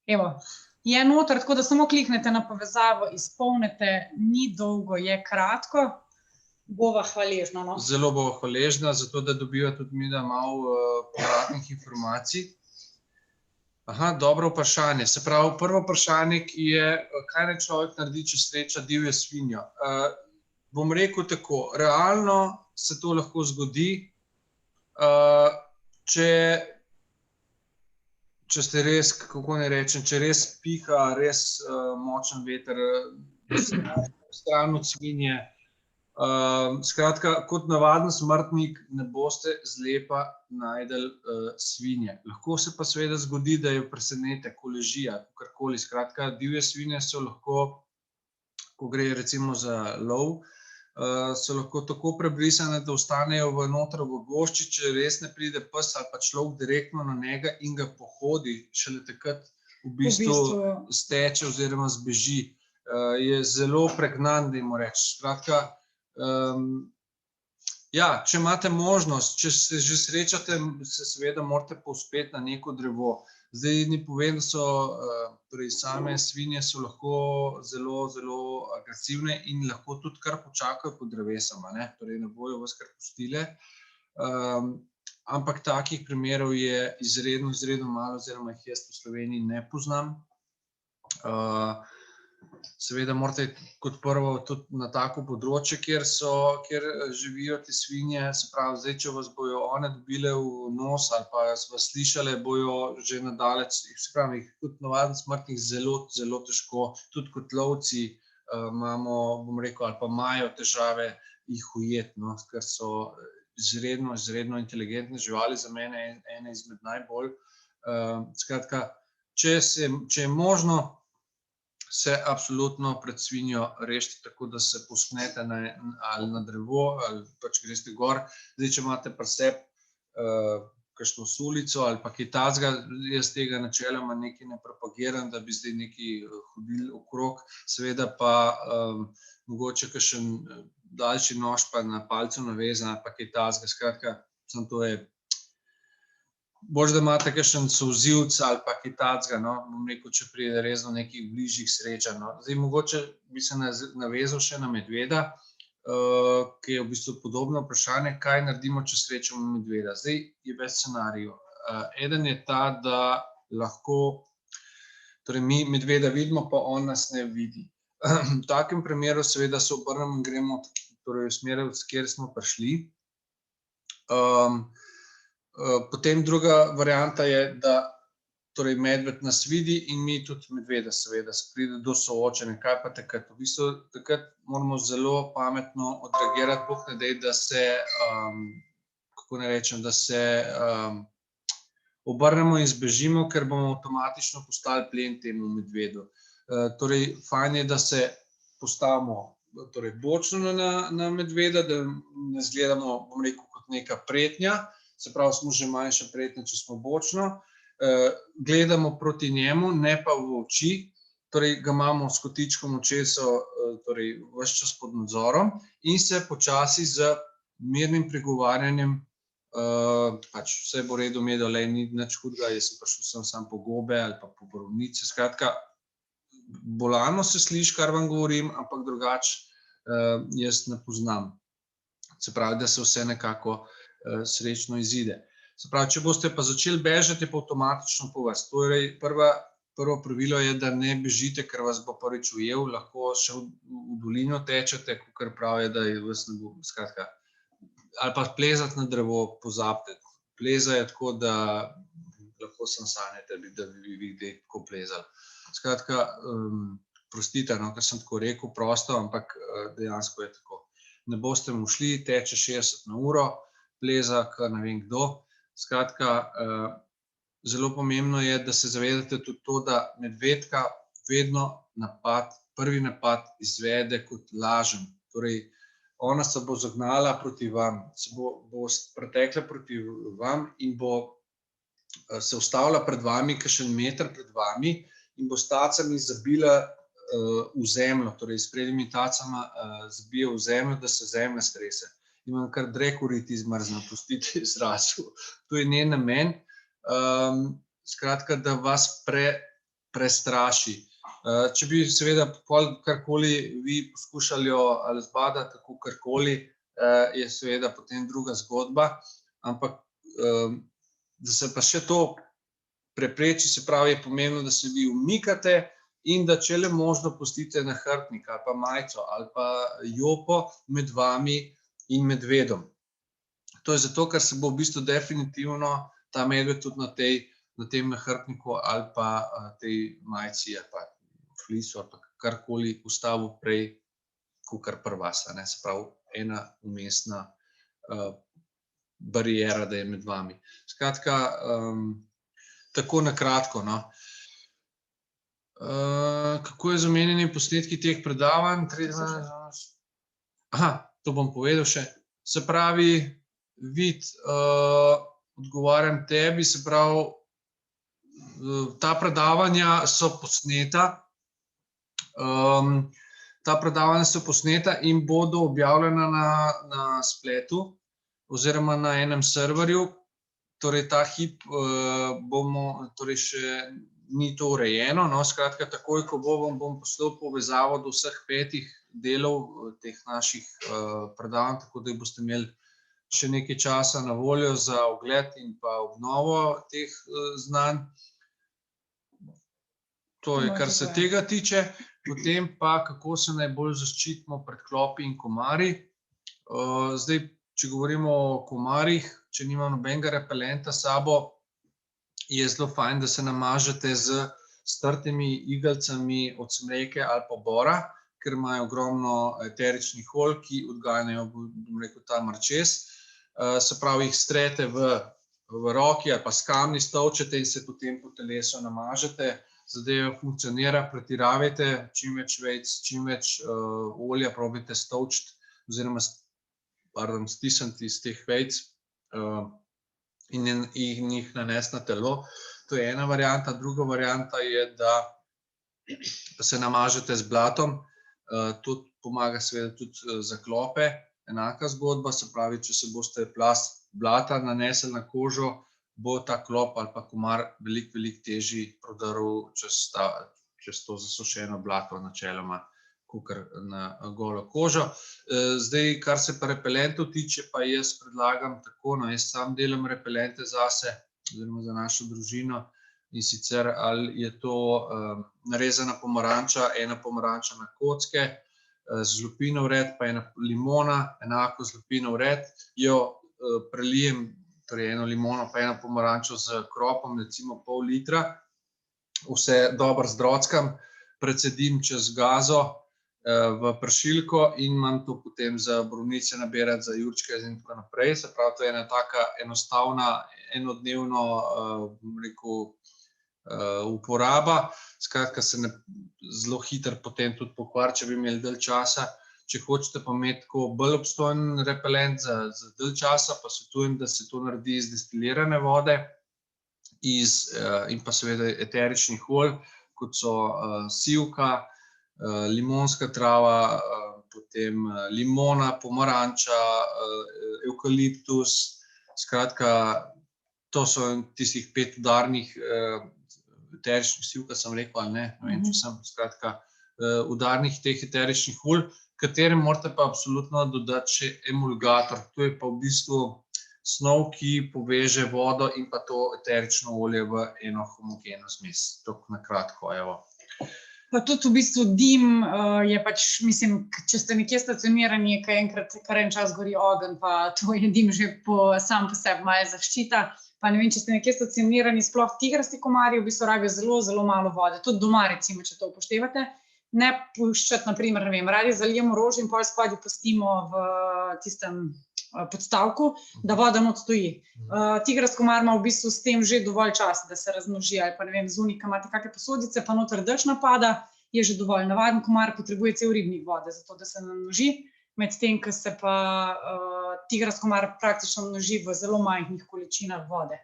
Evo, je noter, tako da samo kliknete na povezavo, izpolnite, ni dolgo, je kratko. Bova hvaležna, no. Zelo bova hvaležna, zato da dobiva tudi midva malo povratnih informacij. Dobro vprašanje. Se pravi, prvo vprašanje, ki je, kaj naj človek naredi, če sreča divjo svinjo. Bom rekel tako, realno se to lahko zgodi, če ste res, kako naj rečem, če res piha, res močen veter, stran od svinje. Skratka, kot navaden smrtnik ne boste zlepa našli svinje. Lahko se pa seveda zgodi, da jo presenete, ko leži ali kakorkoli. Skratka, divje svinje so lahko, ko gre recimo za lov, so lahko tako prebrisane, da ostanejo noter v gošči, če res ne pride pes ali pa človek direktno na njega in ga pohodi, šele takrat v bistvu steče oziroma zbeži. Je zelo pregnan, dajmo reči. Skratka, če imate možnost, če se že srečate, se seveda morate povzpeti na neko drevo. Zdaj ne povem, da so, torej same svinje so lahko zelo, zelo agresivne in lahko tudi kar počakajo pod drevesom, torej ne bojo vas kar pustile. Ampak takih primerov je izredno, izredno malo, oziroma jih jaz v Sloveniji ne poznam. Seveda morate kot prvo tudi na tako področje, kjer živijo te svinje, se pravi, zdaj, če vas bojo one dobile v nos ali pa vas slišale, bojo že nadaleč, se pravi, kot navaden smrtnik zelo, zelo težko, tudi kot lovci imamo, bom rekel, ali pa imajo težave jih ujeti, ker so izredno, izredno inteligentne živali, za mene ene izmed najbolj. Skratka, če je možno, se absolutno pred svinjo rešite tako, da se povzpnete ali na drevo ali pač greste gor. Zdaj, če imate pri sebi kakšno sulico ali pa kaj takega, jaz tega načeloma nekaj ne propagiram, da bi zdaj nekaj hodili okrog, seveda pa mogoče kakšen daljši nož pa na palcu navezan ali pa kaj takega, skratka, samo to je boljše, da imate kakšen solzivec ali pa kaj takega, bom rekel, če pride res do nekih bližjih srečanj. Zdaj, mogoče bi se navezal še na medveda, ki je v bistvu podobno vprašanje, kaj naredimo, če srečamo medveda. Zdaj je več scenarijev. Eden je ta, da lahko, torej mi medveda vidimo, pa on nas ne vidi. V takem primeru seveda se obrnemo in gremo v smer, s kjer smo prišli. Potem druga varianta je, da torej medved nas vidi in mi tudi medveda, seveda, se pride do soočenja. Kaj pa takrat? V bistvu takrat moramo zelo pametno odreagirati, bog ne daj, da se, kako naj rečem, da se obrnemo in zbežimo, ker bomo avtomatično postali plen temu medvedu. Torej, fajn je, da se postavimo bočno na medveda, da ne izgledamo, bom rekel, kot neka pretnja. Se pravi, smo že manjša pretnja, če smo bočno, gledamo proti njemu, ne pa v oči, torej ga imamo s kotičkom očesa, torej ves čas pod nadzorom in se počasi z mirnim pregovarjanjem, pač vse bo v redu, Medo, ni nič hudega, jaz sem prišel samo po gobe ali pa po borovnice, skratka, bolano se sliši, kar vam govorim, ampak drugače jaz ne poznam. Se pravi, da se vse nekako srečno izide. Se pravi, če boste pa začeli bežati, je pa avtomatično po vas. Torej, prvo pravilo je, da ne bežite, ker vas bo prvič ujel, lahko še v dolino tečete, kakor pravijo, da vas ne bo, skratka, ali pa plezati na drevo, pozabite. Plezajo tako, da lahko sam sanjate, da bi vi tako plezali. Skratka, prostite, no, ker sem tako rekel prosto, ampak dejansko je tako. Ne boste mu šli, teče 60 na uro, pleza, kar ne vem kdo. Skratka, zelo pomembno je, da se zavedate tudi to, da medvedka vedno prvi napad izvede kot lažen. Torej, ona se bo zagnala proti vam, se bo pretekla proti vam in bo se ustavila pred vami, kakšen meter pred vami in bo s tacami zabila v zemljo, torej s prednjimi tacama zabija v zemljo, da se zemlja strese. Imam kar drekorit izmrzno, prostite izrazu. To je njen namen. Skratka, da vas prestraši. Če bi seveda karkoli vi poskušali ali zbadati, tako karkoli, je seveda potem druga zgodba, ampak da se pa še to prepreči, se pravi, je pomembno, da se vi umikate in da če le možno pustite nahrbtnik ali pa majico ali pa jopo med vami in medvedom. To je zato, ker se bo v bistvu definitivno ta medved tudi na tem nahrbtniku ali pa tej majici ali pa flisu ali pa karkoli ustavil prej, kakor pri vas, se pravi, ena vmesna bariera, da je med vami. Skratka, tako na kratko, no. Kako je z omenjenimi posnetki teh predavanj? To bom povedal še. Se pravi, Vid, odgovarjam tebi, se pravi, ta predavanja so posneta. In bodo objavljena na spletu oziroma na enem serverju. Torej, ta hip bomo, torej še ni to urejeno, no, skratka, takoj, ko bom poslal povezavo do vseh 5 delov teh naših predavanj, tako da boste imeli še nekaj časa na voljo za ogled in pa obnovo teh znanj. To je, kar se tega tiče. Potem pa, kako se najbolj zaščitimo pred klopi in komarji. Zdaj, če govorimo o komarjih, če nima nobenega repelenta s sabo, je zelo fajn, da se namažete z strtimi igeljcami od smreke ali pa bora, ker imajo ogromno eteričnih olj, ki odganjajo, bom rekel, ta mrčes. Se pravi, jih strete v roki ali pa s kamni stolčete in se potem po telesu namažete. Zadeva funkcionira, pretiravajte, čim več vejc, čim več olja probajte stolčiti oziroma stisniti iz teh vejc in jih nanesti na telo. To je ena varianta. Druga varianta je, da se namažete z blatom. To pomaga seveda tudi za klope. Enaka zgodba, se pravi, če se boste plast blata nanesli na kožo, bo ta klop ali pa komar veliko težji prodrl čez to zasušeno blato načeloma, kakor na golo kožo. Zdaj, kar se pa repelentov tiče, pa jaz predlagam tako, no, jaz sam delam repelente zase, oziroma za našo družino, in sicer ali je to narezana pomaranča, ena pomaranča na kocke, z lupino vred, pa ena limona, enako z lupino vred, jo prelijem, torej eno limono pa eno pomarančo z kropom, recimo pol litra, vse dobro zdrockam, precedim čez gazo v pršilko in imam to potem za borovnice nabirati, za jurčke in tako naprej. Se pravi, to je ena taka enostavna, enodnevno, bom rekel, uporaba. Skratka, se zelo hitro potem tudi pokvari, če bi imeli dalj časa. Če hočete pa imeti tako bolj obstojen repelent za dalj časa, pa svetujem, da se to naredi iz destilirane vode in pa seveda eteričnih olj, kot so sivka, limonska trava, potem limona, pomaranča, evkaliptus. Skratka, to so tistih 5 udarnih eteričnih sivka, sem rekel, ali ne, ne vem, če sem, skratka, udarnih teh eteričnih olj, katerem morate pa absolutno dodati še emulgator. To je pa v bistvu snov, ki poveže vodo in pa to eterično olje v eno homogeno zmes. Tako na kratko, evo. Pa tudi v bistvu dim je pač, mislim, če ste nekje stacionirani, kar en čas gori ogenj, pa to je dim že sam po sebi malo zaščita. Pa ne vem, če ste nekje stacionirani, sploh tigrasti komarji v bistvu rabijo zelo, zelo malo vode. Tudi doma, recimo, če to upoštevate. Ne puščati, naprimer, ne vem, radi zalijemo rož in pol spodaj pustimo v tistem podstavku, da voda not stoji. Tigrast komar ima v bistvu s tem že dovolj časa, da se razmnoži, ali pa ne vem, zunaj, ko imate kakšne posodice, pa noter dež napada, je že dovolj. Navaden komar potrebuje cel ribnik vode, zato da se namnoži, medtem ko se pa tigrast komar praktično množi v zelo majhnih količinah vode.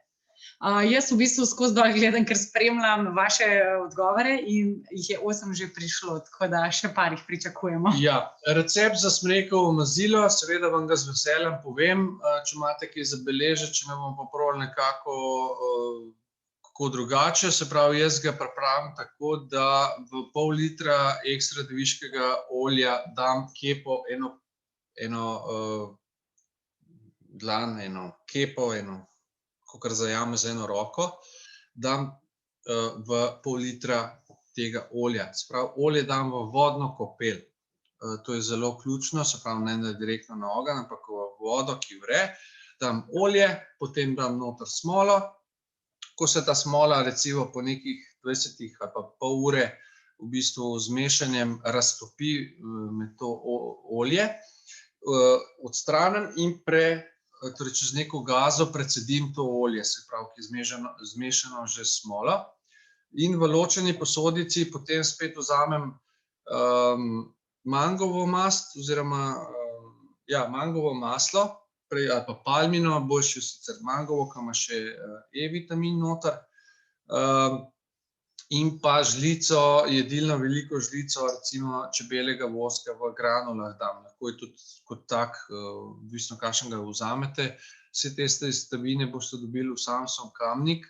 Jaz v bistvu skozi dol gledam, ker spremljam vaše odgovore in jih je 8 že prišlo, tako da še par jih pričakujemo. Ja, recept za smrekovo mazilo, seveda vam ga z veseljem povem, če imate kaj zabeležiti, če ne bomo pa probali nekako kako drugače. Se pravi, jaz ga pripravim tako, da v pol litra ekstra deviškega olja dam kepo, eno dlan, eno kepo, kakor zajame z eno roko, dam v pol litra tega olja. Se pravi, olje dam v vodno kopel. To je zelo ključno, se pravi, ne direktno na ogenj, ampak v vodo, ki vre. Dam olje, potem dam noter smolo. Ko se ta smola recimo po nekih 20 ali pa pol ure v bistvu z mešanjem raztopi med to olje, odstranim in torej čez neko gazo precedim to olje, se pravi, ki je zmešano že s smolo. In v ločeni posodici potem spet vzamem mangovo mast oziroma mangovo maslo, ali pa palmino, boljše sicer mangovo, ki ima še E-vitamin noter. In pa žlico, jedilno veliko žlico recimo čebeljega voska v granulah dam. Lahko je tudi kot tak, odvisno kakšnega vzamete. Vse te sestavine boste dobili v Samsung Kamnik.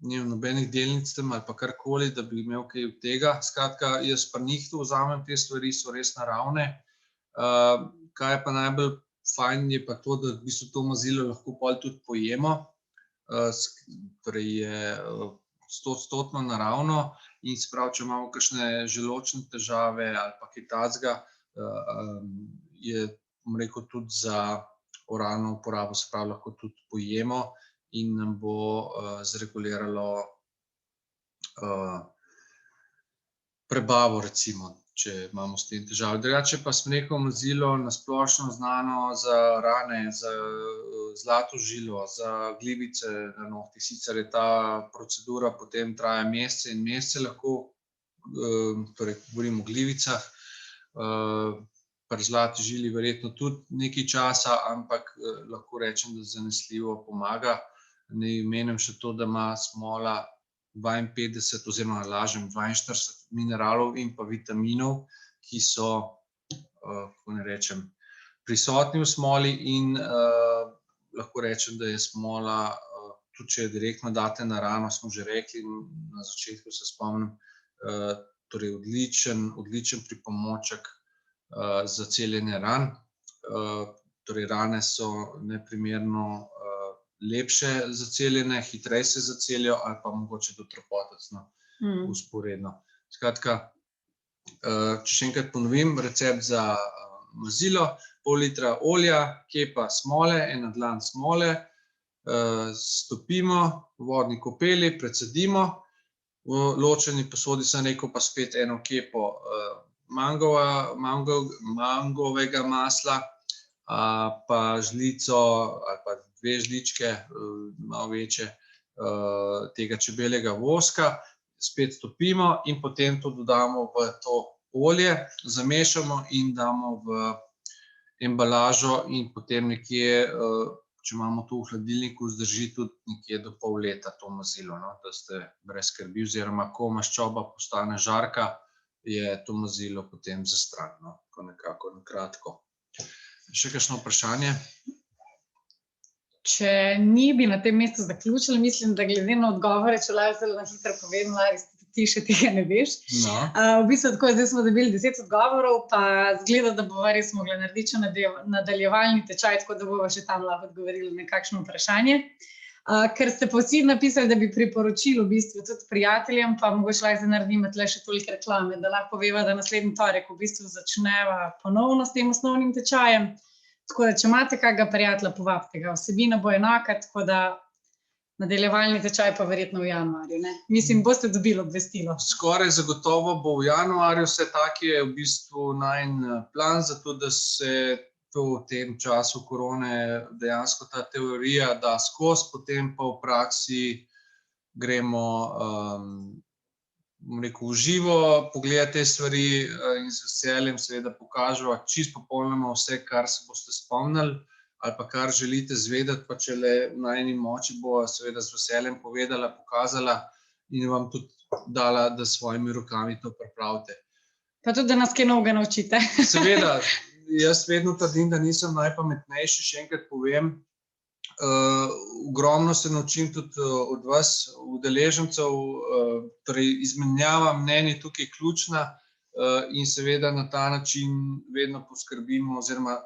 Nimam nobenih delnic tam ali pa karkoli, da bi imel kaj od tega. Skratka, jaz pri njih to vzamem, te stvari so res naravne. Kaj je pa najbolj fajn, je pa to, da v bistvu to mazilo lahko pol tudi pojemo. Torej je 100% naravno in se pravi, če imamo kakšne želodčne težave ali pa kaj takega, je, bom rekel, tudi za oralno uporabo, se pravi, lahko tudi pojemo in nam bo zreguliralo prebavo, recimo, če imamo s tem težave. Drugače pa smrekovo mazilo na splošno znano za rane, za zlato žilo, za glivice na nohtih. Sicer je ta procedura potem traja mesece in mesece lahko, torej govorim o glivicah, pri zlati žili verjetno tudi nekaj časa, ampak lahko rečem, da zanesljivo pomaga. Naj omenim še to, da ima smola 52 oziroma lažem 42 mineralov in pa vitaminov, ki so, kako naj rečem, prisotni v smoli in lahko rečem, da je smola, tudi če jo direktno date na rano, smo že rekli, na začetku se spomnim, torej odličen pripomoček za celjenje ran. Torej rane so neprimerno lepše zaceljene, hitreje se zacelijo ali pa mogoče tudi trpotecno vzporedno. Skratka, če še enkrat ponovim, recept za mazilo, pol litra olja, kepa smole, ena dlan smole, stopimo v vodni kopeli, precedimo, v ločeni posodi sem rekel pa spet eno kepo mangovega masla, pa žlico ali pa 2 žličke, malo večje, tega čebeljega voska, spet stopimo in potem to dodamo v to olje, zamešamo in damo v embalažo in potem nekje, če imamo to v hladilniku, zdrži tudi nekje do pol leta to mazilo, da ste brez skrbi, oziroma ko maščoba postane žarka, je to mazilo potem zastran, tako nekako na kratko. Še kakšno vprašanje? Če ni, bi na tem mestu zaključili. Mislim, da glede na odgovore, če lahko zelo na hitro povem, Laris, ti še tega ne veš. V bistvu tako, zdaj smo dobili 10 odgovorov, pa zgleda, da bova res mogla narediti še nadaljevalni tečaj, tako da bova še tam lahko odgovorili na kakšno vprašanje. Ker ste pa vsi napisali, da bi priporočili v bistvu tudi prijateljem, pa mogoče lahko zdaj naredimo tle še toliko reklame, da lahko poveva, da naslednji torek v bistvu začneva ponovno s tem osnovnim tečajem. Tako da, če imate kakega prijatelja, povabite ga. Vsebina bo enaka, tako da nadaljevalni tečaj pa verjetno v januarju. Ne? Mislim, boste dobili obvestilo. Skoraj zagotovo bo v januarju, vse tak je v bistvu najin plan, zato da se to v tem času korone dejansko ta teorija da skozi, potem pa v praksi gremo v živo, pogledati te stvari in z veseljem seveda pokažemo čisto popolnoma vse, kar se boste spomnili ali pa kar želite zvedeti, pa če le v najini moči bo seveda z veseljem povedala, pokazala in vam tudi dala, da s svojimi rokami to pripravite. Pa tudi, da nas kaj novega naučite. Seveda, jaz vedno trdim, da nisem najpametnejši, še enkrat povem. Ogromno se naučim tudi od vas, udeležencev, torej izmenjava mnenj je tukaj ključna in seveda na ta način vedno poskrbimo oziroma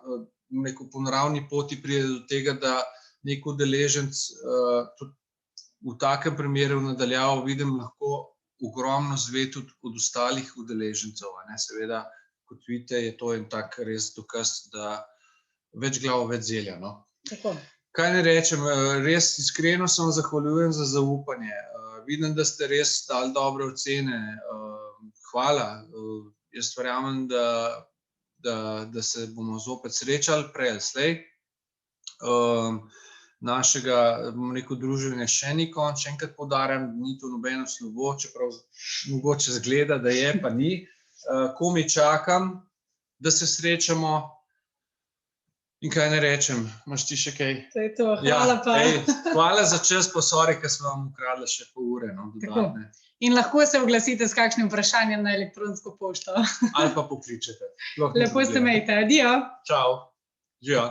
po naravni poti pride do tega, da nek udeleženec tudi v takem primeru nadaljavo vidim lahko ogromno zve tudi od ostalih udeležencev. Seveda, kot vidite, je to en tak res dokaz, da več glav, več zelja. Tako. Kaj ne rečem, res iskreno se vam zahvaljujem za zaupanje. Vidim, da ste res dali dobre ocene. Hvala. Jaz verjamem, da se bomo zopet srečali prej ali slej. Našega, druženja še ni konec, še enkrat poudarjam, ni to nobeno slovo, čeprav mogoče zgleda, da je, pa ni. Komaj čakam, da se srečamo. In kaj ne rečem, imaš ti še kaj? To je to, hvala pa. Hvala za čas, pa sorry, ker smo vam ukradli še pol ure. Dodatne. In lahko se oglasite s kakšnim vprašanjem na elektronsko pošto. Ali pa pokličete. Lepo se imejte, adijo. Čau. Živa.